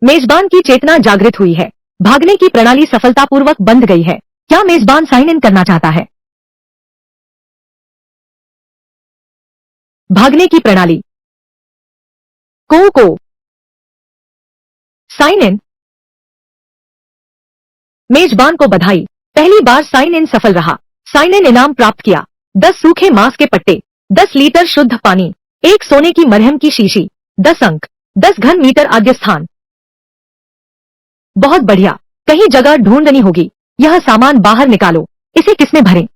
मेजबान की चेतना जागृत हुई है। भागने की प्रणाली सफलतापूर्वक बंद गई है। क्या मेजबान साइन इन करना चाहता है? भागने की प्रणाली को साइन इन। मेजबान को बधाई, पहली बार साइन इन सफल रहा। साइन इन इनाम प्राप्त किया। 10 सूखे मांस के पट्टे, 10 लीटर शुद्ध पानी, 1 सोने की मरहम की शीशी, 10 अंक, 10 घन मीटर आद्य स्थान। बहुत बढ़िया। कहीं जगह ढूंढनी होगी। यह सामान बाहर निकालो। इसे किसने भरे?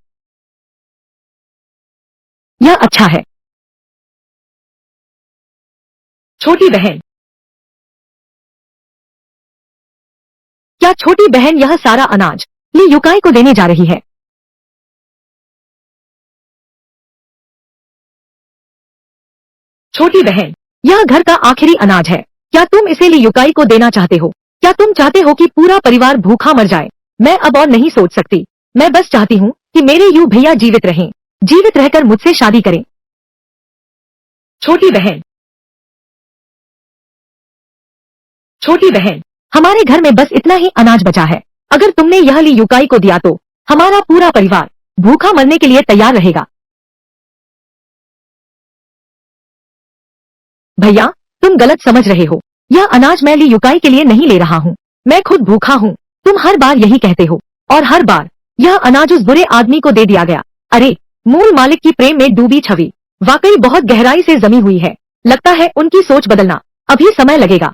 यह अच्छा है। छोटी बहन। क्या छोटी बहन यह सारा अनाज ली युकाई को देने जा रही है? छोटी बहन, यह घर का आखिरी अनाज है। क्या तुम इसे ली युकाई को देना चाहते हो? क्या तुम चाहते हो कि पूरा परिवार भूखा मर जाए? मैं अब और नहीं सोच सकती। मैं बस चाहती हूँ कि मेरे यू भैया जीवित रहें, जीवित रहकर मुझसे शादी करें। छोटी बहन। छोटी बहन, हमारे घर में बस इतना ही अनाज बचा है। अगर तुमने यह ली युकाई को दिया तो हमारा पूरा परिवार भूखा मरने के लिए तैयार रहेगा। भैया, तुम गलत समझ रहे हो। यह अनाज मैं ली युकाई के लिए नहीं ले रहा हूँ। मैं खुद भूखा हूँ। तुम हर बार यही कहते हो और हर बार यह अनाज उस बुरे आदमी को दे दिया गया। अरे, मूल मालिक की प्रेम में डूबी छवि वाकई बहुत गहराई से जमी हुई है। लगता है उनकी सोच बदलना अभी समय लगेगा।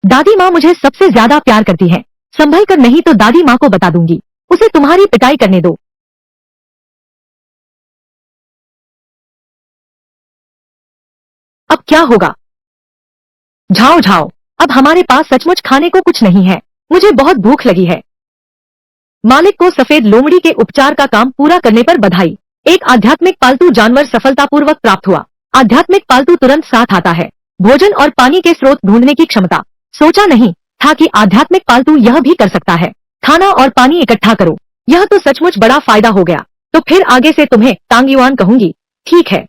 दादी माँ मुझे सबसे ज्यादा प्यार करती है। संभल कर नहीं तो दादी माँ को बता दूंगी। उसे तुम्हारी पिटाई करने दो। अब क्या होगा? झाओ झाओ, अब हमारे पास सचमुच खाने को कुछ नहीं है। मुझे बहुत भूख लगी है। मालिक को सफेद लोमड़ी के उपचार का काम पूरा करने पर बधाई। एक आध्यात्मिक पालतू जानवर सफलतापूर्वक प्राप्त हुआ। आध्यात्मिक पालतू तुरंत साथ आता है। भोजन और पानी के स्रोत ढूंढने की क्षमता। सोचा नहीं था कि आध्यात्मिक पालतू यह भी कर सकता है। खाना और पानी इकट्ठा करो। यह तो सचमुच बड़ा फायदा हो गया। तो फिर आगे से तुम्हें तांगयुआन कहूंगी। ठीक है।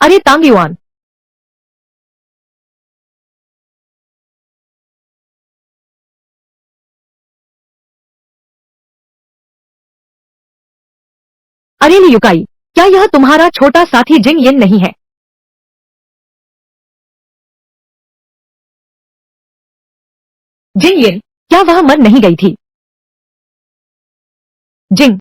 अरे तांगयुआन। अरे लियुकाई, क्या यह तुम्हारा छोटा साथी जिंग यिन नहीं है? जिंग यिन, क्या वह मर नहीं गई थी? जिंग,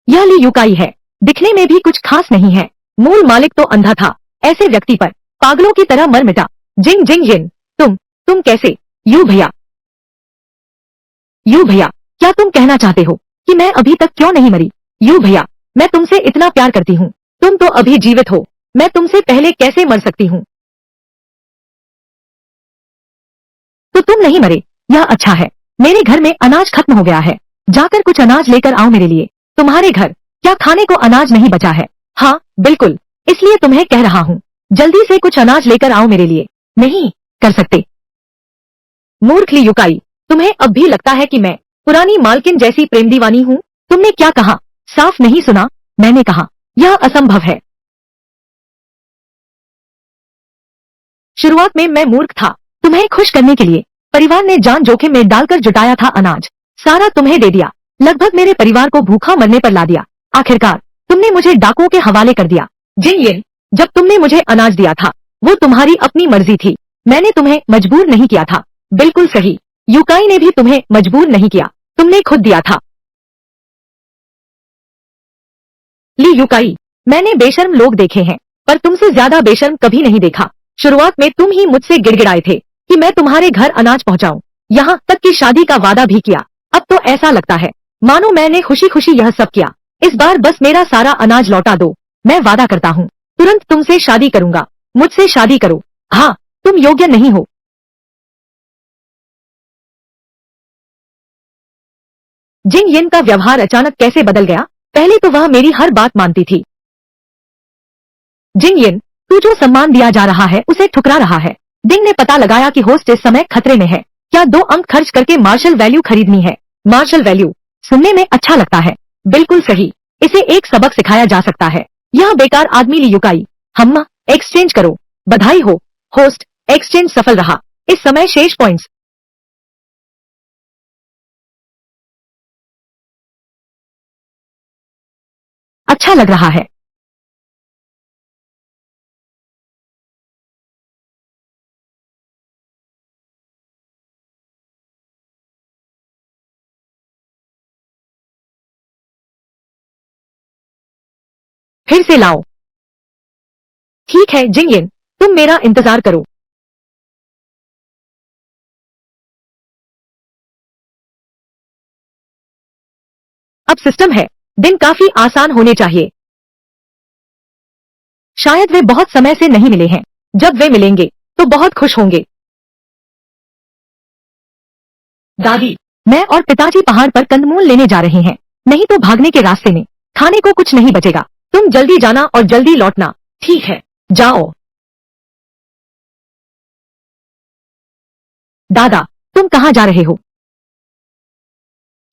यह लियुकाई है। दिखने में भी कुछ खास नहीं है। मूल मालिक तो अंधा था। ऐसे व्यक्ति पर पागलों की तरह मर मिटा। जिंग जिंग यिन, तुम कैसे? यू भैया। यू भैया, क्या तुम कहना चाहते हो कि मैं अभी तक क्यों नहीं मरी? यू भैया, मैं तुमसे इतना प्यार करती हूँ। तुम तो अभी जीवित हो। मैं तुमसे पहले कैसे मर सकती हूँ? तो तुम नहीं मरे। यह अच्छा है। मेरे घर में अनाज खत्म हो गया है। जाकर कुछ अनाज लेकर आओ मेरे लिए। तुम्हारे घर क्या खाने को अनाज नहीं बचा है? हाँ बिल्कुल, इसलिए तुम्हें कह रहा हूँ, जल्दी से कुछ अनाज लेकर आओ मेरे लिए। नहीं कर सकते। मूर्ख लियुकाई, तुम्हें अब भी लगता है कि मैं पुरानी मालकिन जैसी प्रेम दीवानी हूँ? तुमने क्या कहा? साफ नहीं सुना। मैंने कहा यह असंभव है। शुरुआत में मैं मूर्ख था। तुम्हें खुश करने के लिए परिवार ने जान जोखिम में डालकर जुटाया था अनाज। सारा तुम्हें दे दिया। लगभग मेरे परिवार को भूखा मरने पर ला दिया। आखिरकार तुमने मुझे डाकुओं के हवाले कर दिया। जिंग यिन, जब तुमने मुझे अनाज दिया था वो तुम्हारी अपनी मर्जी थी। मैंने तुम्हें मजबूर नहीं किया था। बिल्कुल सही। युकाई ने भी तुम्हें मजबूर नहीं किया। तुमने खुद दिया था। ली युकाई, मैंने बेशर्म लोग देखे हैं पर तुमसे ज्यादा बेशर्म कभी नहीं देखा। शुरुआत में तुम ही मुझसे गिड़गिड़ाए थे कि मैं तुम्हारे घर अनाज पहुंचाऊं, यहाँ तक कि शादी का वादा भी किया। अब तो ऐसा लगता है मानो मैंने खुशी खुशी यह सब किया। इस बार बस मेरा सारा अनाज लौटा दो। मैं वादा करता हूँ तुरंत तुमसे शादी करूंगा। मुझसे शादी करो। हाँ, तुम योग्य नहीं हो। जिंग यिन का व्यवहार अचानक कैसे बदल गया? पहले तो वह मेरी हर बात मानती थी। जिंग यिन, तू जो सम्मान दिया जा रहा है उसे ठुकरा रहा है। डिंग ने पता लगाया कि होस्ट इस समय खतरे में है। क्या 2 अंक खर्च करके मार्शल वैल्यू खरीदनी है? मार्शल वैल्यू सुनने में अच्छा लगता है। बिल्कुल सही, इसे एक सबक सिखाया जा सकता है। यह बेकार आदमी ली युकाई। हम एक्सचेंज करो। बधाई हो होस्ट, एक्सचेंज सफल रहा। इस समय शेष पॉइंट्स अच्छा लग रहा है। फिर से लाओ। ठीक है जिंगलिन, तुम मेरा इंतजार करो। अब सिस्टम है, दिन काफी आसान होने चाहिए। शायद वे बहुत समय से नहीं मिले हैं। जब वे मिलेंगे तो बहुत खुश होंगे। दादी, मैं और पिताजी पहाड़ पर कंदमूल लेने जा रहे हैं। नहीं तो भागने के रास्ते में खाने को कुछ नहीं बचेगा। तुम जल्दी जाना और जल्दी लौटना। ठीक है, जाओ। दादा, तुम कहाँ जा रहे हो?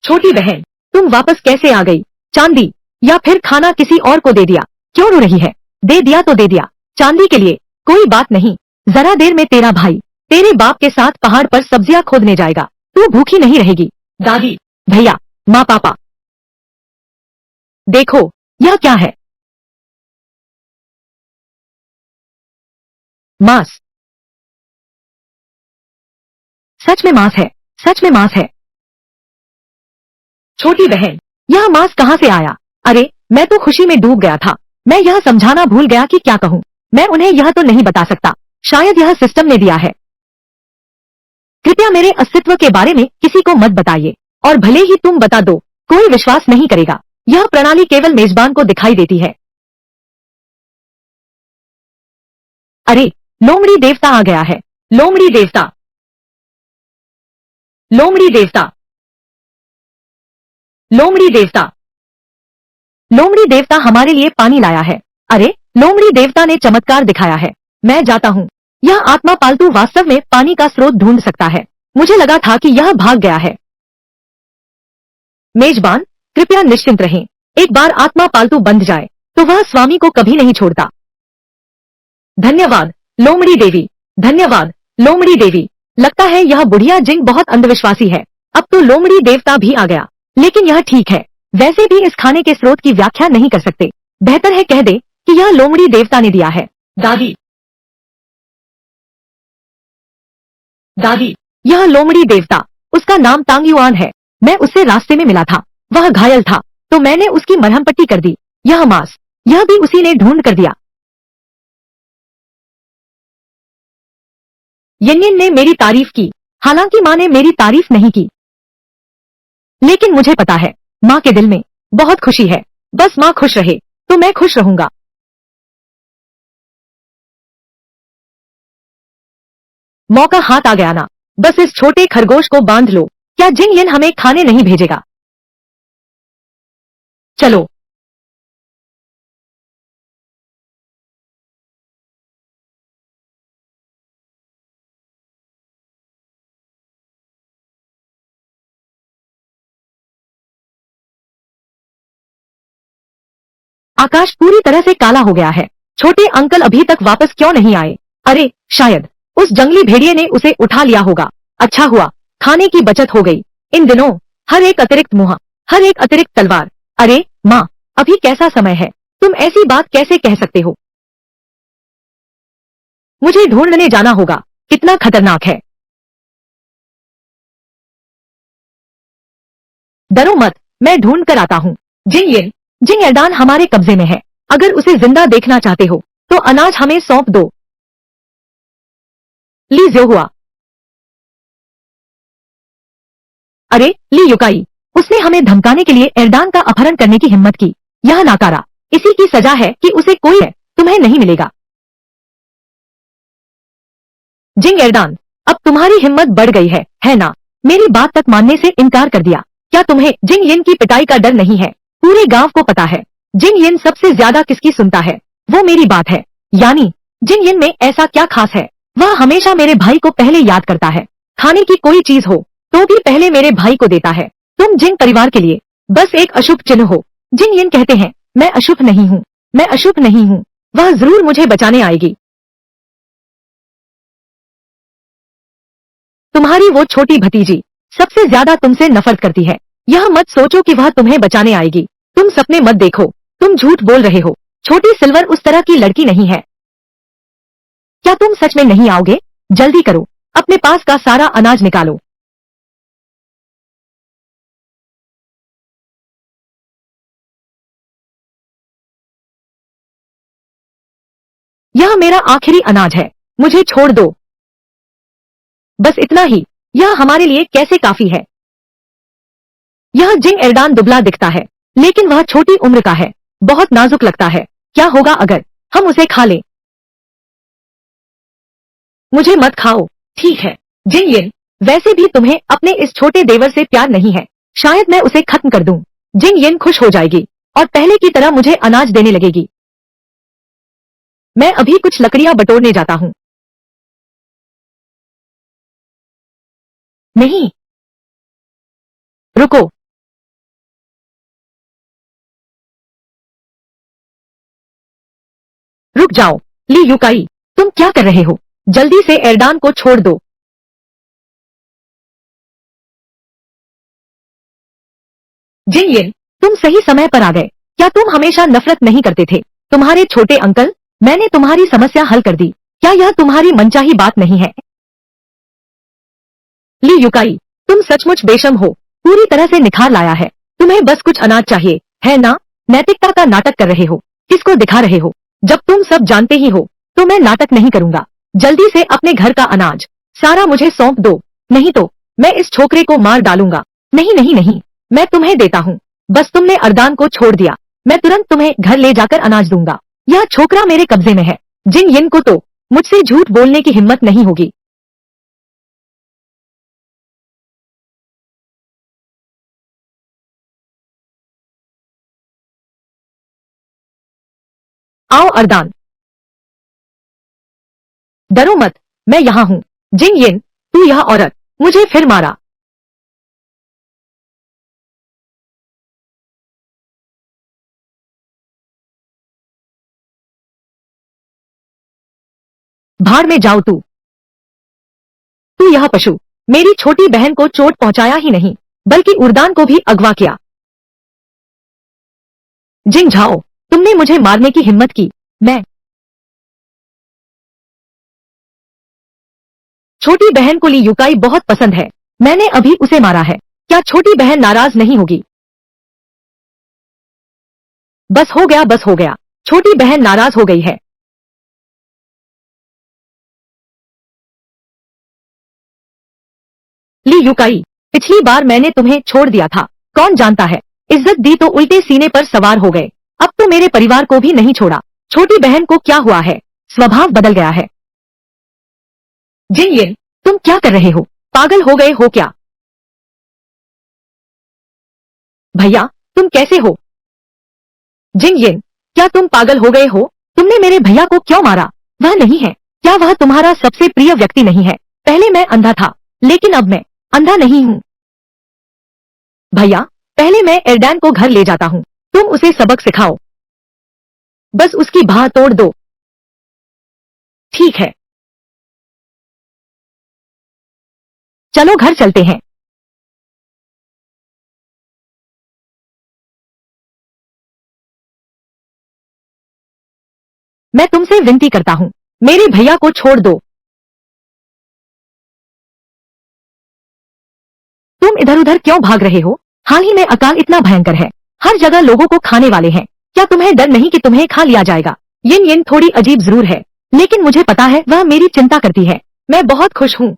छोटी बहन, तुम वापस कैसे आ गई? चांदी, या फिर खाना किसी और को दे दिया? क्यों रो रही है? दे दिया तो दे दिया। चांदी के लिए कोई बात नहीं। जरा देर में तेरा भाई तेरे बाप के साथ पहाड़ पर सब्जियां खोदने जाएगा। तू भूखी नहीं रहेगी। दादी, भैया, माँ, पापा, देखो, यह क्या है? मांस। सच में मांस है। सच में मांस है। छोटी बहन, यह मांस कहाँ से आया? अरे, मैं तो खुशी में डूब गया था। मैं यह समझाना भूल गया कि क्या कहूँ। मैं उन्हें यह तो नहीं बता सकता। शायद यह सिस्टम ने दिया है। कृपया मेरे अस्तित्व के बारे में किसी को मत बताइए। और भले ही तुम बता दो, कोई विश्वास नहीं करेगा। यह प्रणाली केवल मेजबान को दिखाई देती है। अरे, लोमड़ी देवता आ गया है। लोमड़ी देवता, लोमड़ी देवता, लोमड़ी देवता, लोमड़ी देवता हमारे लिए पानी लाया है। अरे, लोमड़ी देवता ने चमत्कार दिखाया है। मैं जाता हूँ। यह आत्मा पालतू वास्तव में पानी का स्रोत ढूंढ सकता है। मुझे लगा था कि यह भाग गया है। मेजबान, कृपया निश्चिंत रहें। एक बार आत्मा पालतू बंध जाए तो वह स्वामी को कभी नहीं छोड़ता। धन्यवाद लोमड़ी देवी। धन्यवाद लोमड़ी देवी। लगता है यह बुढ़िया जिंग बहुत अंधविश्वासी है। अब तो लोमड़ी देवता भी आ गया। लेकिन यह ठीक है। वैसे भी इस खाने के स्रोत की व्याख्या नहीं कर सकते। बेहतर है कह दे कि यह लोमड़ी देवता ने दिया है। दादी, दादी, यह लोमड़ी देवता, उसका नाम तांगयुआन है। मैं उससे रास्ते में मिला था। वह घायल था तो मैंने उसकी मरहम पट्टी कर दी। यह मांस, यह भी उसी ने ढूंढ कर दिया। यिनयिन ने मेरी तारीफ की। हालांकि माँ ने मेरी तारीफ नहीं की। लेकिन मुझे पता है, माँ के दिल में बहुत खुशी है। बस माँ खुश रहे तो मैं खुश रहूंगा। मौका हाथ आ गया ना। बस इस छोटे खरगोश को बांध लो। क्या जिंगलिन हमें खाने नहीं भेजेगा? चलो। आकाश पूरी तरह से काला हो गया है। छोटे अंकल अभी तक वापस क्यों नहीं आए? अरे, शायद उस जंगली भेड़िए ने उसे उठा लिया होगा। अच्छा हुआ, खाने की बचत हो गई। इन दिनों हर एक अतिरिक्त मुहा, हर एक अतिरिक्त तलवार। अरे माँ, अभी कैसा समय है? तुम ऐसी बात कैसे कह सकते हो? मुझे ढूंढने जाना होगा। कितना खतरनाक है। डरो मत, मैं ढूंढ कर आता हूँ। जिंगलिन, जिंग एल्डान हमारे कब्जे में है। अगर उसे जिंदा देखना चाहते हो तो अनाज हमें सौंप दो। ली जो हुआ। अरे, ली युकाई, उसने हमें धमकाने के लिए एल्डान का अपहरण करने की हिम्मत की। यह नाकारा। इसी की सजा है कि उसे कोई है तुम्हें नहीं मिलेगा। जिंग एल्डान, अब तुम्हारी हिम्मत बढ़ गई है ना? मेरी बात तक मानने से इनकार कर दिया। क्या तुम्हें जिंग यिन की पिटाई का डर नहीं है? पूरे गांव को पता है जिंग यिन सबसे ज्यादा किसकी सुनता है। वो मेरी बात है। यानी जिंग यिन में ऐसा क्या खास है? वह हमेशा मेरे भाई को पहले याद करता है। खाने की कोई चीज हो तो भी पहले मेरे भाई को देता है। तुम जिंग परिवार के लिए बस एक अशुभ चिन्ह हो। जिन यिन कहते हैं, मैं अशुभ नहीं हूँ, मैं अशुभ नहीं हूँ। वह जरूर मुझे बचाने आएगी। तुम्हारी वो छोटी भतीजी सबसे ज्यादा तुमसे नफरत करती है। यह मत सोचो कि वह तुम्हें बचाने आएगी। तुम सपने मत देखो, तुम झूठ बोल रहे हो। छोटी सिल्वर उस तरह की लड़की नहीं है। क्या तुम सच में नहीं आओगे? जल्दी करो, अपने पास का सारा अनाज निकालो। यह मेरा आखिरी अनाज है, मुझे छोड़ दो। बस इतना ही, यह हमारे लिए कैसे काफी है। यह जिंग एर्डान दुबला दिखता है, लेकिन वह छोटी उम्र का है, बहुत नाजुक लगता है। क्या होगा अगर हम उसे खा लें? मुझे मत खाओ। ठीक है, जिंग यिन, वैसे भी तुम्हें अपने इस छोटे देवर से प्यार नहीं है। शायद मैं उसे खत्म कर दूं। जिंग यिन खुश हो जाएगी और पहले की तरह मुझे अनाज देने लगेगी। मैं अभी कुछ लकड़ियां बटोरने जाता हूँ। नहीं, रुको। रुक जाओ। ली युकाई, तुम क्या कर रहे हो? जल्दी से एर्डान को छोड़ दो। जिंग यिन, तुम सही समय पर आ गए। क्या तुम हमेशा नफरत नहीं करते थे? तुम्हारे छोटे अंकल, मैंने तुम्हारी समस्या हल कर दी। क्या यह तुम्हारी मनचाही बात नहीं है? ली युकाई, तुम सचमुच बेशर्म हो। पूरी तरह से निखार लाया है। तुम्हें बस कुछ अनाज चाहिए, है ना? नैतिकता का नाटक कर रहे हो। किसको दिखा रहे हो? जब तुम सब जानते ही हो, तो मैं नाटक नहीं करूंगा। जल्दी से अपने घर का अनाज सारा मुझे सौंप दो, नहीं तो मैं इस छोकरे को मार डालूंगा। नहीं नहीं नहीं, मैं तुम्हें देता हूँ। बस तुमने अरदान को छोड़ दिया, मैं तुरंत तुम्हें घर ले जाकर अनाज दूंगा। यह छोकरा मेरे कब्जे में है। जिन यिन को तो मुझसे झूठ बोलने की हिम्मत नहीं होगी। आओ अरदान, डरो मत, मैं यहाँ हूँ। जिंग यिन, तू यह औरत मुझे फिर मारा। भाड़ में जाओ तू। तू यह पशु मेरी छोटी बहन को चोट पहुंचाया ही नहीं, बल्कि उर्दान को भी अगवा किया। जिंग झाओ, तुमने मुझे मारने की हिम्मत की। मैं छोटी बहन को ली युकाई बहुत पसंद है। मैंने अभी उसे मारा है। क्या छोटी बहन नाराज नहीं होगी? बस हो गया, बस हो गया। छोटी बहन नाराज हो गई है। ली युकाई, पिछली बार मैंने तुम्हें छोड़ दिया था। कौन जानता है, इज्जत दी तो उल्टे सीने पर सवार हो गए। अब तो मेरे परिवार को भी नहीं छोड़ा। छोटी बहन को क्या हुआ है? स्वभाव बदल गया है। जिन यिन, तुम क्या कर रहे हो? पागल हो गए हो क्या? भैया, तुम कैसे हो? जिन यिन, क्या तुम पागल हो गए हो? तुमने मेरे भैया को क्यों मारा? वह नहीं है। क्या वह तुम्हारा सबसे प्रिय व्यक्ति नहीं है? पहले मैं अंधा था, लेकिन अब मैं अंधा नहीं हूँ। भैया, पहले मैं एर्डैन को घर ले जाता हूँ। तुम उसे सबक सिखाओ। बस उसकी बाह तोड़ दो। ठीक है, चलो घर चलते हैं। मैं तुमसे विनती करता हूँ, मेरे भैया को छोड़ दो। तुम इधर उधर क्यों भाग रहे हो? हाल ही में अकाल इतना भयंकर है, हर जगह लोगों को खाने वाले हैं। क्या तुम्हें डर नहीं कि तुम्हें खा लिया जाएगा? यिन यिन थोड़ी अजीब जरूर है, लेकिन मुझे पता है वह मेरी चिंता करती है। मैं बहुत खुश हूँ।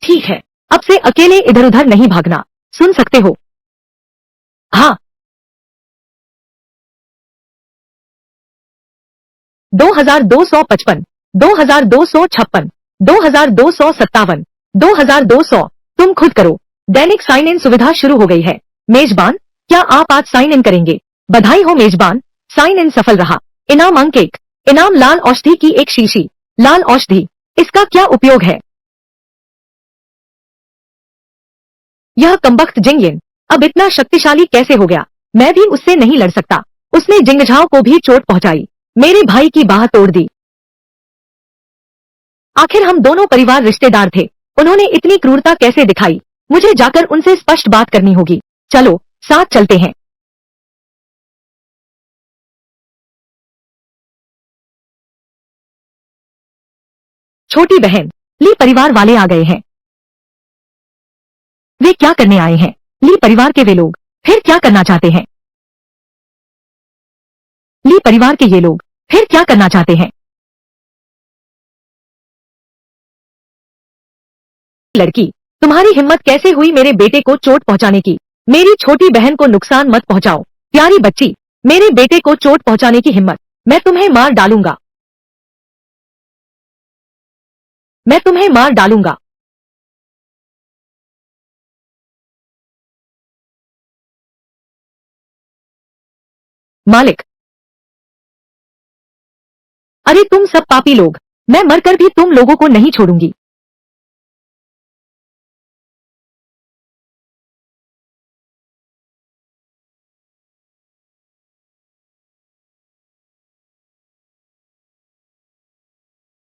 ठीक है, अब से अकेले इधर उधर नहीं भागना, सुन सकते हो? हाँ। 2255, 2256, 2257, 2200, तुम खुद करो। दैनिक साइन इन सुविधा शुरू हो गई है। मेजबान, क्या आप आज साइन इन करेंगे? बधाई हो मेजबान, साइन इन सफल रहा। इनाम अंक 1, इनाम लाल औषधि की एक शीशी। लाल औषधि, इसका क्या उपयोग है? यह कमबख्त जिंगलिन अब इतना शक्तिशाली कैसे हो गया? मैं भी उससे नहीं लड़ सकता। उसने जिंगझाओ को भी चोट पहुंचाई, मेरे भाई की बाह तोड़ दी। आखिर हम दोनों परिवार रिश्तेदार थे, उन्होंने इतनी क्रूरता कैसे दिखाई? मुझे जाकर उनसे स्पष्ट बात करनी होगी। चलो साथ चलते हैं। छोटी बहन, ली परिवार वाले आ गए हैं। वे क्या करने आए हैं? ली परिवार के वे लोग फिर क्या करना चाहते हैं? ली परिवार के ये लोग फिर क्या करना चाहते हैं? लड़की, तुम्हारी हिम्मत कैसे हुई मेरे बेटे को चोट पहुंचाने की? मेरी छोटी बहन को नुकसान मत पहुंचाओ। प्यारी बच्ची, मेरे बेटे को चोट पहुंचाने की हिम्मत, मैं तुम्हें मार डालूंगा। मैं तुम्हें मार डालूंगा। मालिक, अरे तुम सब पापी लोग, मैं मरकर भी तुम लोगों को नहीं छोड़ूंगी।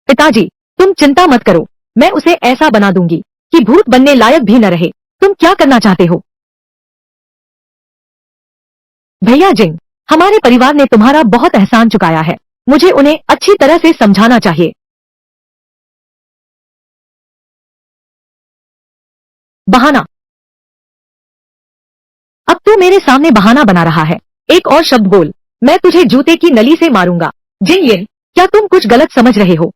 पिताजी, तुम चिंता मत करो, मैं उसे ऐसा बना दूंगी कि भूत बनने लायक भी न रहे। तुम क्या करना चाहते हो? भैया जिंग, हमारे परिवार ने तुम्हारा बहुत एहसान चुकाया है, मुझे उन्हें अच्छी तरह से समझाना चाहिए। बहाना, अब तू मेरे सामने बहाना बना रहा है। एक और शब्द बोल, मैं तुझे जूते की नली से मारूंगा। जिंग, क्या तुम कुछ गलत समझ रहे हो?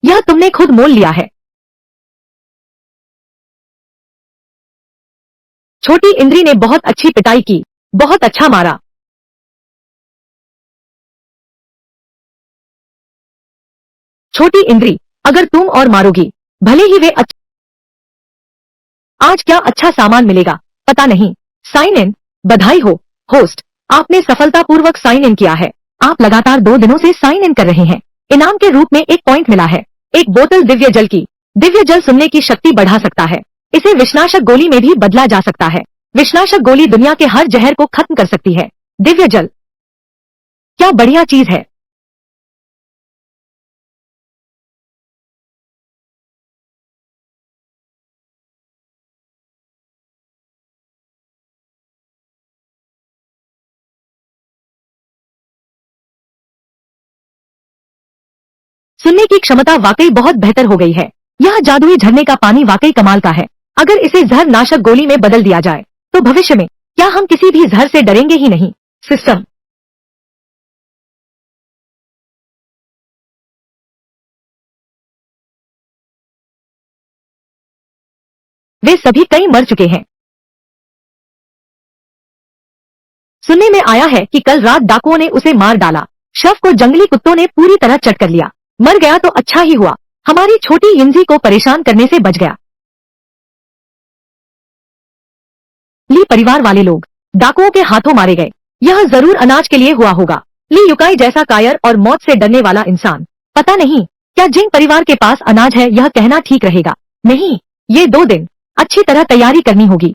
यह तुमने खुद मोल लिया है। छोटी इंद्री ने बहुत अच्छी पिटाई की, बहुत अच्छा मारा। छोटी इंद्री, अगर तुम और मारोगी, भले ही वे आज क्या अच्छा सामान मिलेगा पता नहीं। साइन इन, बधाई हो होस्ट, आपने सफलतापूर्वक साइन इन किया है। आप लगातार 2 दिनों से साइन इन कर रहे हैं। इनाम के रूप में 1 पॉइंट मिला है, एक बोतल दिव्य जल की। दिव्य जल सुनने की शक्ति बढ़ा सकता है, इसे विषनाशक गोली में भी बदला जा सकता है। विषनाशक गोली दुनिया के हर जहर को खत्म कर सकती है। दिव्य जल, क्या बढ़िया चीज है। सुनने की क्षमता वाकई बहुत बेहतर हो गई है। यह जादुई झरने का पानी वाकई कमाल का है। अगर इसे जहर नाशक गोली में बदल दिया जाए तो भविष्य में क्या हम किसी भी जहर से डरेंगे ही नहीं। सिस्टम, वे सभी कई मर चुके हैं। सुनने में आया है कि कल रात डाकुओं ने उसे मार डाला। शव को जंगली कुत्तों ने पूरी तरह चट कर लिया। मर गया तो अच्छा ही हुआ, हमारी छोटी यिंजी को परेशान करने से बच गया। ली परिवार वाले लोग डाकुओं के हाथों मारे गए। यह जरूर अनाज के लिए हुआ होगा। ली युकाई जैसा कायर और मौत से डरने वाला इंसान। पता नहीं क्या जिंग परिवार के पास अनाज है, यह कहना ठीक रहेगा। नहीं, ये 2 दिन अच्छी तरह तैयारी करनी होगी।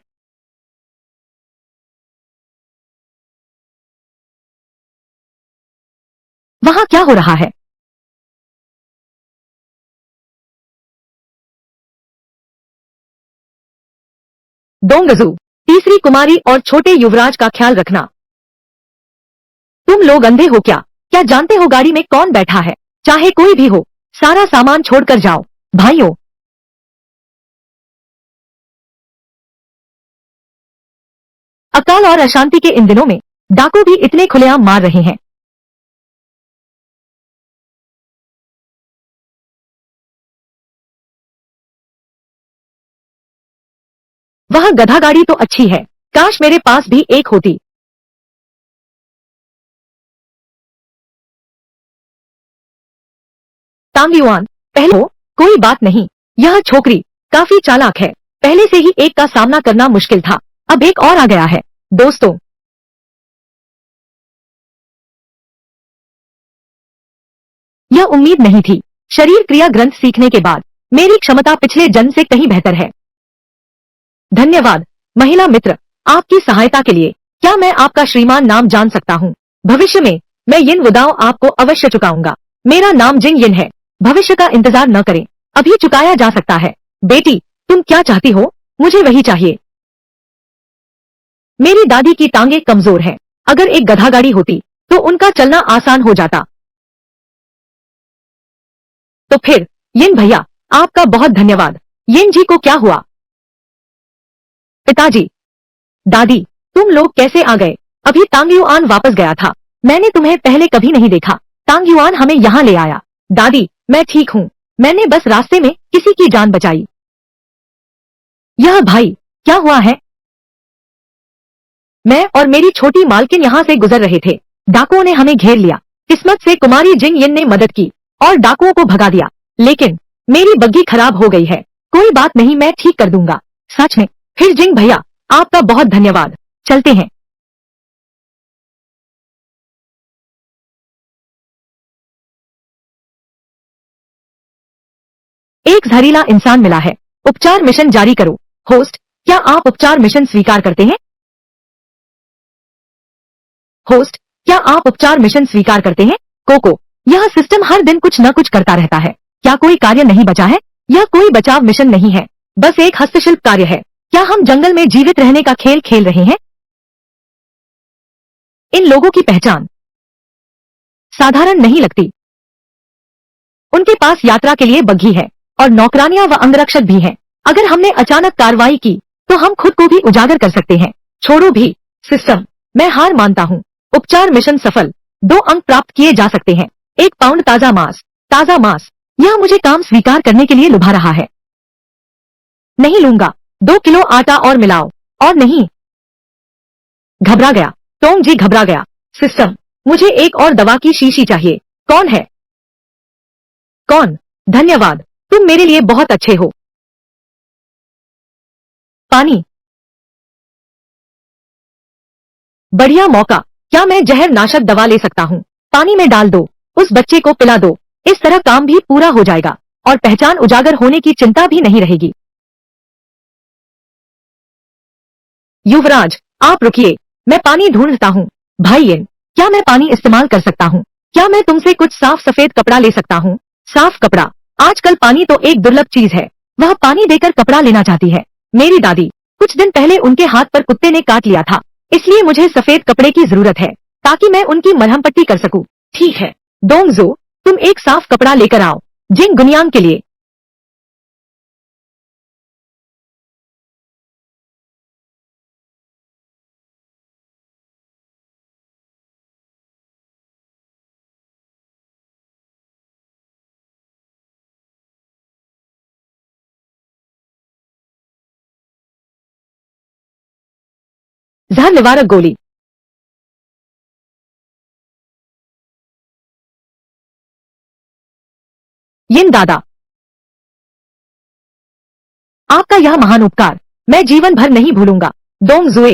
वहाँ क्या हो रहा है? डोंगजू, तीसरी कुमारी और छोटे युवराज का ख्याल रखना। तुम लोग अंधे हो क्या? क्या जानते हो गाड़ी में कौन बैठा है? चाहे कोई भी हो, सारा सामान छोड़कर जाओ। भाइयों, अकाल और अशांति के इन दिनों में डाकू भी इतने खुलेआम मार रहे हैं। वह गधा गाड़ी तो अच्छी है, काश मेरे पास भी एक होती। तांगयुआन, पहले कोई बात नहीं, यह छोकरी काफी चालाक है। पहले से ही एक का सामना करना मुश्किल था, अब एक और आ गया है। दोस्तों, यह उम्मीद नहीं थी। शरीर क्रिया ग्रंथ सीखने के बाद मेरी क्षमता पिछले जन्म से कहीं बेहतर है। धन्यवाद महिला मित्र, आपकी सहायता के लिए। क्या मैं आपका श्रीमान नाम जान सकता हूँ? भविष्य में मैं यिन वुदाओं आपको अवश्य चुकाऊंगा। मेरा नाम जिंग यिन है। भविष्य का इंतजार न करें, अभी चुकाया जा सकता है। बेटी, तुम क्या चाहती हो? मुझे वही चाहिए। मेरी दादी की टांगे कमजोर हैं। अगर एक गधा गाड़ी होती तो उनका चलना आसान हो जाता। तो फिर यिन भैया, आपका बहुत धन्यवाद। यिन जी को क्या हुआ? पिताजी, दादी, तुम लोग कैसे आ गए? अभी तांग युआन वापस गया था। मैंने तुम्हें पहले कभी नहीं देखा। तांग युआन हमें यहाँ ले आया। दादी, मैं ठीक हूँ। मैंने बस रास्ते में किसी की जान बचाई। यह भाई, क्या हुआ है? मैं और मेरी छोटी मालकिन यहाँ से गुजर रहे थे। डाकुओं ने हमें घेर लिया। किस्मत से कुमारी जिंग यिन ने मदद की और डाकुओं को भगा दिया। लेकिन मेरी बग्गी खराब हो गई है। कोई बात नहीं, मैं ठीक कर दूंगा। सच में? फिर जिंग भैया, आपका बहुत धन्यवाद। चलते हैं। एक जहरीला इंसान मिला है। उपचार मिशन जारी करो। होस्ट, क्या आप उपचार मिशन स्वीकार करते हैं? होस्ट, क्या आप उपचार मिशन स्वीकार करते हैं? कोको, यह सिस्टम हर दिन कुछ न कुछ करता रहता है। क्या कोई कार्य नहीं बचा है? यह कोई बचाव मिशन नहीं है, बस एक हस्तशिल्प कार्य है। क्या हम जंगल में जीवित रहने का खेल खेल रहे हैं? इन लोगों की पहचान साधारण नहीं लगती। उनके पास यात्रा के लिए बग्घी है और नौकरानियां व अंगरक्षक भी हैं। अगर हमने अचानक कार्रवाई की तो हम खुद को भी उजागर कर सकते हैं। छोड़ो भी सिस्टम, मैं हार मानता हूँ। उपचार मिशन सफल। 2 अंक प्राप्त किए जा सकते हैं। 1 पाउंड ताजा मांस। ताजा मांस, यह मुझे काम स्वीकार करने के लिए लुभा रहा है। नहीं लूंगा। 2 किलो आटा और मिलाओ। और नहीं। घबरा गया। टोंग जी घबरा गया। सिस्टम, मुझे एक और दवा की शीशी चाहिए। कौन है? कौन? धन्यवाद, तुम मेरे लिए बहुत अच्छे हो। पानी। बढ़िया मौका। क्या मैं जहर नाशक दवा ले सकता हूँ? पानी में डाल दो, उस बच्चे को पिला दो। इस तरह काम भी पूरा हो जाएगा और पहचान उजागर होने की चिंता भी नहीं रहेगी। युवराज, आप रुकिए, मैं पानी ढूंढता हूँ। भाईयन, क्या मैं पानी इस्तेमाल कर सकता हूँ? क्या मैं तुमसे कुछ साफ सफेद कपड़ा ले सकता हूँ? साफ कपड़ा? आजकल पानी तो एक दुर्लभ चीज है। वह पानी देकर कपड़ा लेना चाहती है। मेरी दादी, कुछ दिन पहले उनके हाथ पर कुत्ते ने काट लिया था, इसलिए मुझे सफेद कपड़े की जरूरत है ताकि मैं उनकी मरहम पट्टी कर सकूं। ठीक है डोंगजो, तुम एक साफ कपड़ा लेकर आओ जिंग गुनियांग के लिए। जहर निवारक गोली। यिन दादा, आपका यह महान उपकार मैं जीवन भर नहीं भूलूंगा। डोंग जुए,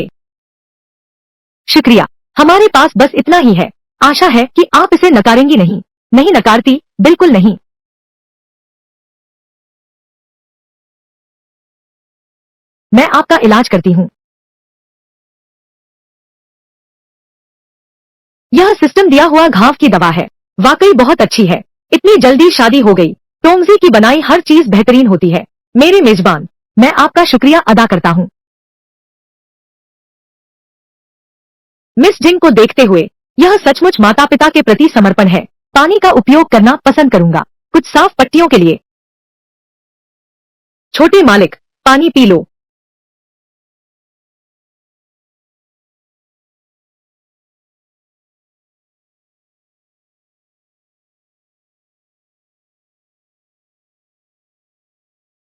शुक्रिया। हमारे पास बस इतना ही है। आशा है कि आप इसे नकारेंगी नहीं। नहीं नकारती, बिल्कुल नहीं। मैं आपका इलाज करती हूँ। यह सिस्टम दिया हुआ घाव की दवा है। वाकई बहुत अच्छी है। इतनी जल्दी शादी हो गई। टोंगजी की बनाई हर चीज बेहतरीन होती है। मेरे मेजबान, मैं आपका शुक्रिया अदा करता हूँ। मिस जिंग को देखते हुए, यह सचमुच माता पिता के प्रति समर्पण है। पानी का उपयोग करना पसंद करूंगा, कुछ साफ पट्टियों के लिए। छोटे मालिक, पानी पी लो।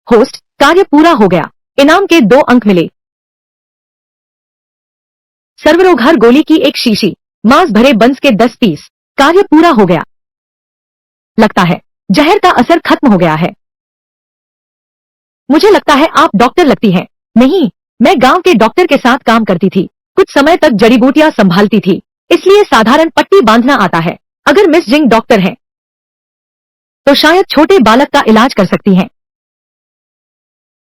होस्ट, कार्य पूरा हो गया। इनाम के 2 अंक मिले। सर्वरोघर गोली की एक शीशी, मांस भरे बंस के 10 पीस। कार्य पूरा हो गया। लगता है जहर का असर खत्म हो गया है। मुझे लगता है आप डॉक्टर लगती हैं। नहीं, मैं गांव के डॉक्टर के साथ काम करती थी। कुछ समय तक जड़ी बूटियां संभालती थी, इसलिए साधारण पट्टी बांधना आता है। अगर मिस जिंग डॉक्टर हैं, तो शायद छोटे बालक का इलाज कर सकती हैं।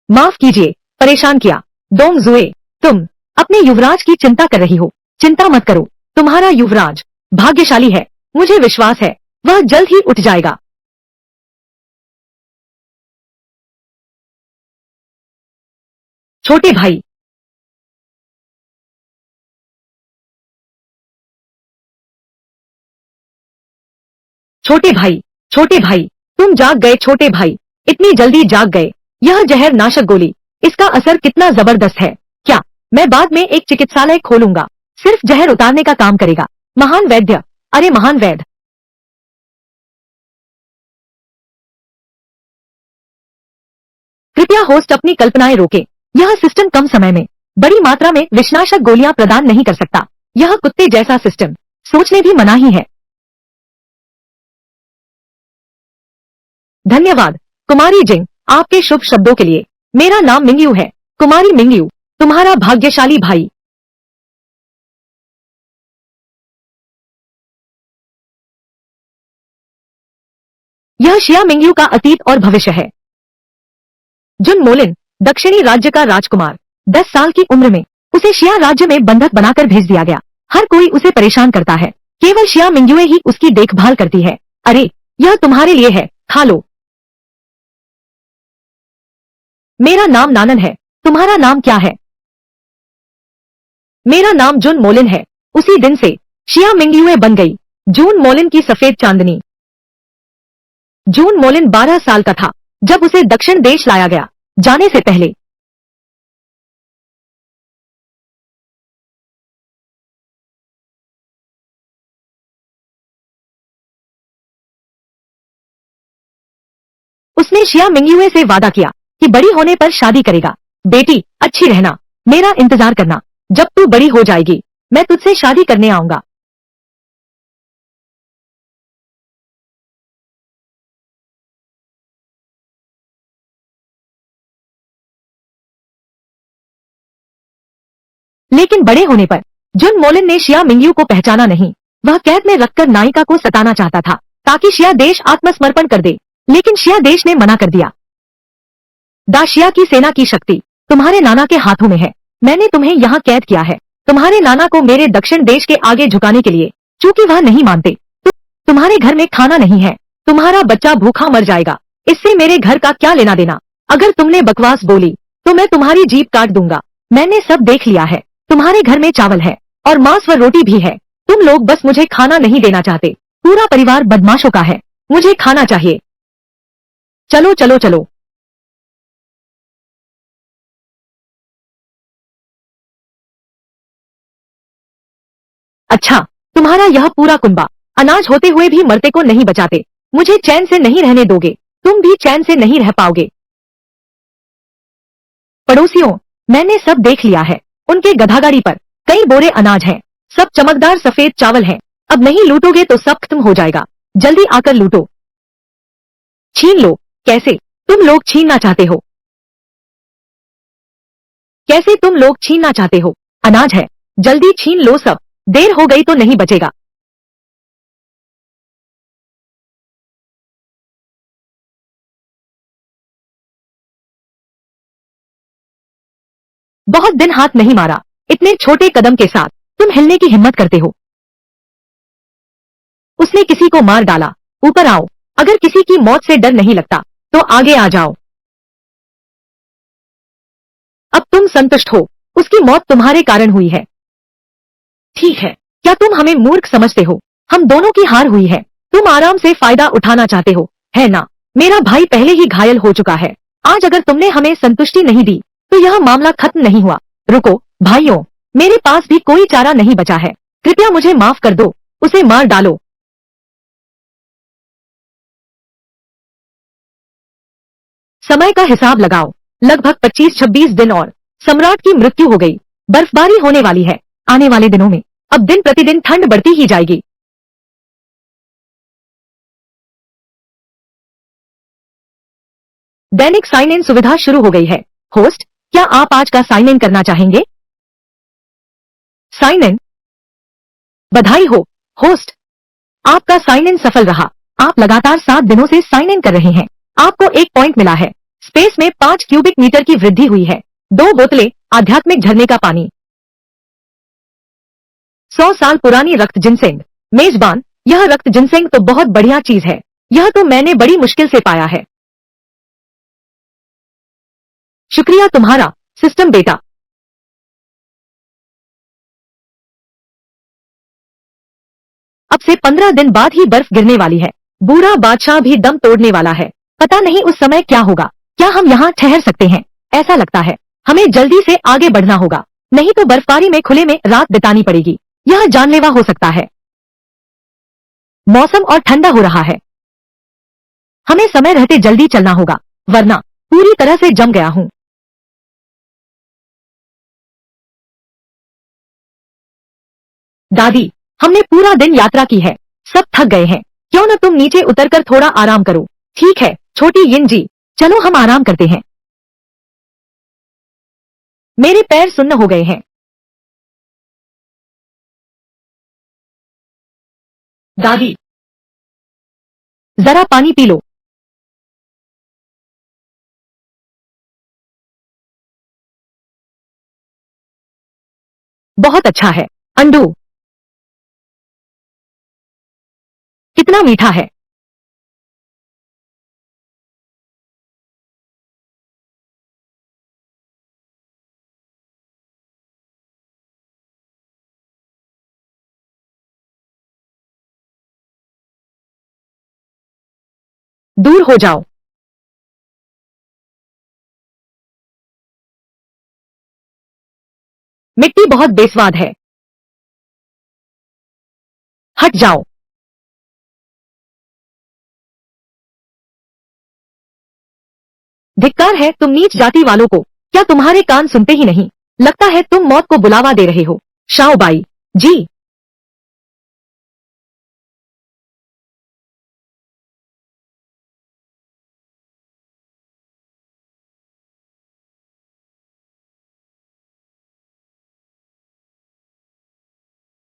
माफ कीजिए, परेशान किया। डोंग जुए, तुम अपने युवराज की चिंता कर रही हो। चिंता मत करो, तुम्हारा युवराज भाग्यशाली है। मुझे विश्वास है वह जल्द ही उठ जाएगा। छोटे भाई, छोटे भाई, छोटे भाई, तुम जाग गए छोटे भाई, इतनी जल्दी जाग गए। यह जहर नाशक गोली, इसका असर कितना जबरदस्त है। क्या मैं बाद में एक चिकित्सालय खोलूंगा, सिर्फ जहर उतारने का काम करेगा। महान वैद्य, अरे महान वैद्य। कृपया होस्ट अपनी कल्पनाएं रोके। यह सिस्टम कम समय में बड़ी मात्रा में विषनाशक गोलियां प्रदान नहीं कर सकता। यह कुत्ते जैसा सिस्टम सोचने भी मनाही है। धन्यवाद कुमारी जिंग, आपके शुभ शब्दों के लिए। मेरा नाम मिंगयू है, कुमारी मिंगयू, तुम्हारा भाग्यशाली भाई। यह शिया मिंगयू का अतीत और भविष्य है। जुन मोलिन, दक्षिणी राज्य का राजकुमार, 10 साल की उम्र में उसे शिया राज्य में बंधक बनाकर भेज दिया गया। हर कोई उसे परेशान करता है, केवल शिया मिंगयुए ही उसकी देखभाल करती है। अरे, यह तुम्हारे लिए है, खा लो। मेरा नाम नानन है, तुम्हारा नाम क्या है? मेरा नाम जुन मोलिन है। उसी दिन से शिया मिंगयुए बन गई जून मोलिन की सफेद चांदनी। जून मोलिन 12 साल का था जब उसे दक्षिण देश लाया गया। जाने से पहले उसने शिया मिंगयुए से वादा किया कि बड़ी होने पर शादी करेगा। बेटी, अच्छी रहना, मेरा इंतजार करना। जब तू बड़ी हो जाएगी, मैं तुझसे शादी करने आऊंगा। लेकिन बड़े होने पर जुन मोलिन ने शिया मिंगयू को पहचाना नहीं। वह कैद में रखकर नायिका को सताना चाहता था ताकि शिया देश आत्मसमर्पण कर दे, लेकिन शिया देश ने मना कर दिया। दाशिया की सेना की शक्ति तुम्हारे नाना के हाथों में है। मैंने तुम्हें यहाँ कैद किया है, तुम्हारे नाना को मेरे दक्षिण देश के आगे झुकाने के लिए। चूंकि वह नहीं मानते, तुम्हारे घर में खाना नहीं है, तुम्हारा बच्चा भूखा मर जाएगा। इससे मेरे घर का क्या लेना देना? अगर तुमने बकवास बोली तो मैं तुम्हारी जीभ काट दूंगा। मैंने सब देख लिया है, तुम्हारे घर में चावल है और मांस व रोटी भी है। तुम लोग बस मुझे खाना नहीं देना चाहते। पूरा परिवार बदमाशों का है, मुझे खाना चाहिए। चलो चलो चलो। अच्छा, तुम्हारा यह पूरा कुंबा अनाज होते हुए भी मरते को नहीं बचाते। मुझे चैन से नहीं रहने दोगे, तुम भी चैन से नहीं रह पाओगे। पड़ोसियों, मैंने सब देख लिया है। उनके गधागाड़ी पर कई बोरे अनाज हैं, सब चमकदार सफेद चावल हैं। अब नहीं लूटोगे तो सब खत्म हो जाएगा। जल्दी आकर लूटो। छीन लो। कैसे? तुम लोग छीनना चाहते हो? कैसे तुम लोग छीनना चाहते हो? अनाज है, जल्दी छीन लो सब। देर हो गई तो नहीं बचेगा। बहुत दिन हाथ नहीं मारा, इतने छोटे कदम के साथ तुम हिलने की हिम्मत करते हो। उसने किसी को मार डाला। ऊपर आओ। अगर किसी की मौत से डर नहीं लगता तो आगे आ जाओ। अब तुम संतुष्ट हो, उसकी मौत तुम्हारे कारण हुई है। ठीक है, क्या तुम हमें मूर्ख समझते हो? हम दोनों की हार हुई है, तुम आराम से फायदा उठाना चाहते हो, है ना? मेरा भाई पहले ही घायल हो चुका है। आज अगर तुमने हमें संतुष्टि नहीं दी तो यह मामला खत्म नहीं हुआ। रुको भाइयों, मेरे पास भी कोई चारा नहीं बचा है। कृपया मुझे माफ कर दो, उसे मार डालो। समय का हिसाब लगाओ। लगभग 25-26 दिन और सम्राट की मृत्यु हो गई। बर्फबारी होने वाली है आने वाले दिनों में। अब दिन प्रतिदिन ठंड बढ़ती ही जाएगी। दैनिक साइन इन सुविधा शुरू हो गई है। होस्ट, क्या आप आज का साइन इन करना चाहेंगे? Sign in. बधाई हो, होस्ट। आपका साइन इन सफल रहा। आप लगातार 7 दिनों से साइन इन कर रहे हैं। आपको 1 पॉइंट मिला है। स्पेस में 5 क्यूबिक मीटर की वृद्धि हुई है। 2 बोतलें आध्यात्मिक झरने का पानी। 100 साल पुरानी रक्त जिनसेंग। मेजबान, यह रक्त जिनसेंग तो बहुत बढ़िया चीज है। यह तो मैंने बड़ी मुश्किल से पाया है। शुक्रिया तुम्हारा, सिस्टम बेटा। अब से 15 दिन बाद ही बर्फ गिरने वाली है। बूढ़ा बादशाह भी दम तोड़ने वाला है। पता नहीं उस समय क्या होगा। क्या हम यहाँ ठहर सकते हैं? ऐसा लगता है हमें जल्दी से आगे बढ़ना होगा, नहीं तो बर्फबारी में खुले में रात बितानी पड़ेगी। यह जानलेवा हो सकता है। मौसम और ठंडा हो रहा है। हमें समय रहते जल्दी चलना होगा, वरना पूरी तरह से जम गया हूँ। दादी, हमने पूरा दिन यात्रा की है। सब थक गए हैं। क्यों न तुम नीचे उतरकर थोड़ा आराम करो? ठीक है छोटी यिन जी, चलो हम आराम करते हैं। मेरे पैर सुन्न हो गए हैं। दादी, जरा पानी पी लो। बहुत अच्छा है। अंडू कितना मीठा है। दूर हो जाओ। मिट्टी बहुत बेस्वाद है। हट जाओ। धिक्कार है तुम नीच जाति वालों को। क्या तुम्हारे कान सुनते ही नहीं? लगता है तुम मौत को बुलावा दे रहे हो। शाओबाई जी,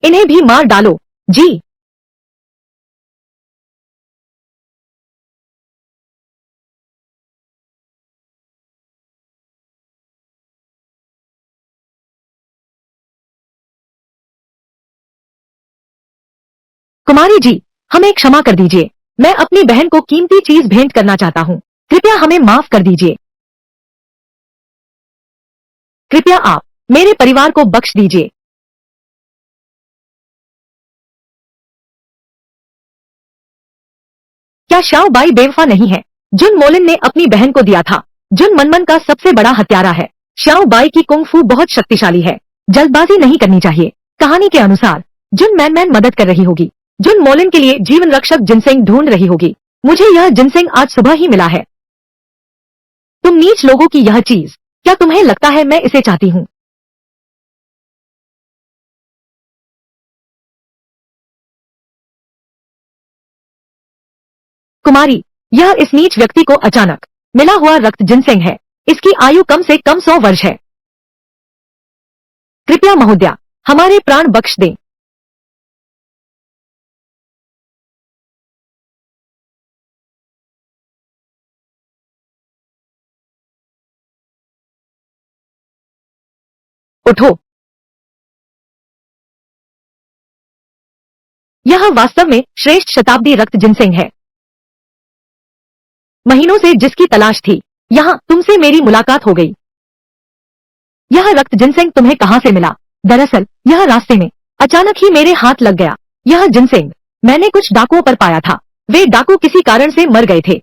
इन्हें भी मार डालो। जी, कुमारी जी, हमें क्षमा कर दीजिए। मैं अपनी बहन को कीमती चीज भेंट करना चाहता हूँ। कृपया हमें माफ कर दीजिए। कृपया आप मेरे परिवार को बख्श दीजिए। क्या शाओबाई बेवफा नहीं है? जुन मोलिन ने अपनी बहन को दिया था। जुन मनमन का सबसे बड़ा हत्यारा है। शाओबाई की कुंग फू बहुत शक्तिशाली है। जल्दबाजी नहीं करनी चाहिए। कहानी के अनुसार जुन मैन मदद कर रही होगी। जुन मोलिन के लिए जीवन रक्षक जिनसेंग ढूंढ रही होगी। मुझे यह जिनसेंग आज सुबह ही मिला है। तुम नीच लोगों की यह चीज, क्या तुम्हें लगता है मैं इसे चाहती हूँ? कुमारी, यह इस नीच व्यक्ति को अचानक मिला हुआ रक्त जिनसेंग है। इसकी आयु कम से कम 100 वर्ष है। कृपया महोदया, हमारे प्राण बख्श दें। उठो। यह वास्तव में श्रेष्ठ शताब्दी रक्त जिनसेंग है। महीनों से जिसकी तलाश थी, यहाँ तुमसे मेरी मुलाकात हो गई। यह रक्त जिनसेंग तुम्हें कहाँ से मिला? दरअसल यह रास्ते में अचानक ही मेरे हाथ लग गया। यह जिनसेंग मैंने कुछ डाकुओं पर पाया था। वे डाकू किसी कारण से मर गए थे।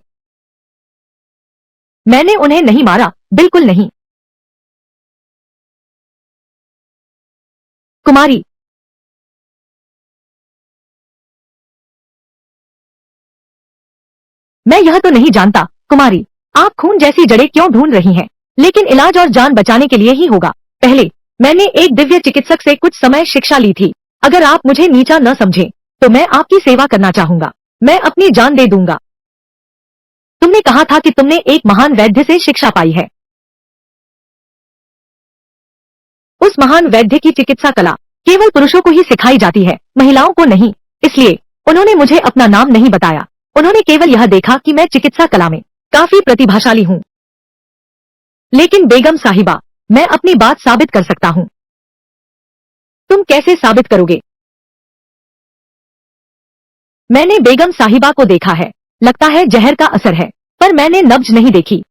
मैंने उन्हें नहीं मारा, बिल्कुल नहीं। कुमारी, मैं यह तो नहीं जानता। कुमारी, आप खून जैसी जड़ें क्यों ढूंढ रही हैं? लेकिन इलाज और जान बचाने के लिए ही होगा। पहले मैंने एक दिव्य चिकित्सक से कुछ समय शिक्षा ली थी। अगर आप मुझे नीचा न समझें, तो मैं आपकी सेवा करना चाहूंगा। मैं अपनी जान दे दूंगा। तुमने कहा था कि तुमने एक महान वैद्य से शिक्षा पाई है। उस महान वैद्य की चिकित्सा कला केवल पुरुषों को ही सिखाई जाती है, महिलाओं को नहीं। इसलिए उन्होंने मुझे अपना नाम नहीं बताया। उन्होंने केवल यह देखा कि मैं चिकित्सा कला में काफी प्रतिभाशाली हूँ। लेकिन बेगम साहिबा, मैं अपनी बात साबित कर सकता हूँ। तुम कैसे साबित करोगे? मैंने बेगम साहिबा को देखा है। लगता है जहर का असर है, पर मैंने नब्ज नहीं देखी।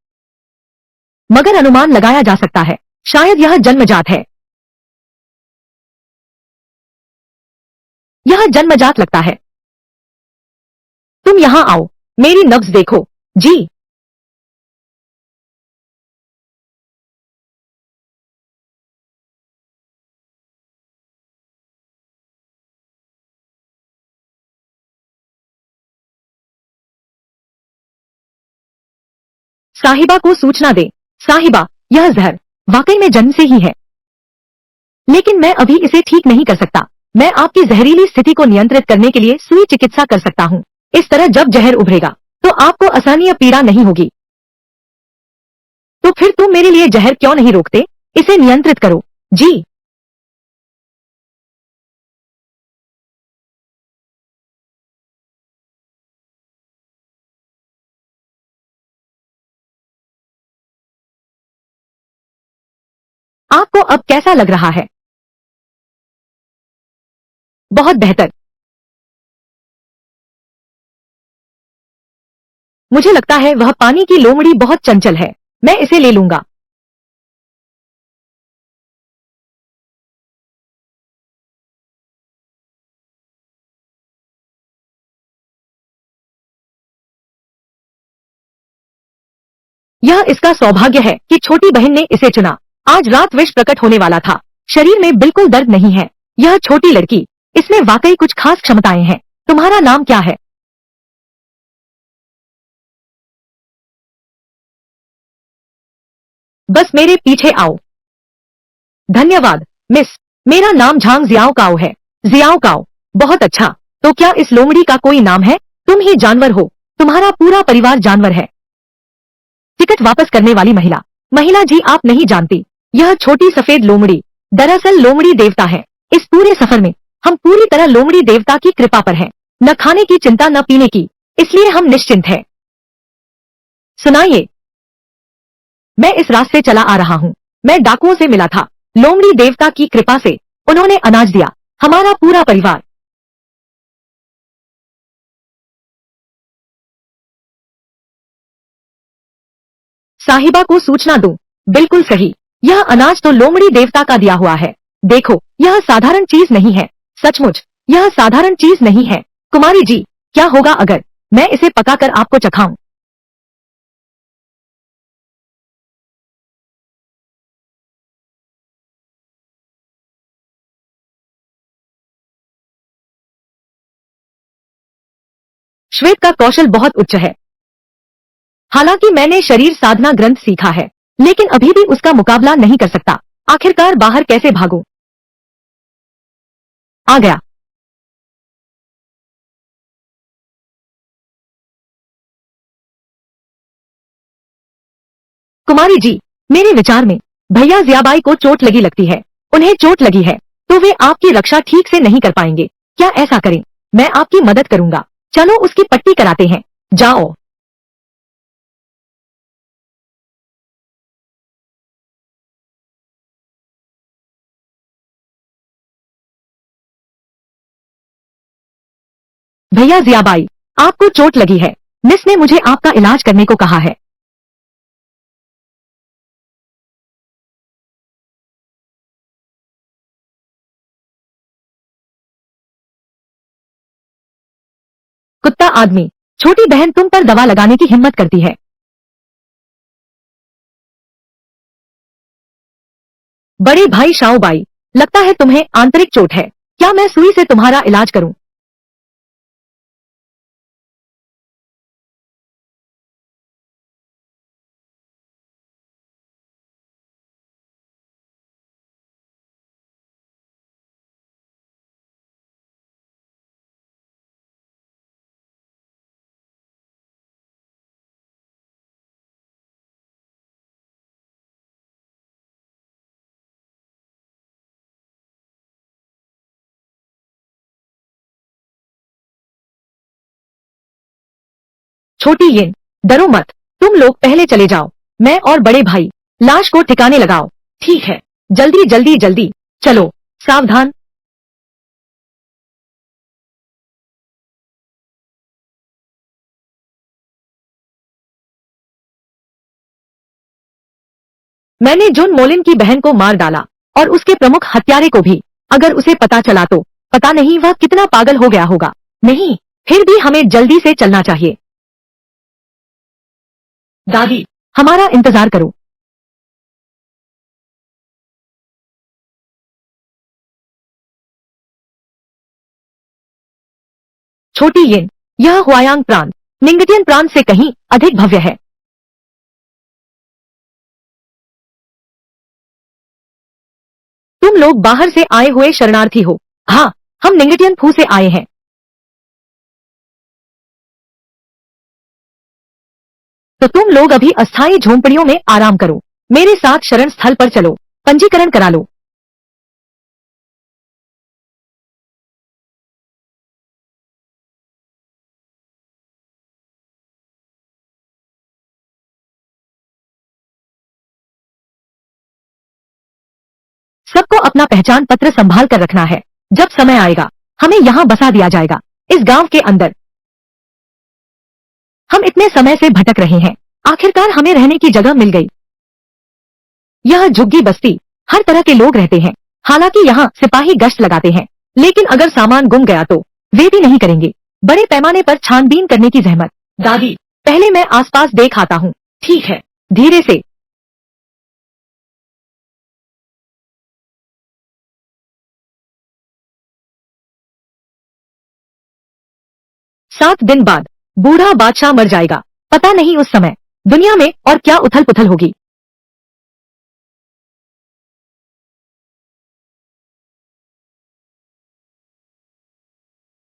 मगर अनुमान लगाया जा सकता है, शायद यह जन्मजात है। यह जन्मजात लगता है। तुम यहाँ आओ, मेरी नब्ज देखो। जी। साहिबा को सूचना दे। साहिबा, यह जहर वाकई में जन्म से ही है, लेकिन मैं अभी इसे ठीक नहीं कर सकता। मैं आपकी जहरीली स्थिति को नियंत्रित करने के लिए सुई चिकित्सा कर सकता हूँ। इस तरह जब जहर उभरेगा तो आपको असहनीय पीड़ा नहीं होगी। तो फिर तुम मेरे लिए जहर क्यों नहीं रोकते? इसे नियंत्रित करो। जी। आपको अब कैसा लग रहा है? बहुत बेहतर। मुझे लगता है वह पानी की लोमड़ी बहुत चंचल है। मैं इसे ले लूंगा। यह इसका सौभाग्य है कि छोटी बहन ने इसे चुना। आज रात विष प्रकट होने वाला था। शरीर में बिल्कुल दर्द नहीं है। यह छोटी लड़की, इसमें वाकई कुछ खास क्षमताएं हैं। तुम्हारा नाम क्या है? बस मेरे पीछे आओ। धन्यवाद मिस। मेरा नाम झांग जियाओ काओ है। जियाओ काओ, बहुत अच्छा। तो क्या इस लोमड़ी का कोई नाम है? तुम ही जानवर हो। तुम्हारा पूरा परिवार जानवर है। टिकट वापस करने वाली महिला। महिला जी, आप नहीं जानती, यह छोटी सफेद लोमड़ी दरअसल लोमड़ी देवता है। इस पूरे सफर में हम पूरी तरह लोमड़ी देवता की कृपा पर हैं। न खाने की चिंता न पीने की, इसलिए हम निश्चिंत हैं। सुनाइए। मैं इस रास्ते चला आ रहा हूँ। मैं डाकुओं से मिला था। लोमड़ी देवता की कृपा से उन्होंने अनाज दिया। हमारा पूरा परिवार। साहिबा को सूचना दूं। बिल्कुल सही। यह अनाज तो लोमड़ी देवता का दिया हुआ है। देखो, यह साधारण चीज नहीं है। सचमुच, यह साधारण चीज नहीं है। कुमारी जी, क्या होगा अगर मैं इसे पकाकर आपको चखाऊं? श्वेत का कौशल बहुत उच्च है। हालांकि मैंने शरीर साधना ग्रंथ सीखा है, लेकिन अभी भी उसका मुकाबला नहीं कर सकता। आखिरकार बाहर कैसे भागूं? आ गया। कुमारी जी, मेरे विचार में भैया जियाबाई को चोट लगी लगती है। उन्हें चोट लगी है तो वे आपकी रक्षा ठीक से नहीं कर पाएंगे। क्या ऐसा करें? मैं आपकी मदद करूंगा। चलो उसकी पट्टी कराते हैं। जाओ। भैया जियाबाई, आपको चोट लगी है। मिस ने मुझे आपका इलाज करने को कहा है। कुत्ता आदमी, छोटी बहन तुम पर दवा लगाने की हिम्मत करती है। बड़े भाई शाओबाई, लगता है तुम्हें आंतरिक चोट है। क्या मैं सुई से तुम्हारा इलाज करूं? छोटी येन, डरो मत, तुम लोग पहले चले जाओ, मैं और बड़े भाई लाश को ठिकाने लगाओ। ठीक है, जल्दी जल्दी जल्दी, चलो, सावधान। मैंने जुन मोलिन की बहन को मार डाला और उसके प्रमुख हत्यारे को भी। अगर उसे पता चला तो पता नहीं वह कितना पागल हो गया होगा। नहीं, फिर भी हमें जल्दी से चलना चाहिए। दादी, हमारा इंतजार करो। छोटी येन, यह हुआयांग प्रांत निंगटियन प्रांत से कहीं अधिक भव्य है। तुम लोग बाहर से आए हुए शरणार्थी हो। हाँ, हम निंगटियन फू से आए हैं। तो तुम लोग अभी अस्थायी झोंपड़ियों में आराम करो। मेरे साथ शरण स्थल पर चलो, पंजीकरण करा लो। 'सबको अपना पहचान पत्र संभाल कर रखना है। जब समय आएगा हमें यहाँ बसा दिया जाएगा, इस गांव के अंदर। हम इतने समय से भटक रहे हैं, आखिरकार हमें रहने की जगह मिल गई। यह झुग्गी बस्ती, हर तरह के लोग रहते हैं। हालांकि यहाँ सिपाही गश्त लगाते हैं, लेकिन अगर सामान गुम गया तो वे भी नहीं करेंगे बड़े पैमाने पर छानबीन करने की जहमत। दादी, पहले मैं आसपास देख आता हूँ। ठीक है, धीरे से। 7 दिन बाद बूढ़ा बादशाह मर जाएगा। पता नहीं उस समय दुनिया में और क्या उथल पुथल होगी।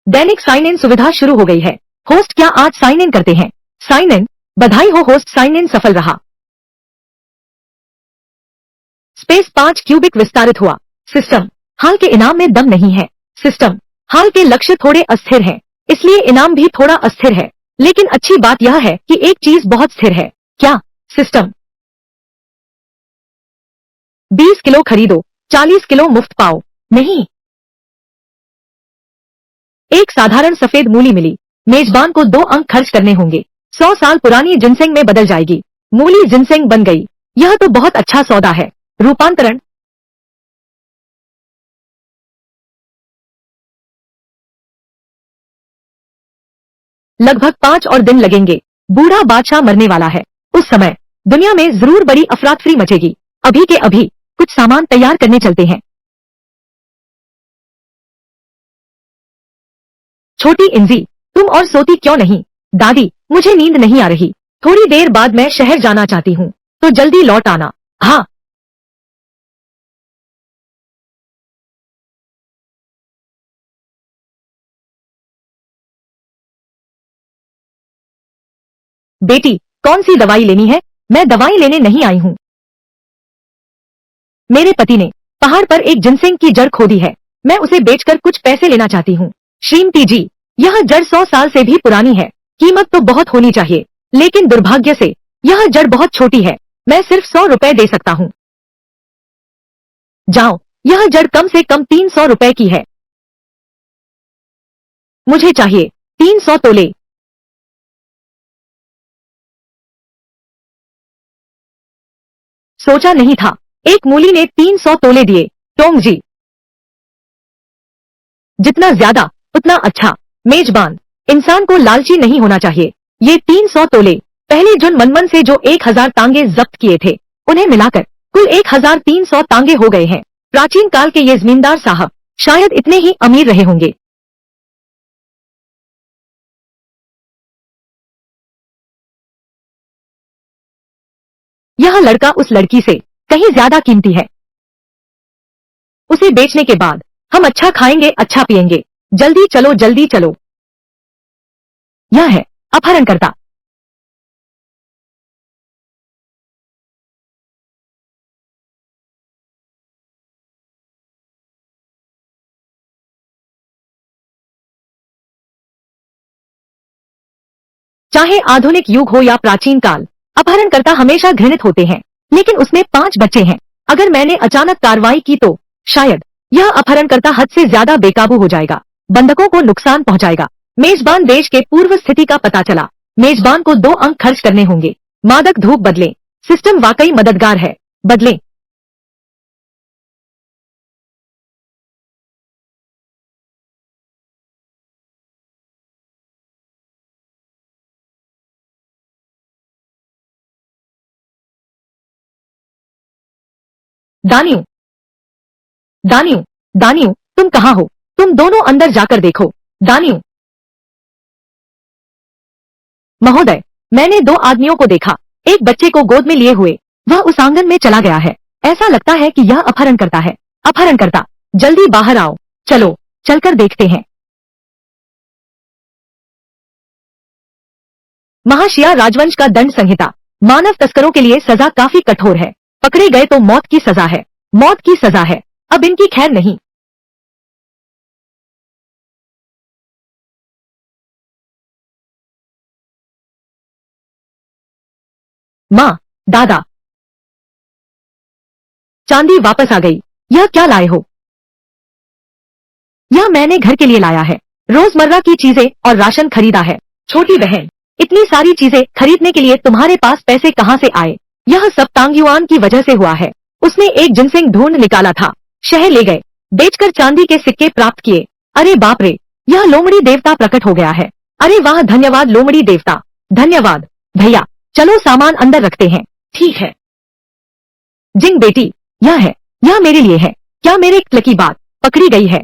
दैनिक साइन इन सुविधा शुरू हो गई है। होस्ट क्या आज साइन इन करते हैं? साइन इन, बधाई हो होस्ट, साइन इन सफल रहा। स्पेस 5 क्यूबिक विस्तारित हुआ। सिस्टम, हाल के इनाम में दम नहीं है। सिस्टम, हाल के लक्ष्य थोड़े अस्थिर हैं, इसलिए इनाम भी थोड़ा अस्थिर है। लेकिन अच्छी बात यह है कि एक चीज बहुत स्थिर है। क्या? सिस्टम, 20 किलो खरीदो, 40 किलो मुफ्त पाओ। नहीं, एक साधारण सफेद मूली मिली। मेजबान को 2 अंक खर्च करने होंगे। 100 साल पुरानी जिनसेंग में बदल जाएगी। मूली जिनसेंग बन गई। यह तो बहुत अच्छा सौदा है। रूपांतरण, लगभग 5 और दिन लगेंगे। बूढ़ा बादशाह मरने वाला है। उस समय दुनिया में जरूर बड़ी अफरा-तफरी मचेगी। अभी के अभी कुछ सामान तैयार करने चलते हैं। छोटी इंजी, तुम और सोती क्यों नहीं? दादी, मुझे नींद नहीं आ रही। थोड़ी देर बाद मैं शहर जाना चाहती हूँ, तो जल्दी लौट आना। हाँ। बेटी, कौन सी दवाई लेनी है? मैं दवाई लेने नहीं आई हूँ। मेरे पति ने पहाड़ पर एक जिनसेंग की जड़ खोदी है। मैं उसे बेचकर कुछ पैसे लेना चाहती हूँ। श्रीमती जी, यह जड़ 100 साल से भी पुरानी है। कीमत तो बहुत होनी चाहिए, लेकिन दुर्भाग्य से यह जड़ बहुत छोटी है। मैं सिर्फ 100 रुपए दे सकता हूँ। जाओ, यह जड़ कम से कम 300 रुपए की है। मुझे चाहिए 300 तोले। सोचा नहीं था एक मूली ने 300 तोले दिए। टोंग जी, जितना ज्यादा उतना अच्छा। मेजबान, इंसान को लालची नहीं होना चाहिए। ये 300 तोले पहले जुन मनमन से जो 1000 तांगे जब्त किए थे, उन्हें मिलाकर कुल 1300 तांगे हो गए हैं। प्राचीन काल के ये जमींदार साहब शायद इतने ही अमीर रहे होंगे। यह लड़का उस लड़की से कहीं ज्यादा कीमती है। उसे बेचने के बाद हम अच्छा खाएंगे, अच्छा पिएंगे। जल्दी चलो, जल्दी चलो। यह है अपहरणकर्ता। चाहे आधुनिक युग हो या प्राचीन काल, अपहरणकर्ता हमेशा घृणित होते हैं। लेकिन उसमें 5 बच्चे हैं। अगर मैंने अचानक कार्रवाई की तो शायद यह अपहरणकर्ता हद से ज्यादा बेकाबू हो जाएगा, बंधकों को नुकसान पहुंचाएगा। मेजबान देश के पूर्व स्थिति का पता चला। मेजबान को 2 अंक खर्च करने होंगे। मादक धूप बदलें। सिस्टम वाकई मददगार है, बदलें। दानियों, दानियों, दानियों, तुम कहाँ हो? तुम दोनों अंदर जाकर देखो। दानियों, महोदय, मैंने 2 आदमियों को देखा, एक बच्चे को गोद में लिए हुए। वह उस आंगन में चला गया है। ऐसा लगता है कि यह अपहरणकर्ता है। अपहरणकर्ता, जल्दी बाहर आओ। चलो, चलकर देखते हैं। महाशिया राजवंश का दंड संहिता। मानव तस्करों के लिए सजा काफी कठोर है। पकड़े गए तो मौत की सजा है। मौत की सजा है। अब इनकी खैर नहीं। माँ, दादा, चांदी वापस आ गई। यह क्या लाए हो? यह मैंने घर के लिए लाया है। रोजमर्रा की चीजें और राशन खरीदा है। छोटी बहन, इतनी सारी चीजें खरीदने के लिए तुम्हारे पास पैसे कहाँ से आए? यह सब तांग युआन की वजह से हुआ है। उसने एक जिनसिंग ढूंढ निकाला था। शहर ले गए, बेचकर चांदी के सिक्के प्राप्त किए। अरे बाप रे, यह लोमड़ी देवता प्रकट हो गया है। अरे वाह, धन्यवाद लोमड़ी देवता, धन्यवाद। भैया, चलो सामान अंदर रखते हैं। ठीक है। जिंग बेटी, यह है, यह मेरे लिए है। क्या मेरे की बात पकड़ी गई है?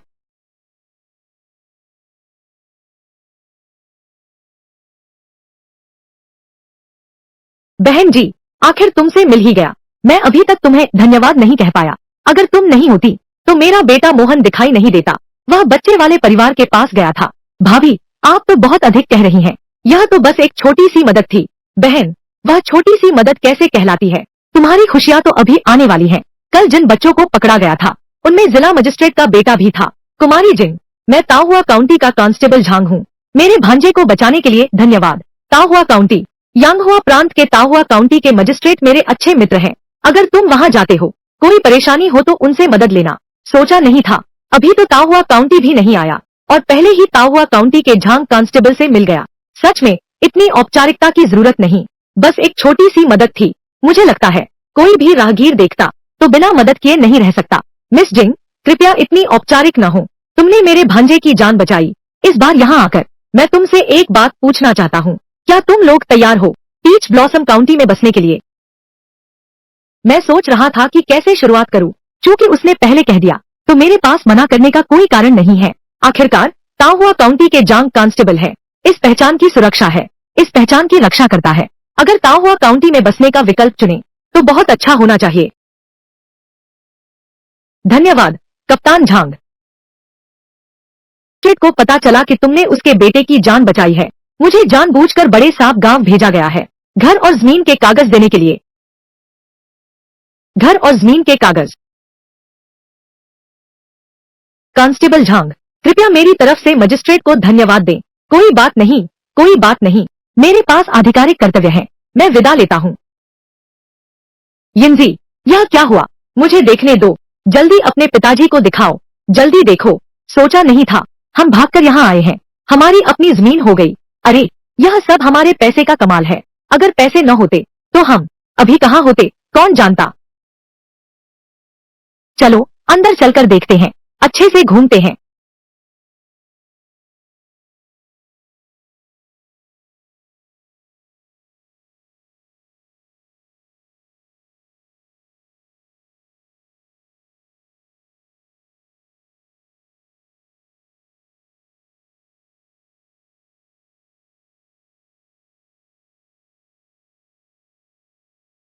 बहन जी, आखिर तुमसे मिल ही गया। मैं अभी तक तुम्हें धन्यवाद नहीं कह पाया। अगर तुम नहीं होती तो मेरा बेटा मोहन दिखाई नहीं देता। वह बच्चे वाले परिवार के पास गया था। भाभी, आप तो बहुत अधिक कह रही हैं। यह तो बस एक छोटी सी मदद थी। बहन, वह छोटी सी मदद कैसे कहलाती है? तुम्हारी खुशियाँ तो अभी आने वाली हैं। कल जिन बच्चों को पकड़ा गया था उनमें जिला मजिस्ट्रेट का बेटा भी था। कुमारी जिंग, मैं ताहुआ काउंटी का कांस्टेबल झांग हूँ। मेरे भांजे को बचाने के लिए धन्यवाद। ताहुआ काउंटी, यांगहुआ प्रांत के ताहुआ काउंटी के मजिस्ट्रेट मेरे अच्छे मित्र हैं। अगर तुम वहाँ जाते हो, कोई परेशानी हो तो उनसे मदद लेना। सोचा नहीं था, अभी तो ताहुआ काउंटी भी नहीं आया और पहले ही ताहुआ काउंटी के झांग कांस्टेबल से मिल गया। सच में इतनी औपचारिकता की जरूरत नहीं, बस एक छोटी सी मदद थी। मुझे लगता है कोई भी राहगीर देखता तो बिना मदद किए नहीं रह सकता। मिस जिंग, कृपया इतनी औपचारिक न हो। तुमने मेरे भांजे की जान बचाई। इस बार यहाँ आकर मैं तुमसे एक बात पूछना चाहता हूँ। क्या तुम लोग तैयार हो पीच ब्लॉसम काउंटी में बसने के लिए? मैं सोच रहा था कि कैसे शुरुआत करूं। चूंकि उसने पहले कह दिया तो मेरे पास मना करने का कोई कारण नहीं है। आखिरकार ताहुआ काउंटी के जांग कांस्टेबल है। इस पहचान की सुरक्षा है, इस पहचान की रक्षा करता है। अगर ताहुआ काउंटी में बसने का विकल्प चुने तो बहुत अच्छा होना चाहिए। धन्यवाद कप्तान झांग। किट को पता चला कि तुमने उसके बेटे की जान बचाई है। मुझे जानबूझकर बड़े साहब गांव भेजा गया है, घर और जमीन के कागज देने के लिए। घर और जमीन के कागज। कांस्टेबल झांग, कृपया मेरी तरफ से मजिस्ट्रेट को धन्यवाद दें। कोई बात नहीं, कोई बात नहीं। मेरे पास आधिकारिक कर्तव्य है। मैं विदा लेता हूँ। यिंजी, यह क्या हुआ? मुझे देखने दो। जल्दी अपने पिताजी को दिखाओ। जल्दी देखो। सोचा नहीं था हम भागकर यहाँ आए हैं। हमारी अपनी जमीन हो गई। अरे, यह सब हमारे पैसे का कमाल है। अगर पैसे न होते तो हम अभी कहाँ होते, कौन जानता। चलो अंदर चलकर देखते हैं, अच्छे से घूमते हैं।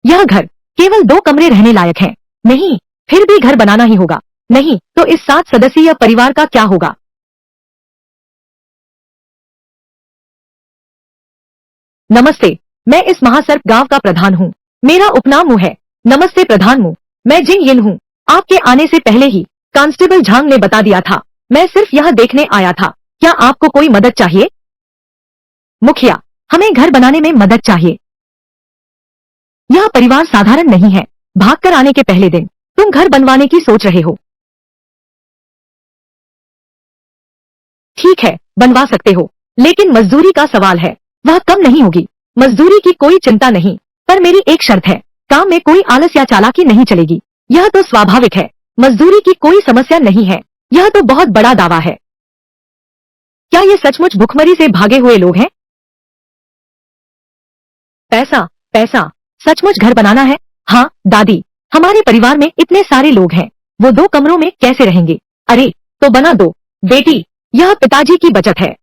यह घर केवल 2 कमरे रहने लायक है। नहीं, फिर भी घर बनाना ही होगा। नहीं तो इस 7 सदस्यीय परिवार का क्या होगा? नमस्ते, मैं इस महासर्प गांव का प्रधान हूँ। मेरा उपनाम मु है। नमस्ते प्रधान मु, मैं जिंग यिन हूँ। आपके आने से पहले ही कांस्टेबल झांग ने बता दिया था। मैं सिर्फ यह देखने आया था। क्या आपको कोई मदद चाहिए? मुखिया, हमें घर बनाने में मदद चाहिए। यह परिवार साधारण नहीं है। भागकर आने के पहले दिन तुम घर बनवाने की सोच रहे हो। ठीक है, बनवा सकते हो, लेकिन मजदूरी का सवाल है, वह कम नहीं होगी। मजदूरी की कोई चिंता नहीं, पर मेरी एक शर्त है, काम में कोई आलस या चालाकी नहीं चलेगी। यह तो स्वाभाविक है, मजदूरी की कोई समस्या नहीं है। यह तो बहुत बड़ा दावा है। क्या ये सचमुच भुखमरी से भागे हुए लोग हैं? पैसा, पैसा, सचमुच घर बनाना है? हाँ दादी, हमारे परिवार में इतने सारे लोग हैं, वो 2 कमरों में कैसे रहेंगे? अरे तो बना दो बेटी, यह पिताजी की बचत है।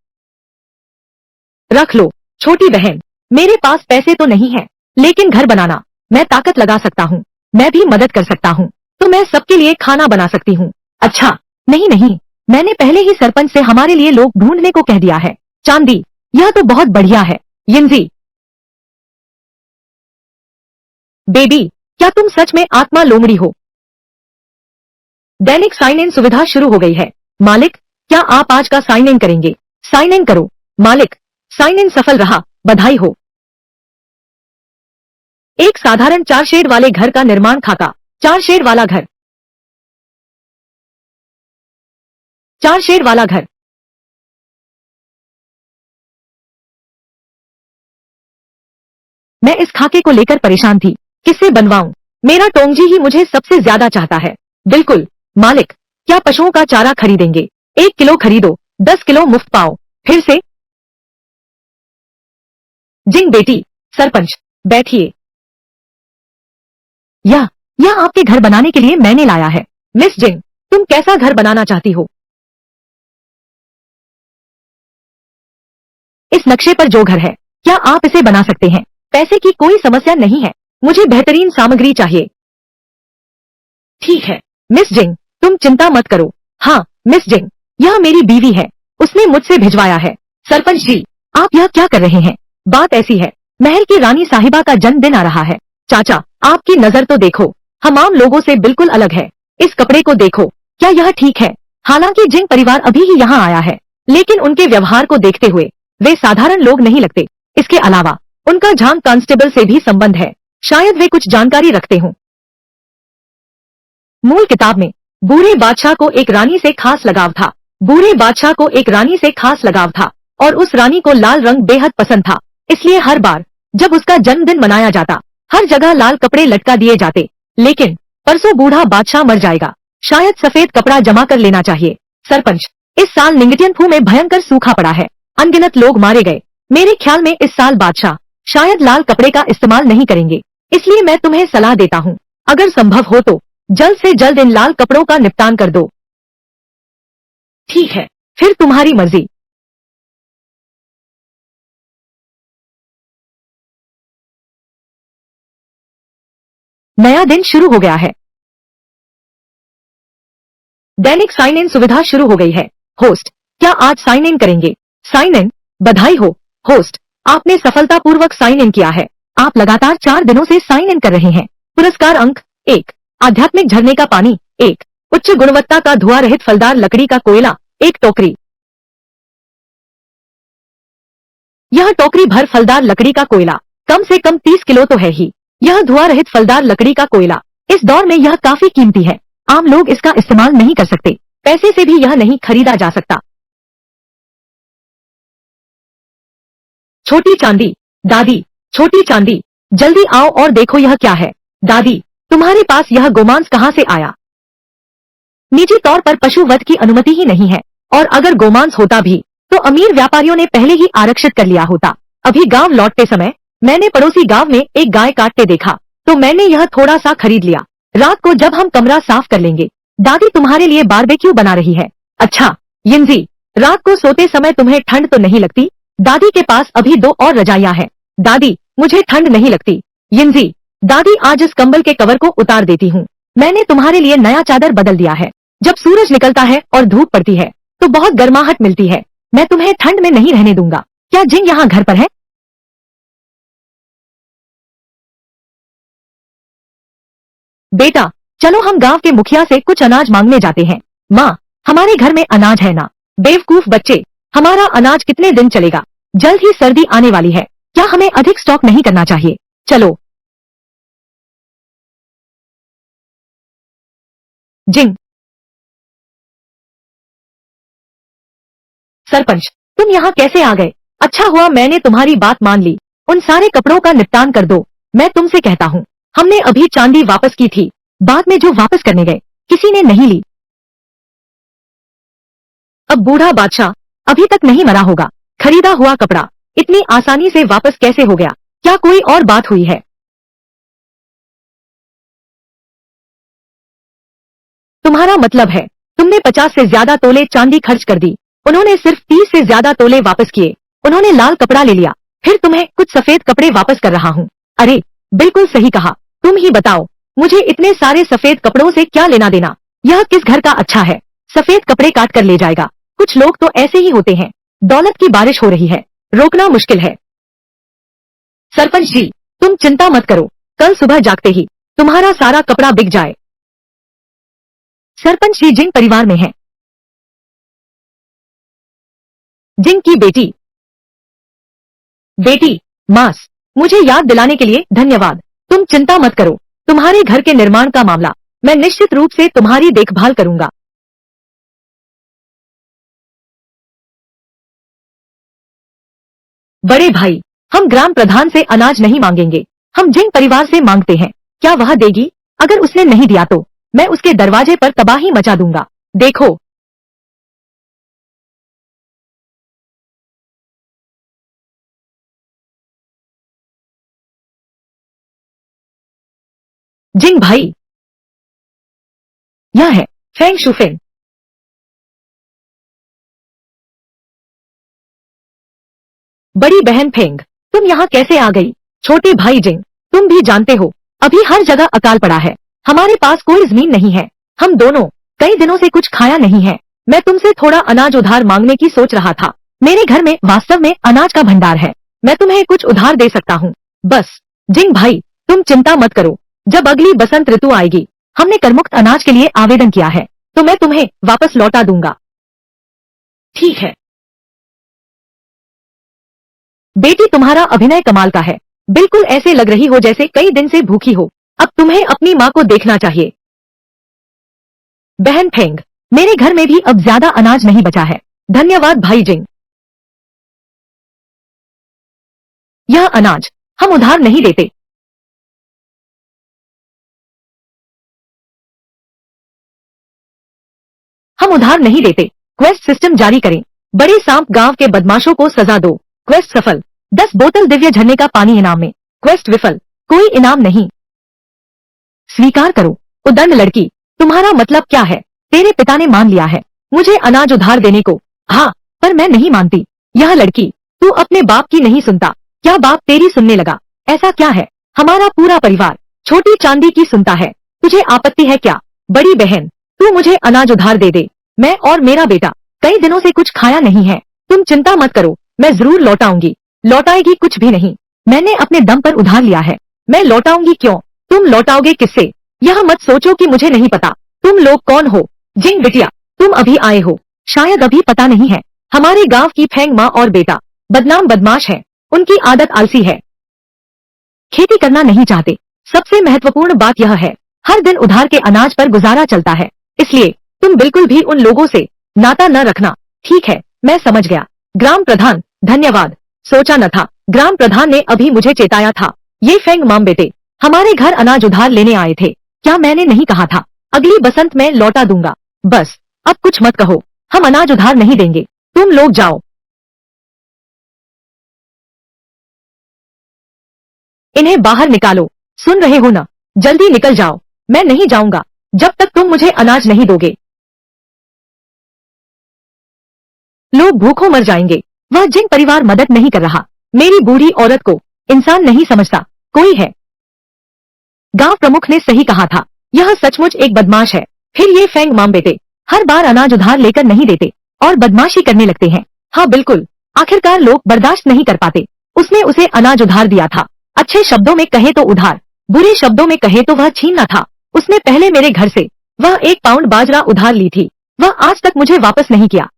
रख लो छोटी बहन, मेरे पास पैसे तो नहीं है, लेकिन घर बनाना मैं ताकत लगा सकता हूँ। मैं भी मदद कर सकता हूँ, तो मैं सबके लिए खाना बना सकती हूँ। अच्छा, नहीं नहीं, मैंने पहले ही सरपंच से हमारे लिए लोग ढूंढने को कह दिया है। चांदी, यह तो बहुत बढ़िया है। यिंजी बेबी, क्या तुम सच में आत्मा लोमड़ी हो? दैनिक साइन इन सुविधा शुरू हो गई है। मालिक, क्या आप आज का साइन इन करेंगे? साइन इन करो। मालिक, साइन इन सफल रहा, बधाई हो। एक साधारण 4 शेड वाले घर का निर्माण खाका। 4 शेड वाला घर। 4 शेड वाला घर। मैं इस खाके को लेकर परेशान थी, किससे बनवाऊं? मेरा टोंगजी ही मुझे सबसे ज्यादा चाहता है। बिल्कुल मालिक, क्या पशुओं का चारा खरीदेंगे? 1 किलो खरीदो, 10 किलो मुफ्त पाओ। फिर से जिंग बेटी, सरपंच बैठिए। यह आपके घर बनाने के लिए मैंने लाया है। मिस जिंग, तुम कैसा घर बनाना चाहती हो? इस नक्शे पर जो घर है, क्या आप इसे बना सकते हैं? पैसे की कोई समस्या नहीं है, मुझे बेहतरीन सामग्री चाहिए। ठीक है मिस जिंग, तुम चिंता मत करो। हाँ मिस जिंग, यह मेरी बीवी है, उसने मुझसे भिजवाया है। सरपंच जी, आप यह क्या कर रहे हैं? बात ऐसी है, महल की रानी साहिबा का जन्मदिन आ रहा है। चाचा, आपकी नजर तो देखो, हम आम लोगों से बिल्कुल अलग है। इस कपड़े को देखो, क्या यह ठीक है? हालांकि जिंग परिवार अभी ही यहाँ आया है, लेकिन उनके व्यवहार को देखते हुए वे साधारण लोग नहीं लगते। इसके अलावा उनका झांग कांस्टेबल से भी संबंध है, शायद वे कुछ जानकारी रखते हों। मूल किताब में बूढ़े बादशाह को एक रानी से खास लगाव था। बूढ़े बादशाह को एक रानी से खास लगाव था और उस रानी को लाल रंग बेहद पसंद था। इसलिए हर बार जब उसका जन्मदिन मनाया जाता, हर जगह लाल कपड़े लटका दिए जाते। लेकिन परसों बूढ़ा बादशाह मर जाएगा, शायद सफेद कपड़ा जमा कर लेना चाहिए। सरपंच, इस साल निंगटियनफू में भयंकर सूखा पड़ा है, अनगिनत लोग मारे गए। मेरे ख्याल में इस साल बादशाह शायद लाल कपड़े का इस्तेमाल नहीं करेंगे, इसलिए मैं तुम्हें सलाह देता हूँ, अगर संभव हो तो जल्द से जल्द इन लाल कपड़ों का निपटान कर दो। ठीक है, फिर तुम्हारी मर्जी। नया दिन शुरू हो गया है। दैनिक साइन इन सुविधा शुरू हो गई है। होस्ट, क्या आज साइन इन करेंगे? साइन इन, बधाई हो। होस्ट, आपने सफलतापूर्वक साइन इन किया है। आप लगातार 4 दिनों से साइन इन कर रहे हैं। पुरस्कार अंक 1, आध्यात्मिक झरने का पानी 1, उच्च गुणवत्ता का धुआं रहित फलदार लकड़ी का कोयला 1 टोकरी। यह टोकरी भर फलदार लकड़ी का कोयला कम से कम 30 किलो तो है ही। यह धुआं रहित फलदार लकड़ी का कोयला इस दौर में यह काफी कीमती है, आम लोग इसका इस्तेमाल नहीं कर सकते। पैसे से भी यह नहीं खरीदा जा सकता। छोटी चांदी, दादी, छोटी चांदी, जल्दी आओ और देखो यह क्या है। दादी, तुम्हारे पास यह गोमांस कहाँ से आया? निजी तौर पर पशु वध की अनुमति ही नहीं है, और अगर गोमांस होता भी तो अमीर व्यापारियों ने पहले ही आरक्षित कर लिया होता। अभी गांव लौटते समय मैंने पड़ोसी गांव में एक गाय काटते देखा, तो मैंने यह थोड़ा सा खरीद लिया। रात को जब हम कमरा साफ कर लेंगे, दादी तुम्हारे लिए बारबेक्यू बना रही है। अच्छा यिंजी, रात को सोते समय तुम्हें ठंड तो नहीं लगती? दादी के पास अभी 2 और रजाइयां हैं। दादी, मुझे ठंड नहीं लगती। यिंजी, दादी आज इस कंबल के कवर को उतार देती हूँ, मैंने तुम्हारे लिए नया चादर बदल दिया है। जब सूरज निकलता है और धूप पड़ती है तो बहुत गर्माहट मिलती है, मैं तुम्हें ठंड में नहीं रहने दूंगा। क्या जिंग यहाँ घर पर है? बेटा, चलो हम गांव के मुखिया से कुछ अनाज मांगने जाते हैं। माँ, हमारे घर में अनाज है ना? बेवकूफ बच्चे, हमारा अनाज कितने दिन चलेगा? जल्द ही सर्दी आने वाली है, क्या हमें अधिक स्टॉक नहीं करना चाहिए? चलो। जिंग। सरपंच, तुम यहाँ कैसे आ गए? अच्छा हुआ मैंने तुम्हारी बात मान ली। उन सारे कपड़ों का निपटान कर दो। मैं तुमसे कहता हूँ, हमने अभी चांदी वापस की थी, बाद में जो वापस करने गए किसी ने नहीं ली। अब बूढ़ा बादशाह अभी तक नहीं मरा होगा। खरीदा हुआ कपड़ा इतनी आसानी से वापस कैसे हो गया? क्या कोई और बात हुई है? तुम्हारा मतलब है तुमने 50 से ज्यादा तोले चांदी खर्च कर दी, उन्होंने सिर्फ 30 से ज्यादा तोले वापस किए। उन्होंने लाल कपड़ा ले लिया, फिर तुम्हें कुछ सफेद कपड़े वापस कर रहा हूँ। अरे बिल्कुल सही कहा। तुम ही बताओ, मुझे इतने सारे सफेद कपड़ों से क्या लेना देना? यह किस घर का अच्छा है? सफेद कपड़े काट कर ले जाएगा। कुछ लोग तो ऐसे ही होते हैं। दौलत की बारिश हो रही है, रोकना मुश्किल है। सरपंच जी, तुम चिंता मत करो, कल सुबह जागते ही तुम्हारा सारा कपड़ा बिक जाए। सरपंच जी जिंग परिवार में है। जिंग की बेटी। बेटी, मास, मुझे याद दिलाने के लिए धन्यवाद। तुम चिंता मत करो, तुम्हारे घर के निर्माण का मामला मैं निश्चित रूप से तुम्हारी देखभाल करूंगा। बड़े भाई, हम ग्राम प्रधान से अनाज नहीं मांगेंगे, हम जिंग परिवार से मांगते हैं। क्या वह देगी? अगर उसने नहीं दिया तो मैं उसके दरवाजे पर तबाही मचा दूंगा। देखो। जिंग भाई, यह है फेंग शुफेन। बड़ी बहन फेंग, तुम यहाँ कैसे आ गई? छोटे भाई जिंग, तुम भी जानते हो अभी हर जगह अकाल पड़ा है, हमारे पास कोई जमीन नहीं है, हम दोनों कई दिनों से कुछ खाया नहीं है। मैं तुमसे थोड़ा अनाज उधार मांगने की सोच रहा था। मेरे घर में वास्तव में अनाज का भंडार है, मैं तुम्हें कुछ उधार दे सकता हूँ। बस। जिंग भाई, तुम चिंता मत करो, जब अगली बसंत ऋतु आएगी, हमने करमुक्त अनाज के लिए आवेदन किया है, तो मैं तुम्हें वापस लौटा दूंगा। ठीक है। बेटी, तुम्हारा अभिनय कमाल का है, बिल्कुल ऐसे लग रही हो जैसे कई दिन से भूखी हो। अब तुम्हें अपनी माँ को देखना चाहिए। बहन फेंग, मेरे घर में भी अब ज्यादा अनाज नहीं बचा है। धन्यवाद भाई जिंग। यह अनाज हम उधार नहीं देते। हम उधार नहीं देते। क्वेस्ट सिस्टम जारी करें। बड़े सांप गांव के बदमाशों को सजा दो। क्वेस्ट सफल। 10 बोतल दिव्य झरने का पानी इनाम में। क्वेस्ट विफल। कोई इनाम नहीं। स्वीकार करो। उदंड लड़की, तुम्हारा मतलब क्या है? तेरे पिता ने मान लिया है मुझे अनाज उधार देने को। हाँ, पर मैं नहीं मानती। यह लड़की, तू अपने बाप की नहीं सुनता, क्या बाप तेरी सुनने लगा? ऐसा क्या है? हमारा पूरा परिवार छोटी चांदी की सुनता है, तुझे आपत्ति है क्या? बड़ी बहन, तू मुझे अनाज उधार दे दे, मैं और मेरा बेटा कई दिनों से कुछ खाया नहीं है। तुम चिंता मत करो, मैं जरूर लौटाऊंगी। लौटाएगी कुछ भी नहीं, मैंने अपने दम पर उधार लिया है। मैं लौटाऊंगी क्यों? तुम लौटाओगे किससे? यह मत सोचो कि मुझे नहीं पता तुम लोग कौन हो। जिंग बिटिया, तुम अभी आए हो, शायद अभी पता नहीं है। हमारे गांव की फेंग माँ और बेटा बदनाम बदमाश है, उनकी आदत आलसी है, खेती करना नहीं चाहते। सबसे महत्वपूर्ण बात यह है, हर दिन उधार के अनाज पर गुजारा चलता है, इसलिए तुम बिल्कुल भी उन लोगों से नाता न रखना। ठीक है, मैं समझ गया। ग्राम प्रधान, धन्यवाद। सोचा न था ग्राम प्रधान ने अभी मुझे चेताया था। ये फेंग माम बेटे हमारे घर अनाज उधार लेने आए थे, क्या मैंने नहीं कहा था अगली बसंत में लौटा दूंगा? बस, अब कुछ मत कहो, हम अनाज उधार नहीं देंगे, तुम लोग जाओ। इन्हें बाहर निकालो। सुन रहे हो ना, जल्दी निकल जाओ। मैं नहीं जाऊंगा जब तक तुम मुझे अनाज नहीं दोगे। लोग भूखों मर जाएंगे। वह जिन परिवार मदद नहीं कर रहा, मेरी बूढ़ी औरत को इंसान नहीं समझता। कोई है। गांव प्रमुख ने सही कहा था, यह सचमुच एक बदमाश है। फिर ये फेंग माम बेटे हर बार अनाज उधार लेकर नहीं देते और बदमाशी करने लगते हैं। हाँ बिल्कुल, आखिरकार लोग बर्दाश्त नहीं कर पाते। उसने उसे अनाज उधार दिया था। अच्छे शब्दों में कहे तो उधार, बुरे शब्दों में कहे तो वह छीनना था। उसने पहले मेरे घर से वह 1 पाउंड बाजरा उधार ली थी, वह आज तक मुझे वापस नहीं किया।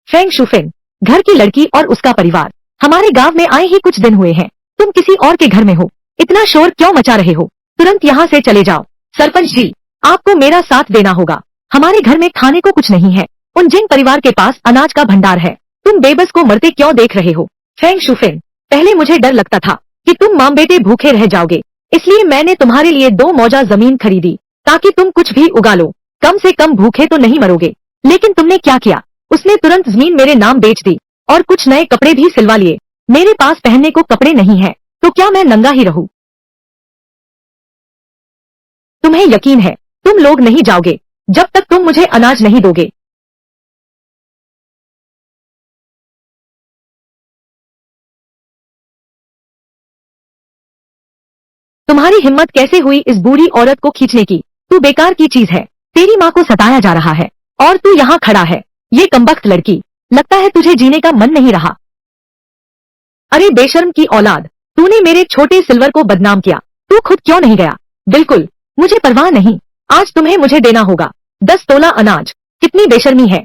फेंग शुफेन, घर की लड़की और उसका परिवार हमारे गांव में आए ही कुछ दिन हुए हैं, तुम किसी और के घर में हो, इतना शोर क्यों मचा रहे हो? तुरंत यहाँ से चले जाओ। सरपंच जी, आपको मेरा साथ देना होगा, हमारे घर में खाने को कुछ नहीं है। उन जिन परिवार के पास अनाज का भंडार है, तुम बेबस को मरते क्यों देख रहे हो? फेंग शुफेन, पहले मुझे डर लगता था कि तुम माँ बेटे भूखे रह जाओगे, इसलिए मैंने तुम्हारे लिए 2 मौजा जमीन खरीदी ताकि तुम कुछ भी उगा लो, कम से कम भूखे तो नहीं मरोगे। लेकिन तुमने क्या किया? उसने तुरंत जमीन मेरे नाम बेच दी और कुछ नए कपड़े भी सिलवा लिए। मेरे पास पहनने को कपड़े नहीं है, तो क्या मैं नंगा ही रहूं? तुम्हें यकीन है तुम लोग नहीं जाओगे जब तक तुम मुझे अनाज नहीं दोगे। तुम्हारी हिम्मत कैसे हुई इस बूढ़ी औरत को खींचने की? तू बेकार की चीज है, तेरी माँ को सताया जा रहा है और तू यहाँ खड़ा है। ये कमबख्त लड़की, लगता है तुझे जीने का मन नहीं रहा। अरे बेशर्म की औलाद, तूने मेरे छोटे सिल्वर को बदनाम किया, तू खुद क्यों नहीं गया? बिल्कुल, मुझे परवाह नहीं, आज तुम्हें मुझे देना होगा 10 तोला अनाज। कितनी बेशर्मी है।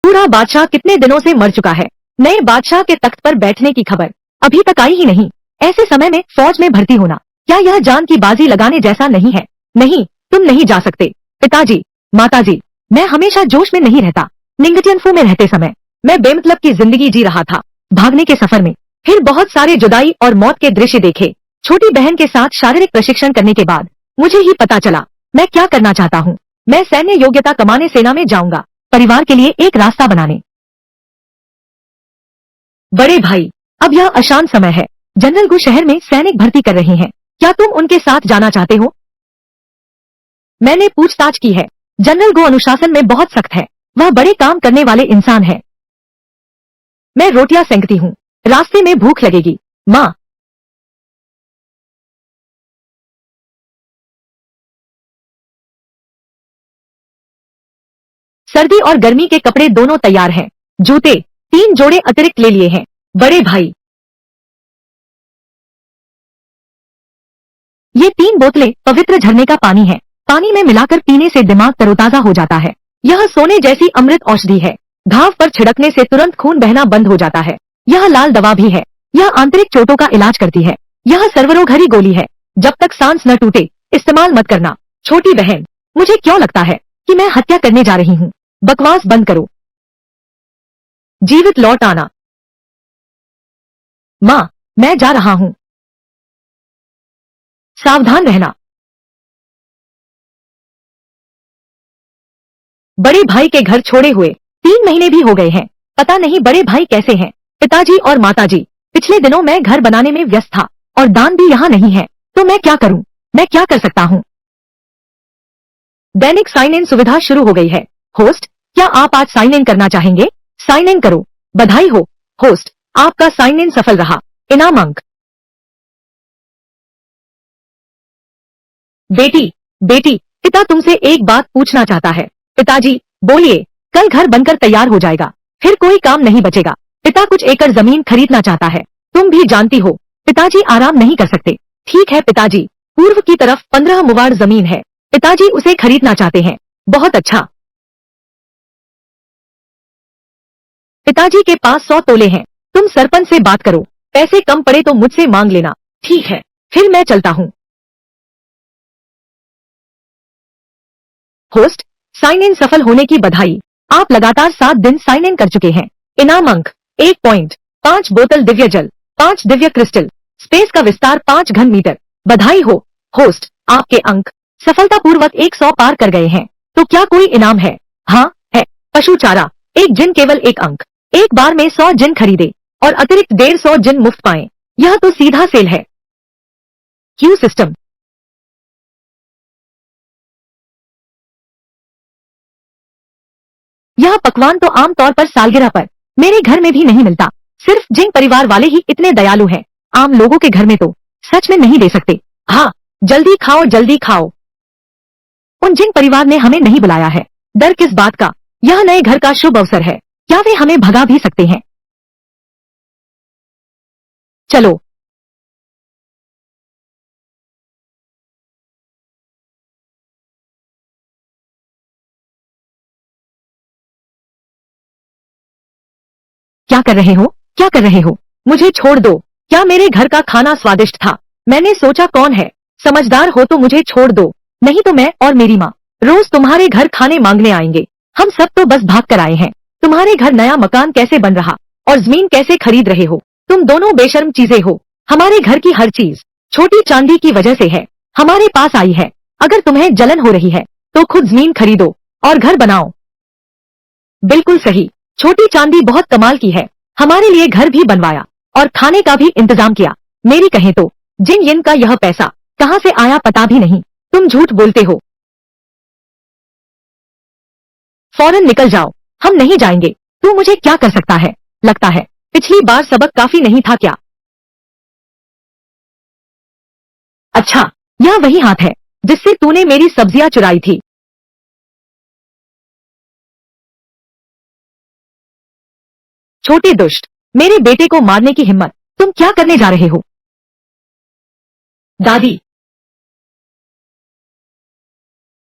पूरा बादशाह कितने दिनों से मर चुका है, नए बादशाह के तख्त पर बैठने की खबर अभी तक आई ही नहीं। ऐसे समय में फौज में भर्ती होना, क्या यह जान की बाजी लगाने जैसा नहीं है? नहीं, तुम नहीं जा सकते। पिताजी, माताजी, मैं हमेशा जोश में नहीं रहता। निंगटियनफू में रहते समय मैं बेमतलब की जिंदगी जी रहा था, भागने के सफर में फिर बहुत सारे जुदाई और मौत के दृश्य देखे। छोटी बहन के साथ शारीरिक प्रशिक्षण करने के बाद मुझे ही पता चला मैं क्या करना चाहता हूँ। मैं सैन्य योग्यता कमाने सेना में जाऊंगा, परिवार के लिए एक रास्ता बनाने। बड़े भाई, अब यह अशांत समय है, जनरल गु शहर में सैनिक भर्ती कर रहे हैं, क्या तुम उनके साथ जाना चाहते हो? मैंने पूछताछ की है, जनरल गु अनुशासन में बहुत सख्त है, वह बड़े काम करने वाले इंसान है। मैं रोटियां सेंकती हूँ, रास्ते में भूख लगेगी। माँ, सर्दी और गर्मी के कपड़े दोनों तैयार हैं, जूते 3 जोड़े अतिरिक्त ले लिए हैं। बड़े भाई, ये 3 बोतलें पवित्र झरने का पानी है, पानी में मिलाकर पीने से दिमाग तरोताजा हो जाता है। यह सोने जैसी अमृत औषधि है, घाव पर छिड़कने से तुरंत खून बहना बंद हो जाता है। यह लाल दवा भी है, यह आंतरिक चोटों का इलाज करती है। यह सर्वरोघरी गोली है, जब तक सांस न टूटे इस्तेमाल मत करना। छोटी बहन, मुझे क्यों लगता है कि मैं हत्या करने जा रही हूँ? बकवास बंद करो, जीवित लौट आना। माँ, मैं जा रहा हूँ, सावधान रहना। बड़े भाई के घर छोड़े हुए 3 महीने भी हो गए हैं, पता नहीं बड़े भाई कैसे हैं। पिताजी और माताजी, पिछले दिनों मैं घर बनाने में व्यस्त था और दान भी यहाँ नहीं है, तो मैं क्या करूँ? मैं क्या कर सकता हूँ? दैनिक साइन इन सुविधा शुरू हो गई है। होस्ट, क्या आप आज साइन इन करना चाहेंगे? साइन इन करो। बधाई हो होस्ट, आपका साइन इन सफल रहा। इनाम अंक। बेटी, बेटी, पिता तुमसे एक बात पूछना चाहता है। पिताजी, बोलिए। कल घर बनकर तैयार हो जाएगा, फिर कोई काम नहीं बचेगा। पिता कुछ एकड़ जमीन खरीदना चाहता है, तुम भी जानती हो पिताजी आराम नहीं कर सकते। ठीक है पिताजी, पूर्व की तरफ 15 मुवाड़ जमीन है, पिताजी उसे खरीदना चाहते हैं। बहुत अच्छा। पिताजी के पास 100 तोले हैं, तुम सरपंच से बात करो, पैसे कम पड़े तो मुझसे मांग लेना। ठीक है, फिर मैं चलता हूँ। होस्ट, साइन इन सफल होने की बधाई। आप लगातार 7 दिन साइन इन कर चुके हैं। इनाम अंक 1 पॉइंट, 5 बोतल दिव्य जल, 5 दिव्य क्रिस्टल, स्पेस का विस्तार 5 घन मीटर। बधाई हो होस्ट, आपके अंक सफलतापूर्वक 100 पार कर गए हैं। तो क्या कोई इनाम है? हाँ है, पशु चारा, एक जिन केवल 1 अंक, एक बार में 100 जिन खरीदे और अतिरिक्त 150 जिन मुफ्त पाए। यह तो सीधा सेल है। Q system. यह पकवान तो आमतौर पर सालगिरह पर मेरे घर में भी नहीं मिलता, सिर्फ जिन परिवार वाले ही इतने दयालु हैं, आम लोगों के घर में तो सच में नहीं दे सकते। हाँ, जल्दी खाओ जल्दी खाओ। उन जिन परिवार ने हमें नहीं बुलाया है, डर किस बात का? यह नए घर का शुभ अवसर है, क्या वे हमें भगा भी सकते हैं? चलो, क्या कर रहे हो? क्या कर रहे हो? मुझे छोड़ दो। क्या मेरे घर का खाना स्वादिष्ट था? मैंने सोचा कौन है, समझदार हो तो मुझे छोड़ दो, नहीं तो मैं और मेरी माँ रोज तुम्हारे घर खाने मांगने आएंगे। हम सब तो बस भाग कर आए हैं। तुम्हारे घर नया मकान कैसे बन रहा और जमीन कैसे खरीद रहे हो? तुम दोनों बेशर्म चीजें हो। हमारे घर की हर चीज छोटी चांदी की वजह से है हमारे पास आई है। अगर तुम्हें जलन हो रही है तो खुद जमीन खरीदो और घर बनाओ। बिल्कुल सही, छोटी चांदी बहुत कमाल की है। हमारे लिए घर भी बनवाया और खाने का भी इंतजाम किया। मेरी कहें तो जिन यिन का यह पैसा कहाँ से आया पता भी नहीं। तुम झूठ बोलते हो। फौरन निकल जाओ। हम नहीं जाएंगे। तू मुझे क्या कर सकता है? लगता है पिछली बार सबक काफी नहीं था क्या? अच्छा, यह वही हाथ है जिससे तूने मेरी सब्जियां चुराई थी। छोटे दुष्ट, मेरे बेटे को मारने की हिम्मत। तुम क्या करने जा रहे हो? दादी,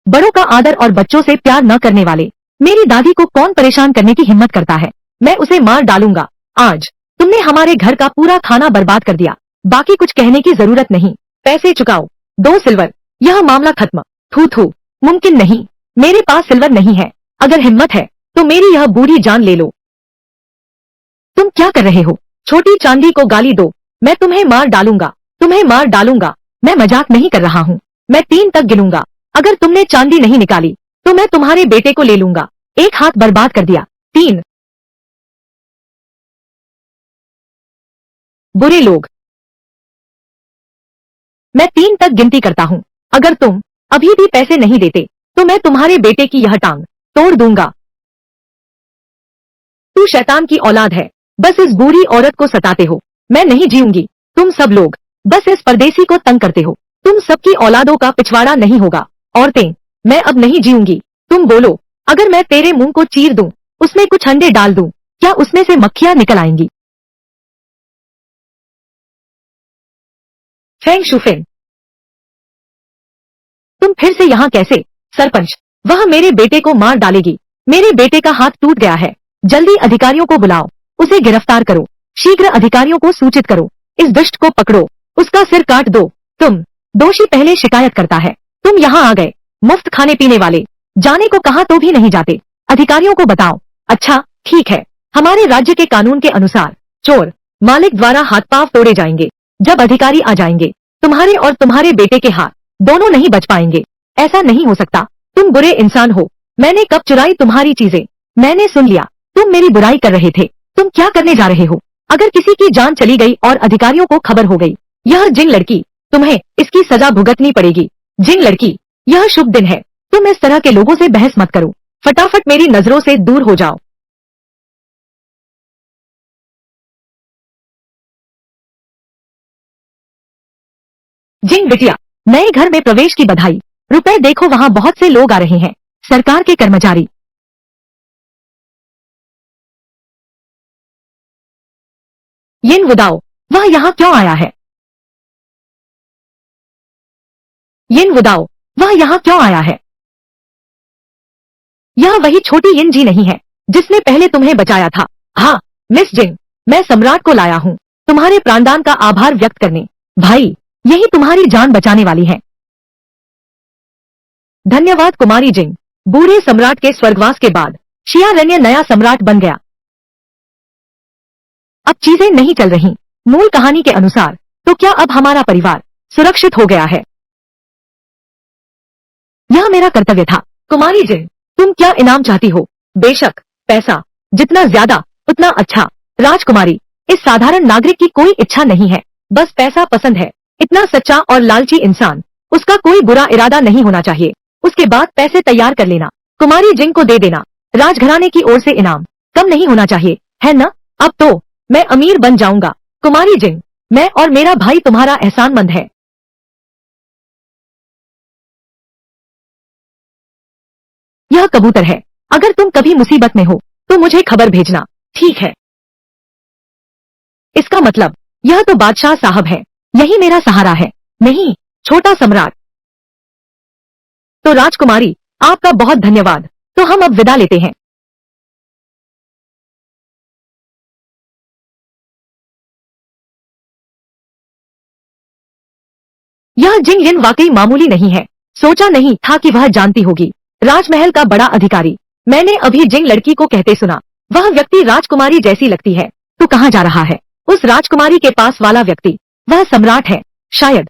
बड़ों का आदर और बच्चों से प्यार न करने वाले मेरी दादी को कौन परेशान करने की हिम्मत करता है? मैं उसे मार डालूंगा। आज तुमने हमारे घर का पूरा खाना बर्बाद कर दिया। बाकी कुछ कहने की जरूरत नहीं। पैसे चुकाओ। 2 सिल्वर। यह मामला खत्म। थू थू, मुमकिन नहीं। मेरे पास सिल्वर नहीं है। अगर हिम्मत है तो मेरी यह बूढ़ी जान ले लो। तुम क्या कर रहे हो? छोटी चांदी को गाली दो। मैं तुम्हें मार डालूंगा। तुम्हें मार डालूंगा। मैं मजाक नहीं कर रहा हूँ। मैं 3 तक गिनूंगा। अगर तुमने चांदी नहीं निकाली तो मैं तुम्हारे बेटे को ले लूंगा। एक हाथ बर्बाद कर दिया। 3। बुरे लोग। मैं 3 तक गिनती करता हूँ। अगर तुम अभी भी पैसे नहीं देते तो मैं तुम्हारे बेटे की यह टांग तोड़ दूंगा। तू शैतान की औलाद है। बस इस बूढ़ी औरत को सताते हो। मैं नहीं जीऊंगी। तुम सब लोग बस इस परदेसी को तंग करते हो। तुम सबकी औलादों का पिछवाड़ा नहीं होगा। औरतें, मैं अब नहीं जीऊंगी। तुम बोलो, अगर मैं तेरे मुंह को चीर दूं, उसमें कुछ अंडे डाल दूं, क्या उसमें से मक्खियां निकल आएंगी? फेंग शुफेंग, तुम फिर से यहाँ कैसे? सरपंच, वह मेरे बेटे को मार डालेगी। मेरे बेटे का हाथ टूट गया है। जल्दी अधिकारियों को बुलाओ। उसे गिरफ्तार करो। शीघ्र अधिकारियों को सूचित करो। इस दुष्ट को पकड़ो। उसका सिर काट दो। तुम दोषी पहले शिकायत करता है। तुम यहाँ आ गए। मुफ्त खाने पीने वाले। जाने को कहा तो भी नहीं जाते। अधिकारियों को बताओ। अच्छा, ठीक है। हमारे राज्य के कानून के अनुसार चोर मालिक द्वारा हाथ पांव तोड़े जाएंगे। जब अधिकारी आ जाएंगे तुम्हारे और तुम्हारे बेटे के हाथ दोनों नहीं बच पाएंगे। ऐसा नहीं हो सकता। तुम बुरे इंसान हो। मैंने कब चुराई तुम्हारी चीजें? मैंने सुन लिया। तुम मेरी बुराई कर रहे थे। तुम क्या करने जा रहे हो? अगर किसी की जान चली गई और अधिकारियों को खबर हो गई, यह जिंग लड़की, तुम्हें इसकी सजा भुगतनी पड़ेगी। जिंग लड़की, यह शुभ दिन है। तुम इस तरह के लोगों से बहस मत करो। फटाफट मेरी नजरों से दूर हो जाओ। जिंग बिटिया, नए घर में प्रवेश की बधाई। रुपए देखो, वहाँ बहुत से लोग आ रहे हैं। सरकार के कर्मचारी। यिन वुदाओ, वह यहाँ क्यों आया है? यिन वुदाओ, वह यहाँ क्यों आया है? यह वही छोटी यिन जी नहीं है जिसने पहले तुम्हें बचाया था? हाँ, मिस जिंग, मैं सम्राट को लाया हूँ तुम्हारे प्राणदान का आभार व्यक्त करने। भाई, यही तुम्हारी जान बचाने वाली है। धन्यवाद कुमारी जिंग। बूढ़े सम्राट के स्वर्गवास के बाद शियारण्य नया सम्राट बन गया। अब चीजें नहीं चल रही मूल कहानी के अनुसार, तो क्या अब हमारा परिवार सुरक्षित हो गया है? यह मेरा कर्तव्य था। कुमारी जिन, तुम क्या इनाम चाहती हो? बेशक, पैसा। जितना ज्यादा उतना अच्छा। राजकुमारी, इस साधारण नागरिक की कोई इच्छा नहीं है, बस पैसा पसंद है। इतना सच्चा और लालची इंसान, उसका कोई बुरा इरादा नहीं होना चाहिए। उसके बाद पैसे तैयार कर लेना, कुमारी जिंग को दे देना। राजघराने की ओर से इनाम कम नहीं होना चाहिए, है न? अब तो मैं अमीर बन जाऊंगा। कुमारी जिंग, मैं और मेरा भाई तुम्हारा एहसानमंद है। यह कबूतर है। अगर तुम कभी मुसीबत में हो तो मुझे खबर भेजना। ठीक है। इसका मतलब यह तो बादशाह साहब है। यही मेरा सहारा है। नहीं, छोटा सम्राट। तो राजकुमारी, आपका बहुत धन्यवाद। तो हम अब विदा लेते हैं। यह जिंग लिन वाकई मामूली नहीं है। सोचा नहीं था कि वह जानती होगी। राजमहल का बड़ा अधिकारी। मैंने अभी जिंग लड़की को कहते सुना। वह व्यक्ति राजकुमारी जैसी लगती है। तू कहाँ जा रहा है? उस राजकुमारी के पास वाला व्यक्ति, वह सम्राट है शायद।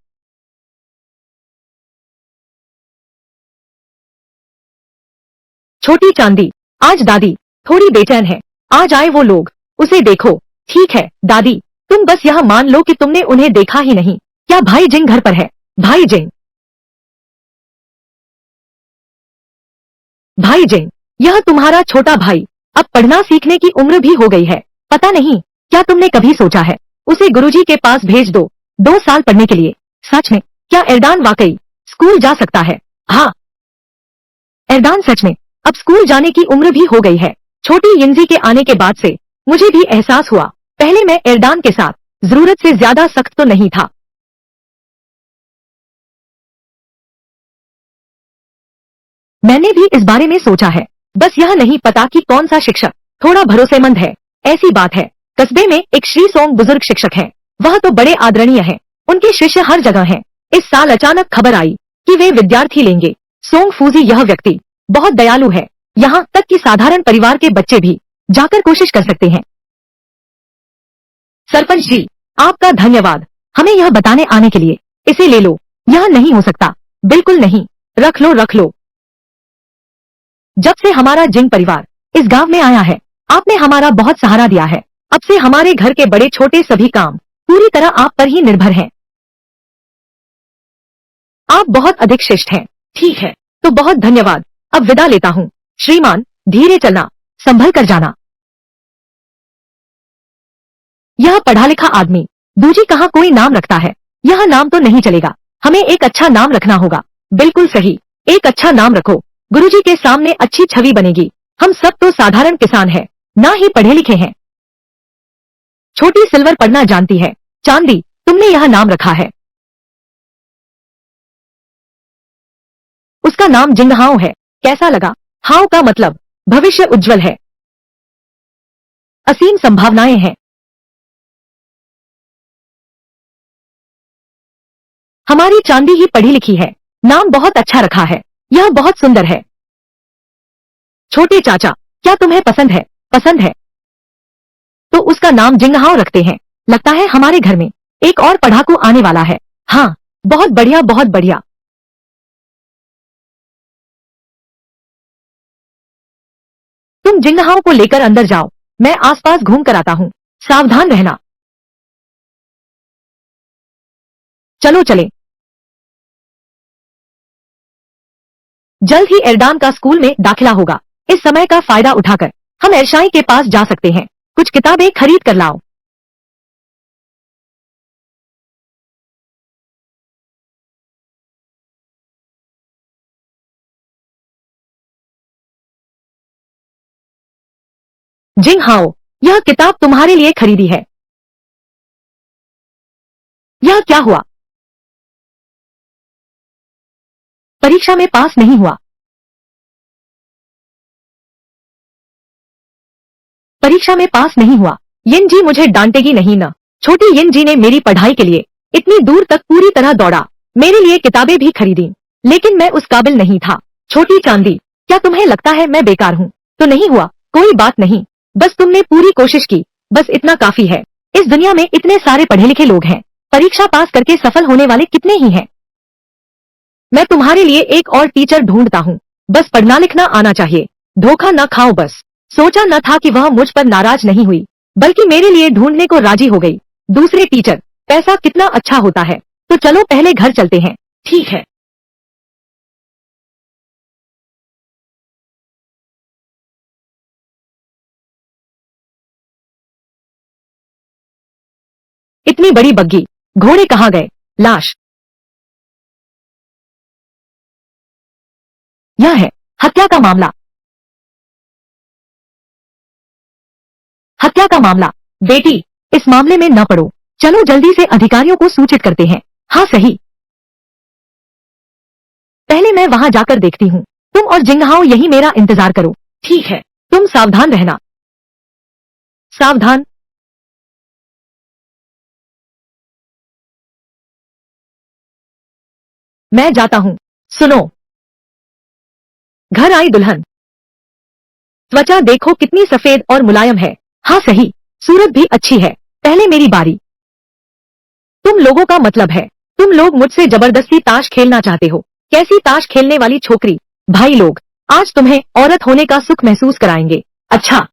छोटी चांदी, आज दादी थोड़ी बेचैन है। आज आए वो लोग, उसे देखो। ठीक है दादी, तुम बस यह मान लो कि तुमने उन्हें देखा ही नहीं। क्या भाई जिंग घर पर है? भाई जिंग, भाई जिंग, यह तुम्हारा छोटा भाई। अब पढ़ना सीखने की उम्र भी हो गई है। पता नहीं, क्या तुमने कभी सोचा है उसे गुरुजी के पास भेज दो, 2 साल पढ़ने के लिए। सच में? क्या एर्डान वाकई स्कूल जा सकता है? हाँ, एर्डान सच में अब स्कूल जाने की उम्र भी हो गई है। छोटी यिंजी के आने के बाद से मुझे भी एहसास हुआ, पहले मैं एर्डान के साथ जरूरत से ज्यादा सख्त तो नहीं था। मैंने भी इस बारे में सोचा है, बस यह नहीं पता कि कौन सा शिक्षक थोड़ा भरोसेमंद है। ऐसी बात है, कस्बे में एक श्री सोंग बुजुर्ग शिक्षक हैं। वह तो बड़े आदरणीय हैं। उनके शिष्य हर जगह हैं। इस साल अचानक खबर आई कि वे विद्यार्थी लेंगे। सोंग फूजी यह व्यक्ति बहुत दयालु है। यहाँ तक कि साधारण परिवार के बच्चे भी जाकर कोशिश कर सकते हैं। सरपंच जी, आपका धन्यवाद हमें यह बताने आने के लिए। इसे ले लो। यह नहीं हो सकता। बिल्कुल नहीं, रख लो रख लो। जब से हमारा जिन परिवार इस गांव में आया है, आपने हमारा बहुत सहारा दिया है। अब से हमारे घर के बड़े छोटे सभी काम पूरी तरह आप पर ही निर्भर हैं। आप बहुत अधिक शिष्ट हैं। ठीक है, तो बहुत धन्यवाद। अब विदा लेता हूँ। श्रीमान, धीरे चलना, संभल कर जाना। यह पढ़ा लिखा आदमी दूजी कहाँ कोई नाम रखता है? यह नाम तो नहीं चलेगा। हमें एक अच्छा नाम रखना होगा। बिल्कुल सही, एक अच्छा नाम रखो। गुरुजी के सामने अच्छी छवि बनेगी। हम सब तो साधारण किसान हैं, ना ही पढ़े लिखे हैं। छोटी सिल्वर पढ़ना जानती है। चांदी, तुमने यह नाम रखा है। उसका नाम जिंगहाओ है। कैसा लगा? हाओ का मतलब भविष्य उज्जवल है, असीम संभावनाएं हैं। हमारी चांदी ही पढ़ी लिखी है। नाम बहुत अच्छा रखा है। यह बहुत सुंदर है। छोटे चाचा, क्या तुम्हें पसंद है? पसंद है तो उसका नाम जिंगहाओ रखते हैं। लगता है हमारे घर में एक और पढ़ाकू आने वाला है। हाँ, बहुत बढ़िया बहुत बढ़िया। तुम जिंगहाओ को लेकर अंदर जाओ, मैं आसपास घूम कर आता हूँ। सावधान रहना। चलो चले। जल्द ही एर्डान का स्कूल में दाखिला होगा। इस समय का फायदा उठाकर हम एरशाई के पास जा सकते हैं। कुछ किताबें खरीद कर लाओ। जिंग हाओ, यह किताब तुम्हारे लिए खरीदी है। यह क्या हुआ? परीक्षा में पास नहीं हुआ। परीक्षा में पास नहीं हुआ। यिन जी मुझे डांटेगी नहीं ना? छोटी यिन जी ने मेरी पढ़ाई के लिए इतनी दूर तक पूरी तरह दौड़ा, मेरे लिए किताबें भी खरीदी, लेकिन मैं उस काबिल नहीं था। छोटी चांदी, क्या तुम्हें लगता है मैं बेकार हूँ? तो नहीं हुआ, कोई बात नहीं। बस तुमने पूरी कोशिश की, बस इतना काफी है। इस दुनिया में इतने सारे पढ़े लिखे लोग हैं, परीक्षा पास करके सफल होने वाले कितने ही हैं। मैं तुम्हारे लिए एक और टीचर ढूंढता हूँ। बस पढ़ना लिखना आना चाहिए। धोखा न खाओ बस। सोचा न था कि वह मुझ पर नाराज नहीं हुई, बल्कि मेरे लिए ढूंढने को राजी हो गई। दूसरे टीचर, पैसा कितना अच्छा होता है। तो चलो पहले घर चलते हैं। ठीक है। इतनी बड़ी बग्गी, घोड़े कहाँ गए? लाश। यह है हत्या का मामला। हत्या का मामला। बेटी, इस मामले में न पड़ो। चलो जल्दी से अधिकारियों को सूचित करते हैं। हाँ सही, पहले मैं वहां जाकर देखती हूँ। तुम और जिंगहाओ यही मेरा इंतजार करो। ठीक है, तुम सावधान रहना। सावधान। मैं जाता हूँ। सुनो। घर आई दुल्हन। त्वचा देखो कितनी सफेद और मुलायम है। हाँ सही, सूरत भी अच्छी है। पहले मेरी बारी। तुम लोगों का मतलब है, तुम लोग मुझसे जबरदस्ती ताश खेलना चाहते हो। कैसी ताश खेलने वाली छोकरी। भाई लोग, आज तुम्हें औरत होने का सुख महसूस कराएंगे। अच्छा।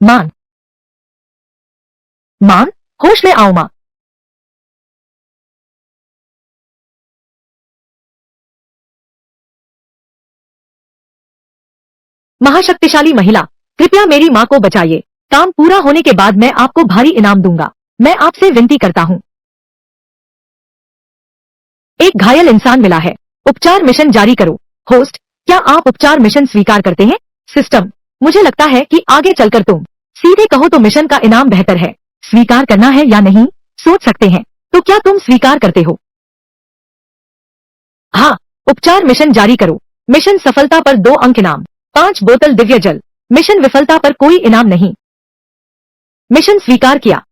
मान। मान। होश में आओ मां। महाशक्तिशाली महिला, कृपया मेरी मां को बचाइए। काम पूरा होने के बाद मैं आपको भारी इनाम दूंगा। मैं आपसे विनती करता हूँ। एक घायल इंसान मिला है। उपचार मिशन जारी करो। होस्ट, क्या आप उपचार मिशन स्वीकार करते हैं? सिस्टम, मुझे लगता है कि आगे चलकर तुम सीधे कहो तो मिशन का इनाम बेहतर है। स्वीकार करना है या नहीं, सोच सकते हैं। तो क्या तुम स्वीकार करते हो? हाँ। उपचार मिशन जारी करो। मिशन सफलता पर 2 अंक इनाम। 5 बोतल दिव्य जल। मिशन विफलता पर कोई इनाम नहीं। मिशन स्वीकार किया।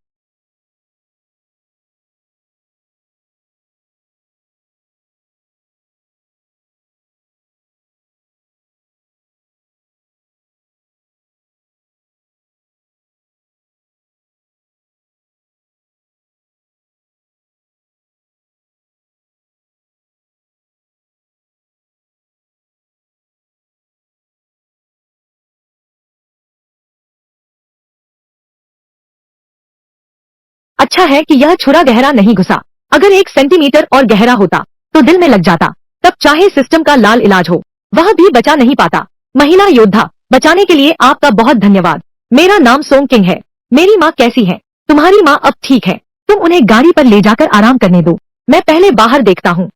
अच्छा है कि यह छुरा गहरा नहीं घुसा। अगर 1 सेंटीमीटर और गहरा होता तो दिल में लग जाता। तब चाहे सिस्टम का लाल इलाज हो, वह भी बचा नहीं पाता। महिला योद्धा, बचाने के लिए आपका बहुत धन्यवाद। मेरा नाम सोंग किंग है। मेरी माँ कैसी है? तुम्हारी माँ अब ठीक है। तुम उन्हें गाड़ी पर ले जाकर आराम करने दो। मैं पहले बाहर देखता हूँ।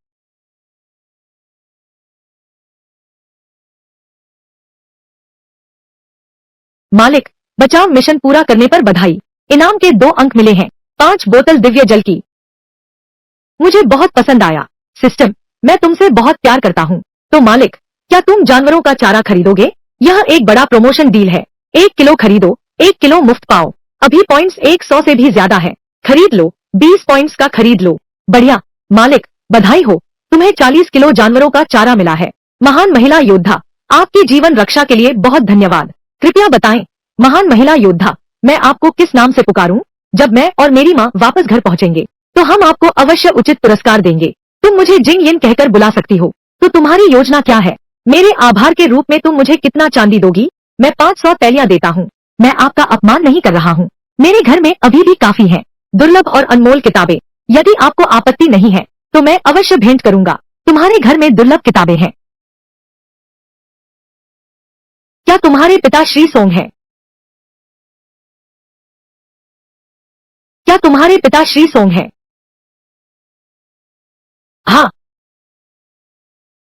मालिक, बचाव मिशन पूरा करने पर बधाई। इनाम के 2 अंक मिले हैं। 5 बोतल दिव्य जल की। मुझे बहुत पसंद आया। सिस्टम, मैं तुमसे बहुत प्यार करता हूँ। तो मालिक, क्या तुम जानवरों का चारा खरीदोगे? यह एक बड़ा प्रमोशन डील है। 1 किलो खरीदो, 1 किलो मुफ्त पाओ। अभी पॉइंट्स 100 से भी ज्यादा है। खरीद लो, 20 पॉइंट्स का खरीद लो। बढ़िया। मालिक, बधाई हो, तुम्हें 40 किलो जानवरों का चारा मिला है। महान महिला योद्धा, आपकी जीवन रक्षा के लिए बहुत धन्यवाद। कृपया बताएं, महान महिला योद्धा, मैं आपको किस नाम से पुकारूं? जब मैं और मेरी माँ वापस घर पहुँचेंगे तो हम आपको अवश्य उचित पुरस्कार देंगे। तुम मुझे जिंग यिन कहकर बुला सकती हो। तो तुम्हारी योजना क्या है? मेरे आभार के रूप में तुम मुझे कितना चांदी दोगी? मैं 500 तैलियां देता हूँ। मैं आपका अपमान नहीं कर रहा हूँ। मेरे घर में अभी भी काफी है दुर्लभ और अनमोल किताबें। यदि आपको आपत्ति नहीं है तो मैं अवश्य भेंट करूंगा। तुम्हारे घर में दुर्लभ किताबें हैं। क्या तुम्हारे पिता श्री सोंग हैं? क्या तुम्हारे पिता श्री सोंग हैं? हाँ।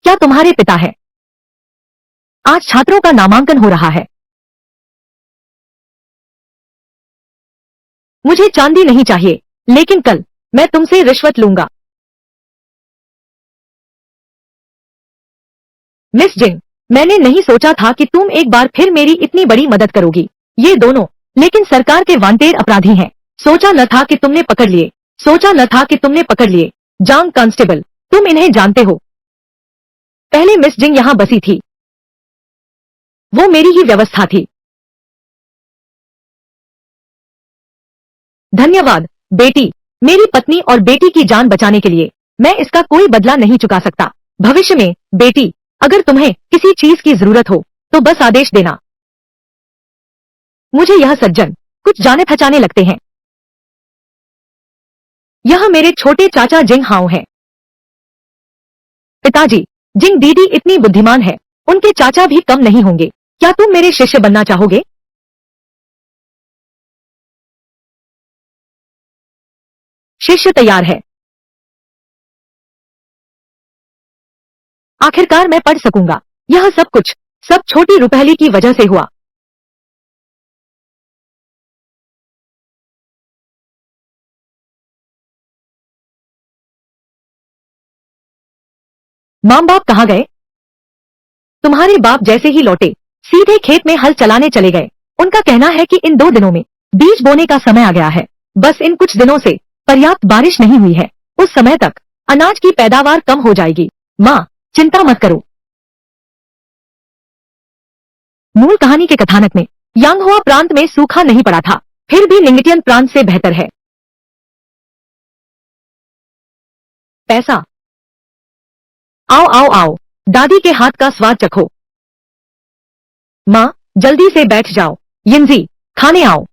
क्या तुम्हारे पिता है? आज छात्रों का नामांकन हो रहा है। मुझे चांदी नहीं चाहिए, लेकिन कल मैं तुमसे रिश्वत लूंगा। मिस जिंग, मैंने नहीं सोचा था कि तुम एक बार फिर मेरी इतनी बड़ी मदद करोगी। ये दोनों लेकिन सरकार के वांटेड अपराधी हैं। सोचा न था कि तुमने पकड़ लिए। सोचा न था कि तुमने पकड़ लिए। जांग कांस्टेबल, तुम इन्हें जानते हो? पहले मिस जिंग यहाँ बसी थी। वो मेरी ही व्यवस्था थी। धन्यवाद बेटी, मेरी पत्नी और बेटी की जान बचाने के लिए। मैं इसका कोई बदला नहीं चुका सकता। भविष्य में बेटी, अगर तुम्हें किसी चीज की जरूरत हो तो बस आदेश देना। मुझे यह सज्जन कुछ जाने पहचाने लगते हैं। यह मेरे छोटे चाचा जिंग हाओ हैं। पिताजी, जिंग दीदी इतनी बुद्धिमान है, उनके चाचा भी कम नहीं होंगे। क्या तुम मेरे शिष्य बनना चाहोगे? शिष्य तैयार है। आखिरकार मैं पढ़ सकूंगा। यह सब कुछ सब छोटी रुपहली की वजह से हुआ। माँ बाप कहाँ गए? तुम्हारे बाप जैसे ही लौटे सीधे खेत में हल चलाने चले गए। उनका कहना है कि इन 2 दिनों में बीज बोने का समय आ गया है। बस इन कुछ दिनों से पर्याप्त बारिश नहीं हुई है। उस समय तक अनाज की पैदावार कम हो जाएगी। माँ, चिंता मत करो। मूल कहानी के कथानक में यांगहुआ प्रांत में सूखा नहीं पड़ा था, फिर भी निंगटियन प्रांत से बेहतर है। पैसा। आओ आओ आओ, दादी के हाथ का स्वाद चखो। माँ, जल्दी से बैठ जाओ। यिंजी, खाने आओ।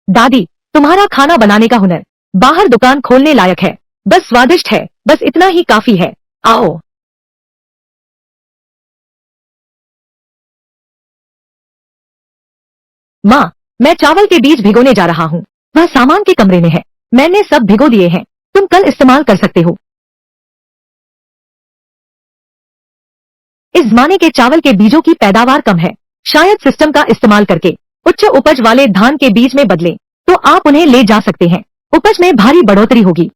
दादी, तुम्हारा खाना बनाने का हुनर बाहर दुकान खोलने लायक है। बस स्वादिष्ट है, बस इतना ही काफी है। आओ। माँ, मैं चावल के बीज भिगोने जा रहा हूँ। वह सामान के कमरे में है। मैंने सब भिगो दिए हैं। तुम कल इस्तेमाल कर सकते हो। इस जमाने के चावल के बीजों की पैदावार कम है। शायद सिस्टम का इस्तेमाल करके उच्च उपज वाले धान के बीज में बदलें, तो आप उन्हें ले जा सकते हैं। उपज में भारी बढ़ोतरी होगी।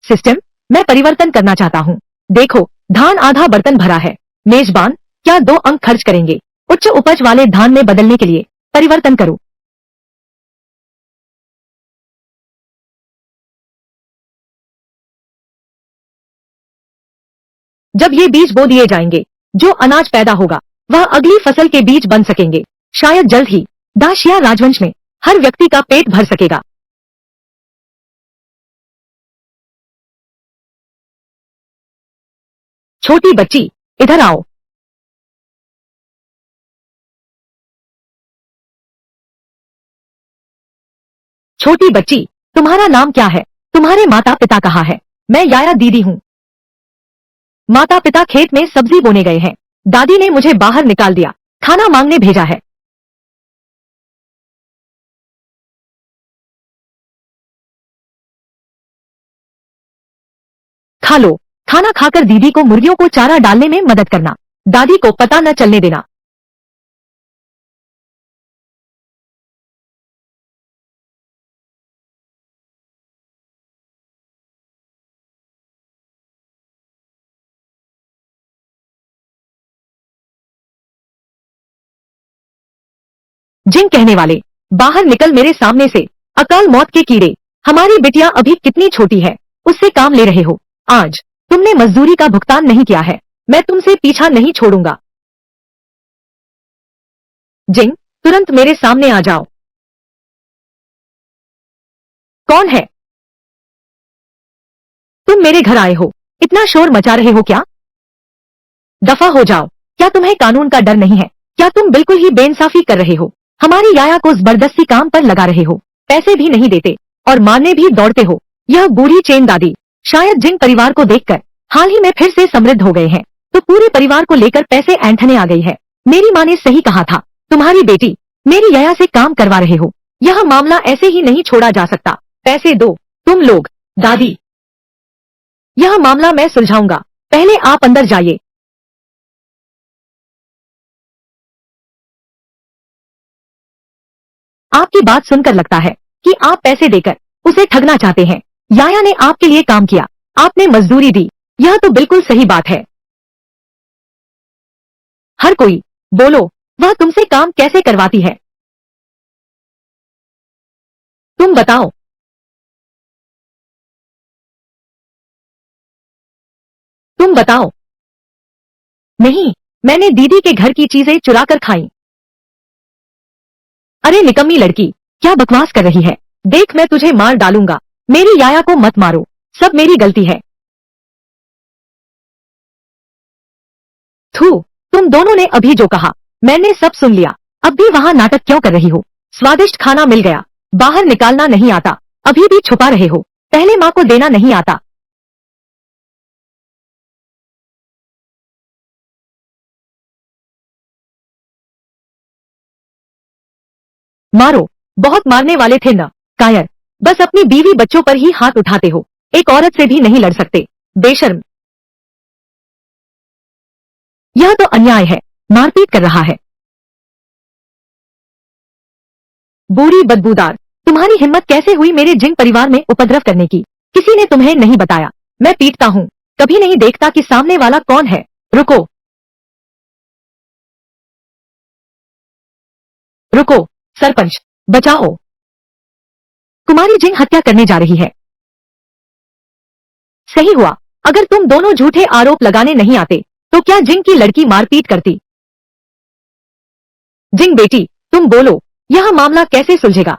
सिस्टम, मैं परिवर्तन करना चाहता हूँ। देखो, धान आधा बर्तन भरा है। मेजबान, क्या 2 अंक खर्च करेंगे? उच्च उपज वाले धान में बदलने के लिए परिवर्तन करो। जब ये बीज बो दिए जाएंगे, जो अनाज पैदा होगा वह अगली फसल के बीज बन सकेंगे। शायद जल्द ही दाशिया राजवंश में हर व्यक्ति का पेट भर सकेगा। छोटी बच्ची, इधर आओ। छोटी बच्ची, तुम्हारा नाम क्या है? तुम्हारे माता पिता कहाँ है? मैं याया दीदी हूँ। माता पिता खेत में सब्जी बोने गए हैं। दादी ने मुझे बाहर निकाल दिया, खाना मांगने भेजा है। खा लो। खाना खाकर दीदी को मुर्गियों को चारा डालने में मदद करना। दादी को पता न चलने देना। जिन कहने वाले, बाहर निकल मेरे सामने से। अकाल मौत के कीड़े, हमारी बिटिया अभी कितनी छोटी है, उससे काम ले रहे हो। आज तुमने मजदूरी का भुगतान नहीं किया है। मैं तुमसे पीछा नहीं छोड़ूंगा। जिंग, तुरंत मेरे सामने आ जाओ। कौन है? तुम मेरे घर आए हो, इतना शोर मचा रहे हो क्या? दफा हो जाओ। क्या तुम्हें कानून का डर नहीं है? क्या तुम बिल्कुल ही बेइंसाफी कर रहे हो? हमारी याया को जबरदस्ती काम पर लगा रहे हो, पैसे भी नहीं देते और मारने भी दौड़ते हो। यह बूढ़ी चेन दादी शायद जिंग परिवार को देखकर हाल ही में फिर से समृद्ध हो गए हैं, तो पूरे परिवार को लेकर पैसे ऐंठने आ गई है। मेरी माँ ने सही कहा था, तुम्हारी बेटी मेरी याया से काम करवा रहे हो। यह मामला ऐसे ही नहीं छोड़ा जा सकता। पैसे दो तुम लोग। दादी, यह मामला मैं सुलझाऊंगा, पहले आप अंदर जाइए। आपकी बात सुनकर लगता है कि आप पैसे देकर उसे ठगना चाहते हैं। याया ने आपके लिए काम किया, आपने मजदूरी दी, यह तो बिल्कुल सही बात है। हर कोई बोलो, वह तुमसे काम कैसे करवाती है? तुम बताओ। तुम बताओ। नहीं, मैंने दीदी के घर की चीजें चुरा कर खाई। अरे निकम्मी लड़की, क्या बकवास कर रही है? देख, मैं तुझे मार डालूंगा। मेरी याया को मत मारो, सब मेरी गलती है। थू, तुम दोनों ने अभी जो कहा मैंने सब सुन लिया। अब भी वहाँ नाटक क्यों कर रही हो? स्वादिष्ट खाना मिल गया, बाहर निकालना नहीं आता, अभी भी छुपा रहे हो। पहले माँ को देना नहीं आता। मारो, बहुत मारने वाले थे न? कायर, बस अपनी बीवी बच्चों पर ही हाथ उठाते हो, एक औरत से भी नहीं लड़ सकते। बेशर्म। यह तो अन्याय है, मारपीट कर रहा है। बूढ़ी बदबूदार, तुम्हारी हिम्मत कैसे हुई मेरे जिंग परिवार में उपद्रव करने की? किसी ने तुम्हें नहीं बताया? मैं पीटता हूँ, कभी नहीं देखता कि सामने वाला कौन है। रुको, रुको, सरपंच, बचाओ। कुमारी जिंग हत्या करने जा रही है। सही हुआ, अगर तुम दोनों झूठे आरोप लगाने नहीं आते तो क्या जिंग की लड़की मारपीट करती? जिंग बेटी, तुम बोलो, यह मामला कैसे सुलझेगा?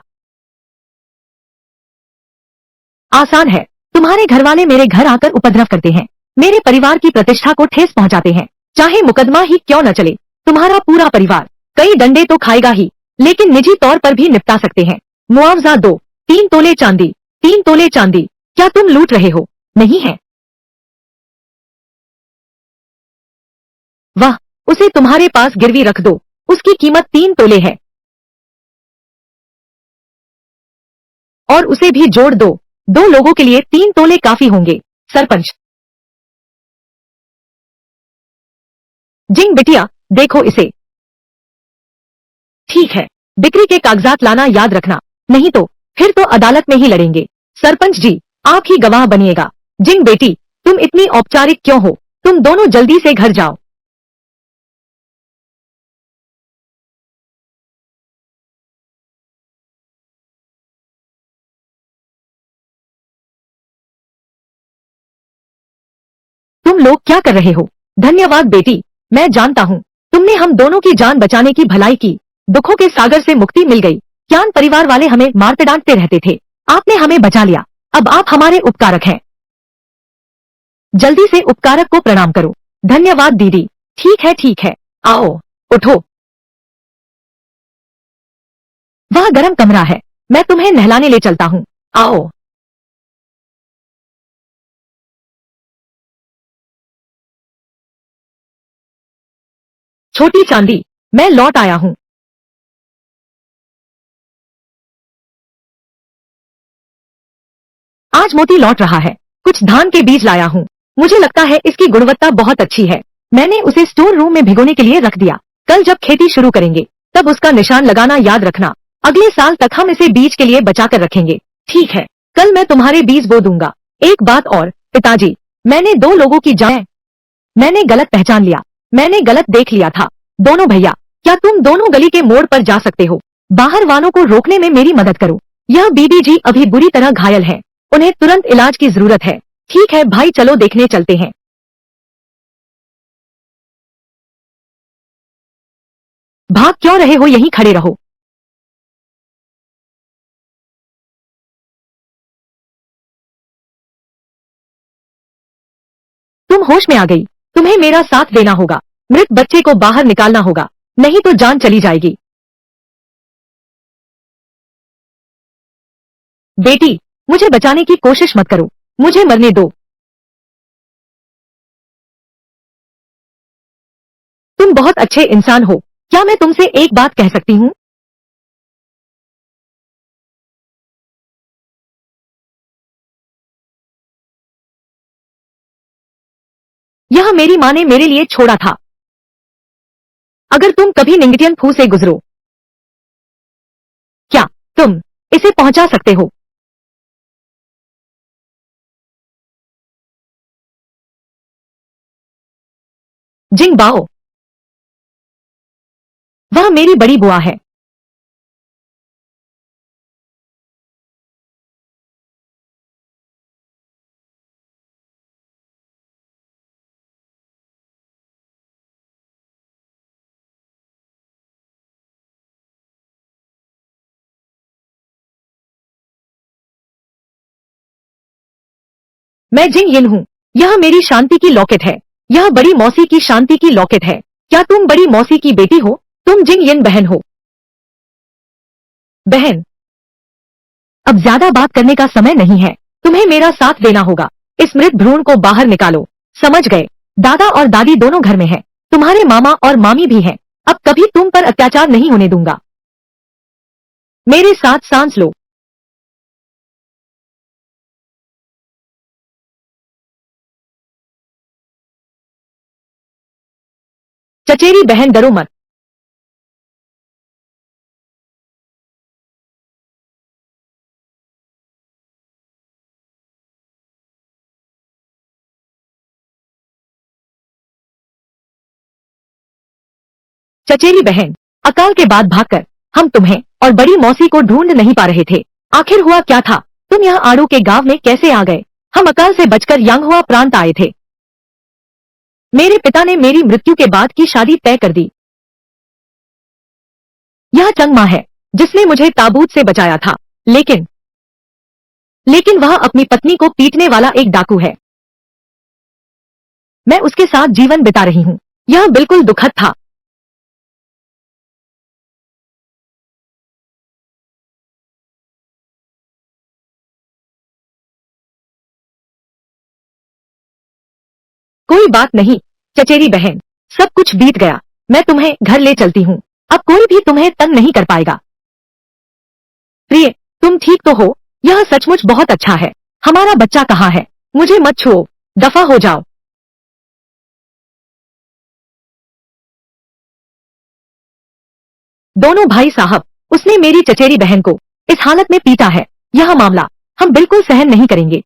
आसान है, तुम्हारे घरवाले मेरे घर आकर उपद्रव करते हैं, मेरे परिवार की प्रतिष्ठा को ठेस पहुंचाते हैं। चाहे मुकदमा ही क्यों न चले, तुम्हारा पूरा परिवार कई डंडे तो खाएगा ही, लेकिन निजी तौर पर भी निपटा सकते हैं। मुआवजा दो, 3 तोले चांदी। 3 तोले चांदी, क्या तुम लूट रहे हो? नहीं है? वाह, उसे तुम्हारे पास गिरवी रख दो, उसकी कीमत 3 तोले है। और उसे भी जोड़ दो, 2 लोगों के लिए 3 तोले काफी होंगे। सरपंच, जिंग बिटिया, देखो इसे। ठीक है, बिक्री के कागजात लाना याद रखना, नहीं तो फिर तो अदालत में ही लड़ेंगे। सरपंच जी, आप ही गवाह बनिएगा। जिंग बेटी, तुम इतनी औपचारिक क्यों हो? तुम दोनों जल्दी से घर जाओ। तुम लोग क्या कर रहे हो? धन्यवाद बेटी, मैं जानता हूँ तुमने हम दोनों की जान बचाने की भलाई की, दुखों के सागर से मुक्ति मिल गई। क्यान परिवार वाले हमें मारते डांटते रहते थे, आपने हमें बचा लिया, अब आप हमारे उपकारक हैं। जल्दी से उपकारक को प्रणाम करो। धन्यवाद दीदी। ठीक है, आओ, उठो। वह गर्म कमरा है, मैं तुम्हें नहलाने ले चलता हूँ। आओ। छोटी चांदी, मैं लौट आया हूँ। आज मोती लौट रहा है, कुछ धान के बीज लाया हूँ। मुझे लगता है इसकी गुणवत्ता बहुत अच्छी है। मैंने उसे स्टोर रूम में भिगोने के लिए रख दिया। कल जब खेती शुरू करेंगे तब उसका निशान लगाना याद रखना। अगले साल तक हम इसे बीज के लिए बचा कर रखेंगे। ठीक है, कल मैं तुम्हारे बीज बो दूंगा। एक बात और, पिताजी, मैंने 2 लोगों की जान, मैंने गलत पहचान लिया, मैंने गलत देख लिया था। दोनों भैया, क्या तुम दोनों गली के मोड़ पर जा सकते हो? बाहर वालों को रोकने में मेरी मदद करो। यह बीबी जी अभी बुरी तरह घायल है, उन्हें तुरंत इलाज की जरूरत है। ठीक है भाई, चलो देखने चलते हैं। भाग क्यों रहे हो, यहीं खड़े रहो। तुम होश में आ गई, तुम्हें मेरा साथ देना होगा। मृत बच्चे को बाहर निकालना होगा, नहीं तो जान चली जाएगी। बेटी, मुझे बचाने की कोशिश मत करो, मुझे मरने दो। तुम बहुत अच्छे इंसान हो, क्या मैं तुमसे एक बात कह सकती हूँ? यह मेरी माँ ने मेरे लिए छोड़ा था। अगर तुम कभी निंगटियन फू से गुजरो, क्या तुम इसे पहुंचा सकते हो? जिंग बाओ, वह मेरी बड़ी बुआ है। मैं जिंग यिन हूँ, यह मेरी शांति की लॉकेट है। यह बड़ी मौसी की शांति की लॉकेट है। क्या तुम बड़ी मौसी की बेटी हो? तुम जिंग यिन बहन हो? बहन, अब ज्यादा बात करने का समय नहीं है, तुम्हें मेरा साथ देना होगा। इस मृत भ्रूण को बाहर निकालो। समझ गए? दादा और दादी दोनों घर में हैं, तुम्हारे मामा और मामी भी हैं। अब कभी तुम पर अत्याचार नहीं होने दूंगा। मेरे साथ सांस लो। चचेरी बहन डरो मत। चचेरी बहन, अकाल के बाद भागकर हम तुम्हें और बड़ी मौसी को ढूंढ नहीं पा रहे थे। आखिर हुआ क्या था? तुम यहाँ आड़ू के गांव में कैसे आ गए? हम अकाल से बचकर यांगहुआ प्रांत आए थे। मेरे पिता ने मेरी मृत्यु के बाद की शादी तय कर दी। यह चंगमा है जिसने मुझे ताबूत से बचाया था, लेकिन वह अपनी पत्नी को पीटने वाला एक डाकू है। मैं उसके साथ जीवन बिता रही हूँ। यह बिल्कुल दुखद था। कोई बात नहीं चचेरी बहन, सब कुछ बीत गया। मैं तुम्हें घर ले चलती हूँ। अब कोई भी तुम्हें तंग नहीं कर पाएगा। प्रिय, तुम ठीक तो हो? यह सचमुच बहुत अच्छा है। हमारा बच्चा कहाँ है? मुझे मत छुओ, दफा हो जाओ। दोनों भाई साहब, उसने मेरी चचेरी बहन को इस हालत में पीटा है। यह मामला हम बिल्कुल सहन नहीं करेंगे।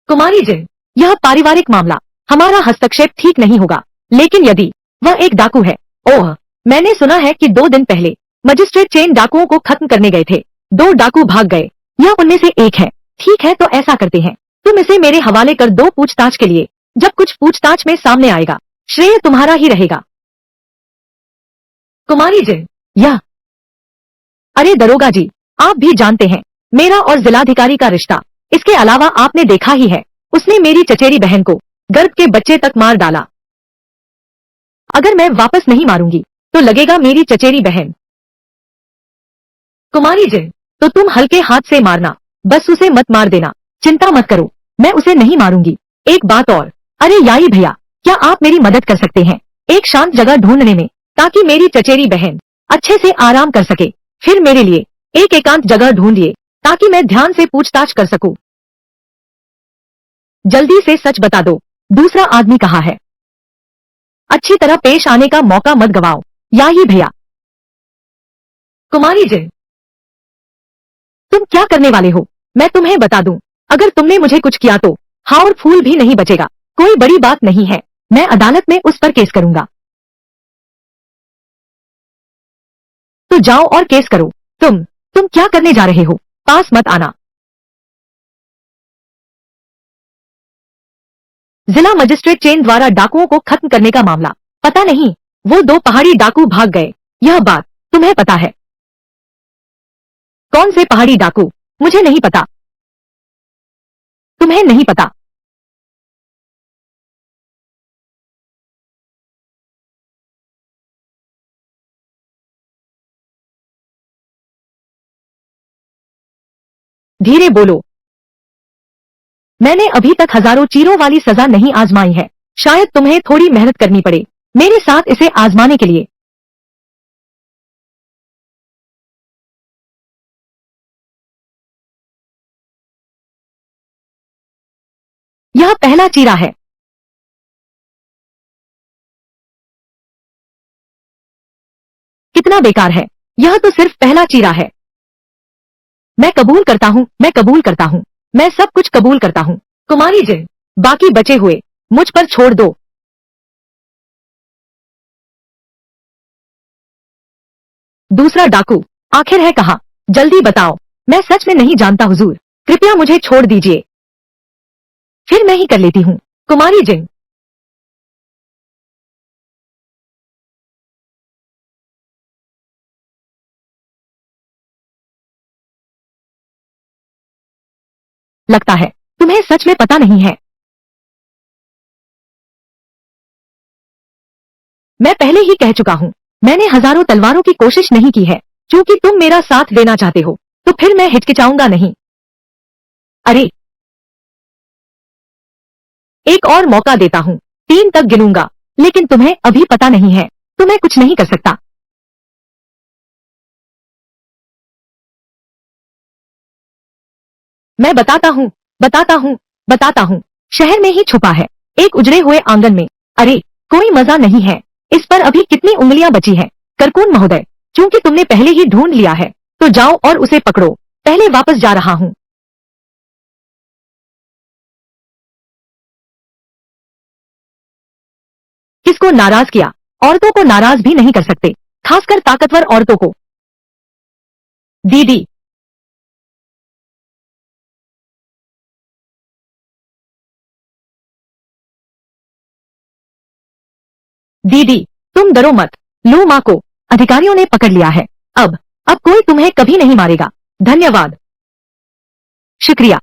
कुमारी जिन, यह पारिवारिक मामला, हमारा हस्तक्षेप ठीक नहीं होगा। लेकिन यदि वह एक डाकू है, ओह, मैंने सुना है कि 2 दिन पहले मजिस्ट्रेट चेन डाकुओं को खत्म करने गए थे। 2 डाकू भाग गए। यह उनमें से एक है। ठीक है, तो ऐसा करते हैं, तुम इसे मेरे हवाले कर दो पूछताछ के लिए। जब कुछ पूछताछ में सामने आएगा, श्रेय तुम्हारा ही रहेगा। कुमारी जिन, यह अरे दरोगा जी, आप भी जानते हैं मेरा और जिलाधिकारी का रिश्ता। इसके अलावा आपने देखा ही है, उसने मेरी चचेरी बहन को गर्भ के बच्चे तक मार डाला। अगर मैं वापस नहीं मारूंगी तो लगेगा मेरी चचेरी बहन। कुमारी जिन, तो तुम हल्के हाथ से मारना, बस उसे मत मार देना। चिंता मत करो, मैं उसे नहीं मारूंगी। एक बात और, अरे याई भैया, क्या आप मेरी मदद कर सकते हैं एक शांत जगह ढूंढने में, ताकि मेरी चचेरी बहन अच्छे से आराम कर सके? फिर मेरे लिए एक एकांत जगह ढूंढिए ताकि मैं ध्यान से पूछताछ कर सकूं। जल्दी से सच बता दो, दूसरा आदमी कहाँ है? अच्छी तरह पेश आने का मौका मत गवाओ, याही भैया। कुमारी जिन, तुम क्या करने वाले हो? मैं तुम्हें बता दूं, अगर तुमने मुझे कुछ किया तो हाउर फूल भी नहीं बचेगा। कोई बड़ी बात नहीं है, मैं अदालत में उस पर केस करूंगा। तो जाओ और केस करो। तुम क्या करने जा रहे हो? पास मत आना। जिला मजिस्ट्रेट चेन द्वारा डाकुओं को खत्म करने का मामला। पता नहीं, वो 2 पहाड़ी डाकू भाग गए। यह बात तुम्हें पता है? कौन से पहाड़ी डाकू? मुझे नहीं पता। तुम्हें नहीं पता? धीरे बोलो। मैंने अभी तक हजारों चीरों वाली सजा नहीं आजमाई है। शायद तुम्हें थोड़ी मेहनत करनी पड़े मेरे साथ इसे आजमाने के लिए। यह पहला चीरा है। कितना बेकार है। यह तो सिर्फ पहला चीरा है। मैं कबूल करता हूँ, मैं कबूल करता हूँ, मैं सब कुछ कबूल करता हूँ। कुमारी जिन, बाकी बचे हुए मुझ पर छोड़ दो। दूसरा डाकू आखिर है कहाँ? जल्दी बताओ। मैं सच में नहीं जानता हुजूर, कृपया मुझे छोड़ दीजिए। फिर मैं ही कर लेती हूँ। कुमारी जिन, लगता है तुम्हें सच में पता नहीं है। मैं पहले ही कह चुका हूँ, मैंने हजारों तलवारों की कोशिश नहीं की है। क्योंकि तुम मेरा साथ देना चाहते हो, तो फिर मैं हिचकिचाऊंगा नहीं। अरे, एक और मौका देता हूँ, 3 तक गिनूंगा, लेकिन तुम्हें अभी पता नहीं है, तो मैं कुछ नहीं कर सकता। मैं बताता हूँ, बताता हूँ, बताता हूँ। शहर में ही छुपा है, एक उजड़े हुए आंगन में। अरे, कोई मजा नहीं है। इस पर अभी कितनी उंगलियां बची हैं? करकून महोदय, क्योंकि तुमने पहले ही ढूंढ लिया है तो जाओ और उसे पकड़ो। पहले वापस जा रहा हूँ। किसको नाराज किया? औरतों को नाराज भी नहीं कर सकते, खासकर ताकतवर औरतों को। दीदी, दीदी, तुम डरो मत। लो माँ को अधिकारियों ने पकड़ लिया है। अब कोई तुम्हें कभी नहीं मारेगा। धन्यवाद। शुक्रिया।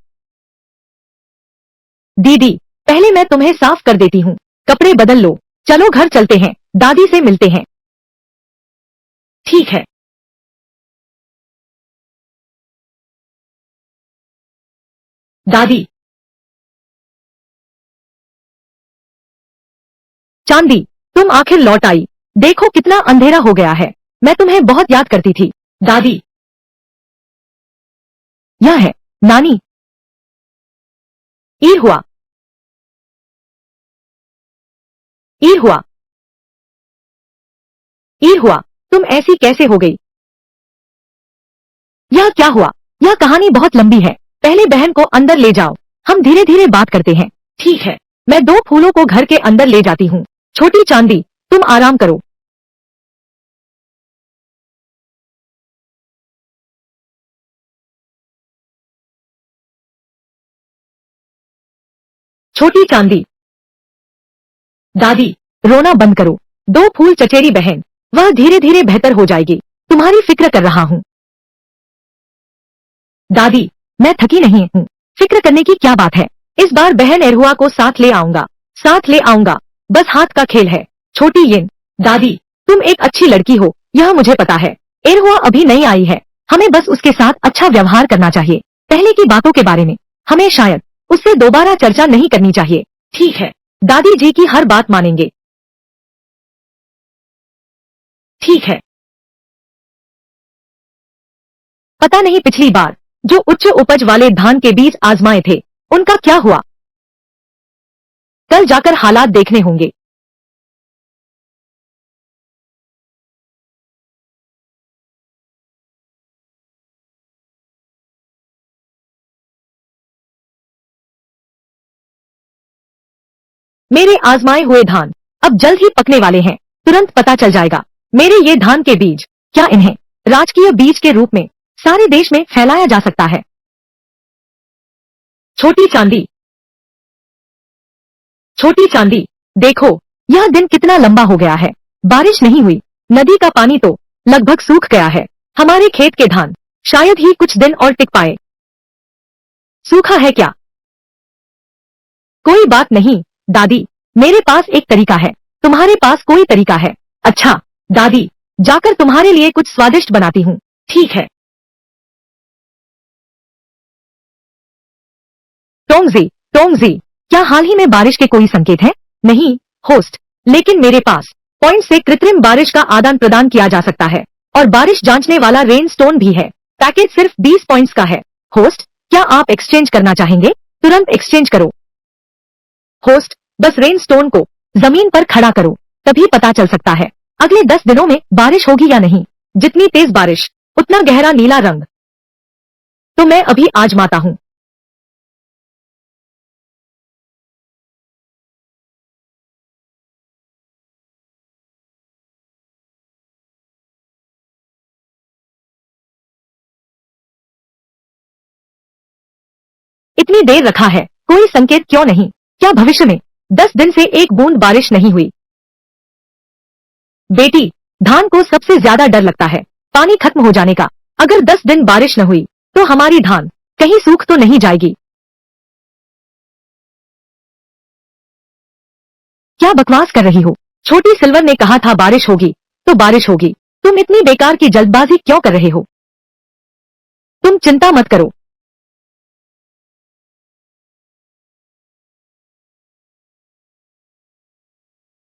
दीदी, पहले मैं तुम्हें साफ कर देती हूँ। कपड़े बदल लो। चलो घर चलते हैं, दादी से मिलते हैं। ठीक है। दादी, चांदी, तुम आखिर लौट आई। देखो कितना अंधेरा हो गया है। मैं तुम्हें बहुत याद करती थी। दादी, यह है नानी। ईर हुआ, ईर हुआ, ईर हुआ। तुम ऐसी कैसे हो गई? यह क्या हुआ? यह कहानी बहुत लंबी है। पहले बहन को अंदर ले जाओ, हम धीरे धीरे बात करते हैं। ठीक है, मैं दो फूलों को घर के अंदर ले जाती हूँ। छोटी चांदी, तुम आराम करो। छोटी चांदी, दादी, रोना बंद करो। दो फूल चचेरी बहन, वह धीरे धीरे बेहतर हो जाएगी। तुम्हारी फिक्र कर रहा हूँ। दादी, मैं थकी नहीं हूँ। फिक्र करने की क्या बात है? इस बार बहन एरहुआ को साथ ले आऊंगा। साथ ले आऊंगा, बस हाथ का खेल है। छोटी यिन, दादी, तुम एक अच्छी लड़की हो, यह मुझे पता है। एरहुआ अभी नहीं आई है, हमें बस उसके साथ अच्छा व्यवहार करना चाहिए। पहले की बातों के बारे में हमें शायद उससे दोबारा चर्चा नहीं करनी चाहिए। ठीक है, दादी जी की हर बात मानेंगे। ठीक है। पता नहीं पिछली बार जो उच्च उपज वाले धान के बीज आजमाए थे, उनका क्या हुआ? कल जाकर हालात देखने होंगे। मेरे आजमाए हुए धान अब जल्द ही पकने वाले हैं। तुरंत पता चल जाएगा। मेरे ये धान के बीज, क्या इन्हें राजकीय बीज के रूप में सारे देश में फैलाया जा सकता है? छोटी चांदी, छोटी चांदी, देखो, यह दिन कितना लंबा हो गया है। बारिश नहीं हुई, नदी का पानी तो लगभग सूख गया है। हमारे खेत के धान शायद ही कुछ दिन और टिक पाए। सूखा है क्या? कोई बात नहीं दादी, मेरे पास एक तरीका है। तुम्हारे पास कोई तरीका है? अच्छा दादी, जाकर तुम्हारे लिए कुछ स्वादिष्ट बनाती हूँ। ठीक है। टोंगजी, टोंगजी, क्या हाल ही में बारिश के कोई संकेत है? नहीं होस्ट, लेकिन मेरे पास पॉइंट से कृत्रिम बारिश का आदान प्रदान किया जा सकता है और बारिश जांचने वाला रेन स्टोन भी है। पैकेज सिर्फ 20 पॉइंट्स का है। होस्ट, क्या आप एक्सचेंज करना चाहेंगे? तुरंत एक्सचेंज करो। होस्ट, बस रेन स्टोन को जमीन पर खड़ा करो, तभी पता चल सकता है अगले 10 दिनों में बारिश होगी या नहीं। जितनी तेज बारिश, उतना गहरा नीला रंग। तो मैं अभी आजमाता हूँ। इतनी देर रखा है, कोई संकेत क्यों नहीं? क्या भविष्य में 10 दिन से एक बूंद बारिश नहीं हुई? बेटी, धान को सबसे ज्यादा डर लगता है पानी खत्म हो जाने का। अगर 10 दिन बारिश न हुई तो हमारी धान कहीं सूख तो नहीं जाएगी? क्या बकवास कर रही हो? छोटी सिल्वर ने कहा था बारिश होगी तो बारिश होगी। तुम इतनी बेकार की जल्दबाजी क्यों कर रहे हो? तुम चिंता मत करो।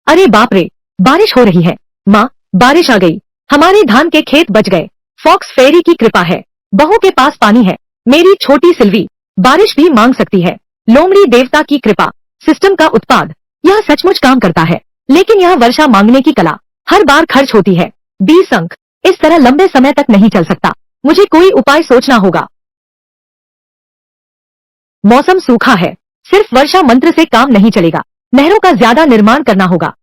अरे बाप रे, बारिश हो रही है। माँ, बारिश आ गई। हमारे धान के खेत बच गए। फॉक्स फेरी की कृपा है। बहू के पास पानी है। मेरी छोटी सिल्वी बारिश भी मांग सकती है। लोमड़ी देवता की कृपा, सिस्टम का उत्पाद, यह सचमुच काम करता है। लेकिन यह वर्षा मांगने की कला हर बार खर्च होती है। 20 अंक। इस तरह लंबे समय तक नहीं चल सकता। मुझे कोई उपाय सोचना होगा। मौसम सूखा है, सिर्फ वर्षा मंत्र से काम नहीं चलेगा। नहरों का ज्यादा निर्माण करना होगा।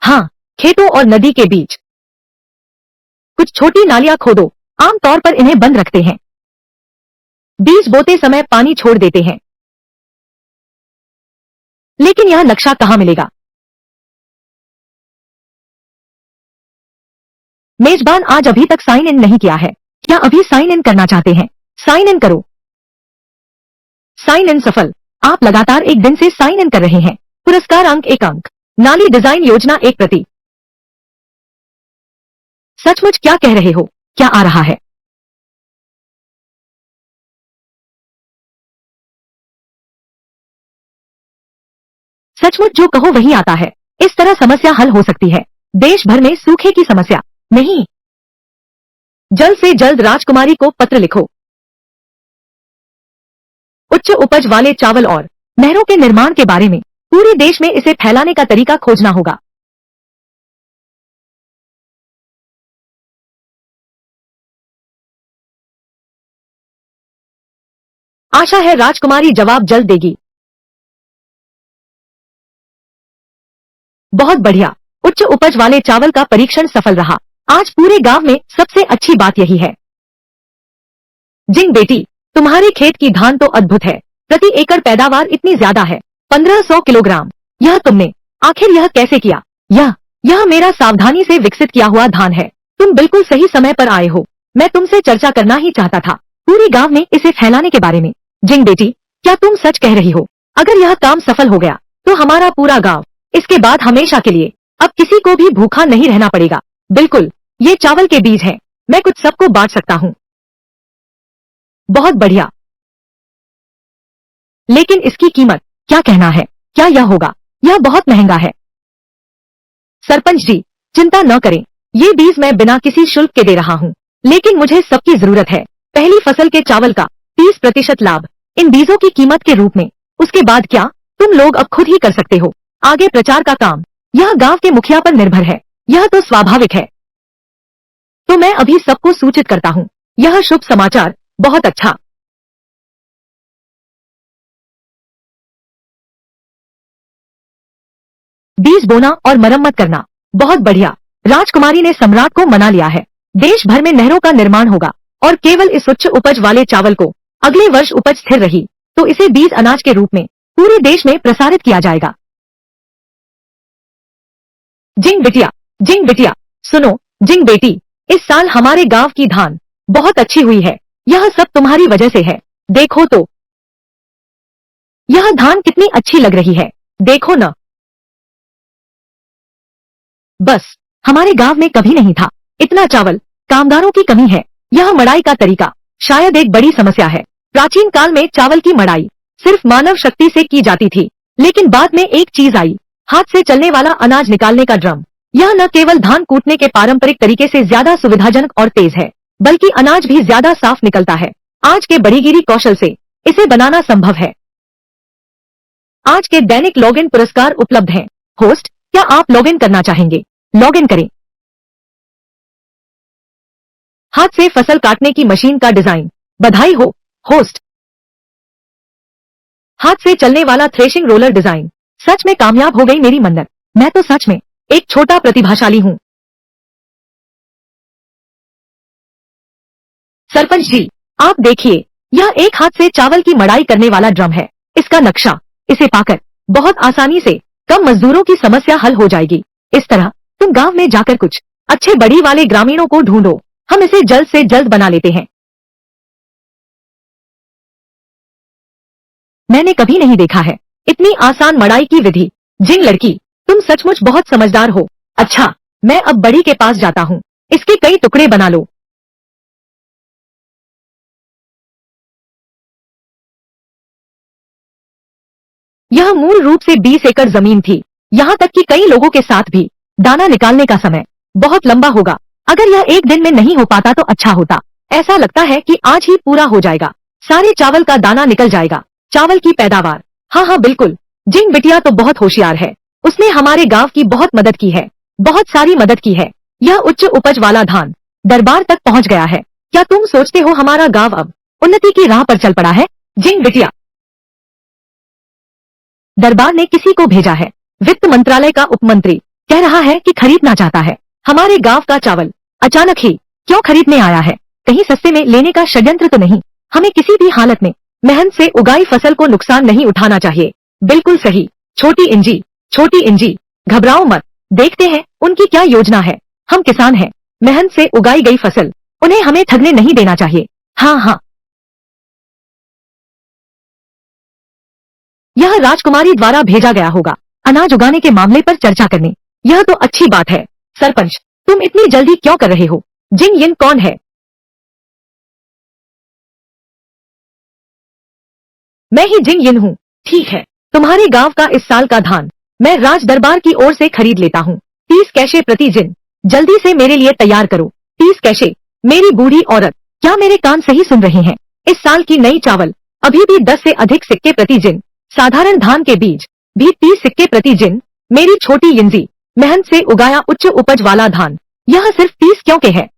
हाँ, खेतों और नदी के बीच कुछ छोटी नालियां खोदो। आमतौर पर इन्हें बंद रखते हैं। बीज बोते समय पानी छोड़ देते हैं। लेकिन यह नक्शा कहाँ मिलेगा? मेजबान आज अभी तक साइन इन नहीं किया है। क्या अभी साइन इन करना चाहते हैं? साइन इन करो। साइन इन सफल। आप लगातार एक दिन से साइन इन कर रहे हैं। पुरस्कार अंक 1 अंक। नाली डिजाइन योजना 1 प्रति। सचमुच क्या कह रहे हो? क्या आ रहा है? सचमुच जो कहो वही आता है। इस तरह समस्या हल हो सकती है। देश भर में सूखे की समस्या नहीं। जल्द से जल्द राजकुमारी को पत्र लिखो। उच्च उपज वाले चावल और नहरों के निर्माण के बारे में पूरे देश में इसे फैलाने का तरीका खोजना होगा। आशा है राजकुमारी जवाब जल्द देगी। बहुत बढ़िया। उच्च उपज वाले चावल का परीक्षण सफल रहा। आज पूरे गांव में सबसे अच्छी बात यही है। जिंग बेटी, तुम्हारे खेत की धान तो अद्भुत है। प्रति एकड़ पैदावार इतनी ज्यादा है, 1500 किलोग्राम। यह तुमने आखिर यह कैसे किया? यह मेरा सावधानी से विकसित किया हुआ धान है। तुम बिल्कुल सही समय पर आए हो। मैं तुमसे चर्चा करना ही चाहता था, पूरे गांव में इसे फैलाने के बारे में। जिंग बेटी, क्या तुम सच कह रही हो? अगर यह काम सफल हो गया तो हमारा पूरा गांव इसके बाद हमेशा के लिए अब किसी को भी भूखा नहीं रहना पड़ेगा। बिल्कुल, ये चावल के बीज हैं। मैं कुछ सबको बांट सकता हूँ। बहुत बढ़िया। लेकिन इसकी कीमत क्या कहना है? क्या यह होगा? यह बहुत महंगा है। सरपंच जी, चिंता न करें। ये बीज मैं बिना किसी शुल्क के दे रहा हूँ। लेकिन मुझे सबकी जरूरत है। पहली फसल के चावल का 30% लाभ इन बीजों की कीमत के रूप में। उसके बाद क्या? तुम लोग अब खुद ही कर सकते हो। आगे प्रचार का काम यह गांव के मुखिया पर निर्भर है। यह तो स्वाभाविक है। तो मैं अभी सबको सूचित करता हूँ। यह शुभ समाचार। बहुत अच्छा। बीज बोना और मरम्मत करना। बहुत बढ़िया। राजकुमारी ने सम्राट को मना लिया है। देश भर में नहरों का निर्माण होगा और केवल इस उच्च उपज वाले चावल को अगले वर्ष उपज स्थिर रही तो इसे बीज अनाज के रूप में पूरे देश में प्रसारित किया जाएगा। जिंग बिटिया, सुनो। जिंग बेटी, इस साल हमारे गांव की धान बहुत अच्छी हुई है। यह सब तुम्हारी वजह से है। देखो तो, यह धान कितनी अच्छी लग रही है। देखो न। बस, हमारे गांव में कभी नहीं था इतना चावल। कामगारों की कमी है। यह मड़ाई का तरीका शायद एक बड़ी समस्या है। प्राचीन काल में चावल की मड़ाई सिर्फ मानव शक्ति से की जाती थी, लेकिन बाद में एक चीज आई, हाथ से चलने वाला अनाज निकालने का ड्रम। यह न केवल धान कूटने के पारंपरिक तरीके से ज्यादा सुविधाजनक और तेज है, बल्कि अनाज भी ज्यादा साफ निकलता है। आज के बड़ीगिरी कौशल से इसे बनाना संभव है। आज के दैनिक लॉगिन पुरस्कार उपलब्ध हैं। होस्ट, क्या आप लॉगिन करना चाहेंगे? लॉगिन करें। हाथ से फसल काटने की मशीन का डिजाइन। बधाई हो, होस्ट। हाथ से चलने वाला थ्रेशिंग रोलर डिजाइन। सच में कामयाब हो गई मेरी मन्नत। मैं तो सच में एक छोटा प्रतिभाशाली हूँ। सरपंच जी, आप देखिए, यह एक हाथ से चावल की मड़ाई करने वाला ड्रम है। इसका नक्शा, इसे पाकर बहुत आसानी से कम मजदूरों की समस्या हल हो जाएगी। इस तरह तुम गांव में जाकर कुछ अच्छे बड़ी वाले ग्रामीणों को ढूंढो। हम इसे जल्द से जल्द बना लेते हैं। मैंने कभी नहीं देखा है इतनी आसान मड़ाई की विधि। जिंग लड़की, तुम सचमुच बहुत समझदार हो। अच्छा, मैं अब बड़ी के पास जाता हूँ। इसके कई टुकड़े बना लो। यह मूल रूप से 20 एकड़ जमीन थी। यहाँ तक कि कई लोगों के साथ भी दाना निकालने का समय बहुत लंबा होगा। अगर यह एक दिन में नहीं हो पाता तो अच्छा होता। ऐसा लगता है कि आज ही पूरा हो जाएगा। सारे चावल का दाना निकल जाएगा। चावल की पैदावार, हाँ हाँ बिल्कुल, जिंग बिटिया तो बहुत होशियार है। उसने हमारे गांव की बहुत मदद की है, बहुत सारी मदद की है। यह उच्च उपज वाला धान दरबार तक पहुंच गया है। क्या तुम सोचते हो हमारा गांव अब उन्नति की राह पर चल पड़ा है? जिंग बिटिया, दरबार ने किसी को भेजा है। वित्त मंत्रालय का उपमंत्री कह रहा है कि खरीदना चाहता है हमारे गांव का चावल। अचानक ही क्यों खरीदने आया है? कहीं सस्ते में लेने का षड्यंत्र तो नहीं? हमें किसी भी हालत में मेहनत से उगाई फसल को नुकसान नहीं उठाना चाहिए। बिल्कुल सही छोटी इंजी। छोटी इंजी, घबराओ मत, देखते हैं उनकी क्या योजना है। हम किसान हैं, मेहनत से उगाई गई फसल उन्हें हमें ठगने नहीं देना चाहिए। हाँ हाँ, यह राजकुमारी द्वारा भेजा गया होगा अनाज उगाने के मामले पर चर्चा करने। यह तो अच्छी बात है। सरपंच, तुम इतनी जल्दी क्यों कर रहे हो? जिंग यिन कौन है? मैं ही जिंग यिन हूँ। ठीक है, तुम्हारे गांव का इस साल का धान मैं राज दरबार की ओर से खरीद लेता हूँ। 30 कैशे प्रति जिन। जल्दी से मेरे लिए तैयार करो। 30 कैशे। मेरी बूढ़ी औरत, क्या मेरे कान सही सुन रहे हैं? इस साल की नई चावल अभी भी 10 से अधिक सिक्के प्रति जिन। साधारण धान के बीज भी 30 सिक्के प्रति जिन। मेरी छोटी यिंजी, मेहनत से उगाया उच्च उपज वाला धान यह सिर्फ 30 क्यों के है?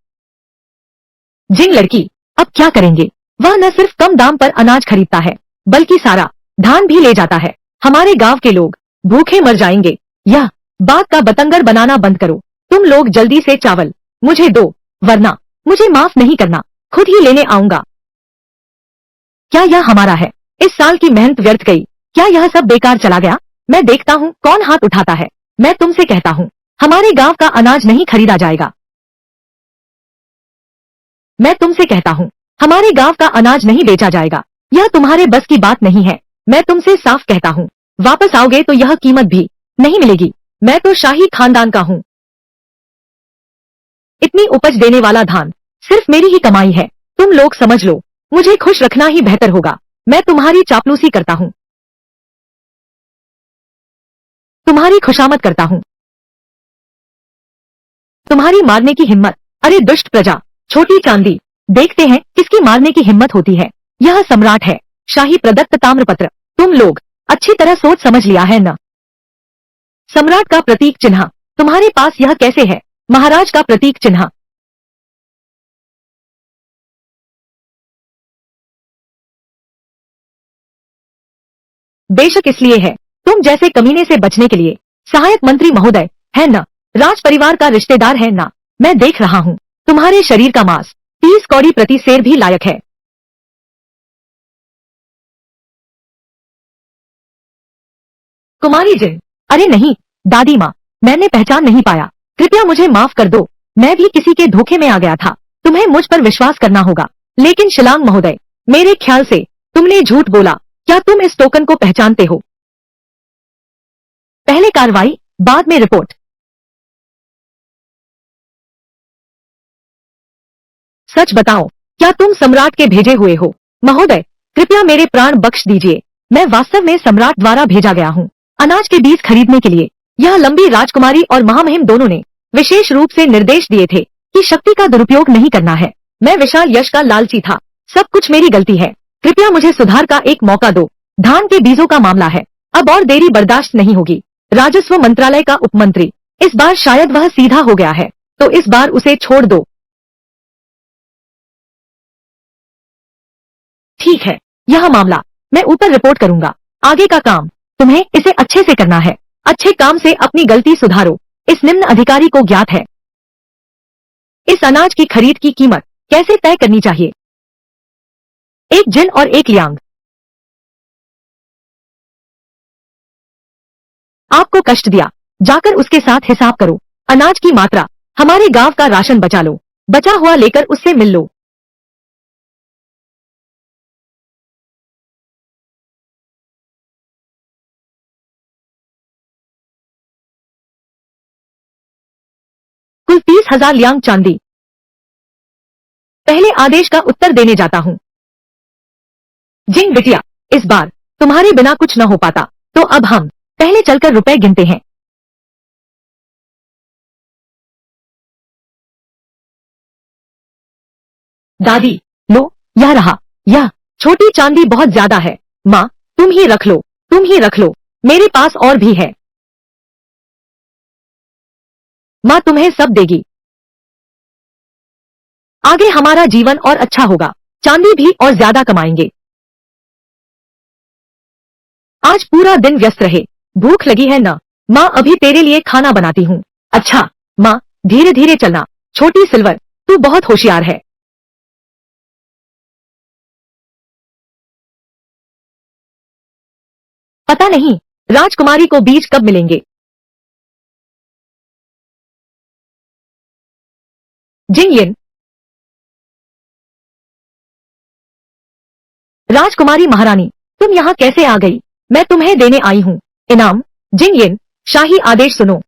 जिंग लड़की, अब क्या करेंगे? वह न सिर्फ कम दाम पर अनाज खरीदता है बल्कि सारा धान भी ले जाता है। हमारे गांव के लोग भूखे मर जाएंगे। यह बात का बतंगर बनाना बंद करो। तुम लोग जल्दी से चावल मुझे दो, वरना मुझे माफ नहीं करना, खुद ही लेने आऊंगा। क्या यह हमारा है? इस साल की मेहनत व्यर्थ गई। क्या यह सब बेकार चला गया? मैं देखता हूँ कौन हाथ उठाता है। मैं तुमसे कहता हूँ हमारे गांव का अनाज नहीं खरीदा जाएगा। मैं तुमसे कहता हूँ हमारे गांव का अनाज नहीं बेचा जाएगा। यह तुम्हारे बस की बात नहीं है। मैं तुमसे साफ कहता हूँ वापस आओगे तो यह कीमत भी नहीं मिलेगी। मैं तो शाही खानदान का हूँ। इतनी उपज देने वाला धान सिर्फ मेरी ही कमाई है। तुम लोग समझ लो, मुझे खुश रखना ही बेहतर होगा। मैं तुम्हारी चापलूसी करता हूँ, तुम्हारी खुशामद करता हूँ, तुम्हारी मारने की हिम्मत। अरे दुष्ट प्रजा, छोटी चांदी, देखते हैं किसकी मारने की हिम्मत होती है। यह सम्राट है, शाही प्रदत्त ताम्रपत्र। तुम लोग अच्छी तरह सोच समझ लिया है न? सम्राट का प्रतीक चिन्ह तुम्हारे पास यह कैसे है? महाराज का प्रतीक चिन्ह। बेशक इसलिए है, तुम जैसे कमीने से बचने के लिए। सहायक मंत्री महोदय है न, राज परिवार का रिश्तेदार है ना। मैं देख रहा हूँ तुम्हारे शरीर का मांस 30 कौड़ी प्रति शेर भी लायक है। कुमारी जिन, अरे नहीं दादी माँ, मैंने पहचान नहीं पाया, कृपया मुझे माफ कर दो। मैं भी किसी के धोखे में आ गया था। तुम्हें मुझ पर विश्वास करना होगा। लेकिन शिलांग महोदय, मेरे ख्याल से तुमने झूठ बोला। क्या तुम इस टोकन को पहचानते हो? पहले कार्रवाई, बाद में रिपोर्ट। सच बताओ, क्या तुम सम्राट के भेजे हुए हो? महोदय, कृपया मेरे प्राण बख्श दीजिए। मैं वास्तव में सम्राट द्वारा भेजा गया हूँ अनाज के बीज खरीदने के लिए। यह लंबी राजकुमारी और महामहिम दोनों ने विशेष रूप से निर्देश दिए थे कि शक्ति का दुरुपयोग नहीं करना है। मैं विशाल यश का लालची था। सब कुछ मेरी गलती है। कृपया मुझे सुधार का एक मौका दो। धान के बीजों का मामला है, अब और देरी बर्दाश्त नहीं होगी। राजस्व मंत्रालय का उपमंत्री, इस बार शायद वह सीधा हो गया है, तो इस बार उसे छोड़ दो। ठीक है, यह मामला मैं ऊपर रिपोर्ट करूंगा। आगे का काम तुम्हें इसे अच्छे से करना है। अच्छे काम से अपनी गलती सुधारो। इस निम्न अधिकारी को ज्ञात है इस अनाज की खरीद की कीमत कैसे तय करनी चाहिए। एक जिन और एक लियांग। आपको कष्ट दिया, जाकर उसके साथ हिसाब करो। अनाज की मात्रा, हमारे गांव का राशन बचा लो। बचा हुआ लेकर उससे मिल लो। कुल 30,000 लियांग चांदी। पहले आदेश का उत्तर देने जाता हूँ। जिंग बिटिया, इस बार तुम्हारे बिना कुछ न हो पाता, तो अब हम पहले चलकर रुपए गिनते हैं। दादी, लो, यह रहा। यह छोटी चांदी बहुत ज्यादा है। माँ, तुम ही रख लो, तुम ही रख लो। मेरे पास और भी है। माँ तुम्हें सब देगी। आगे हमारा जीवन और अच्छा होगा, चांदी भी और ज्यादा कमाएंगे। आज पूरा दिन व्यस्त रहे। भूख लगी है ना? माँ अभी तेरे लिए खाना बनाती हूँ। अच्छा माँ, धीरे धीरे चलना। छोटी सिल्वर, तू बहुत होशियार है। पता नहीं राजकुमारी को बीज कब मिलेंगे। जिंगलिन, राजकुमारी महारानी, तुम यहाँ कैसे आ गई? मैं तुम्हें देने आई हूँ इनाम। जिंगलिन, शाही आदेश सुनो।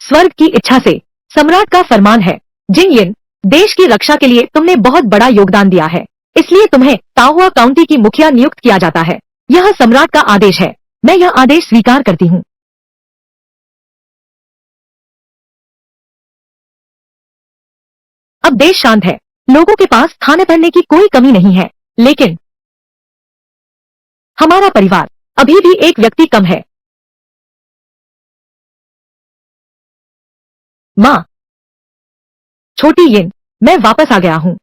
स्वर्ग की इच्छा से सम्राट का फरमान है। जिंगलिन, देश की रक्षा के लिए तुमने बहुत बड़ा योगदान दिया है, इसलिए तुम्हें ताहुआ काउंटी की मुखिया नियुक्त किया जाता है। यह सम्राट का आदेश है। मैं यह आदेश स्वीकार करती हूँ। अब देश शांत है। लोगों के पास खाने पहनने की कोई कमी नहीं है, लेकिन हमारा परिवार अभी भी एक व्यक्ति कम है। माँ, छोटी यिन, मैं वापस आ गया हूँ।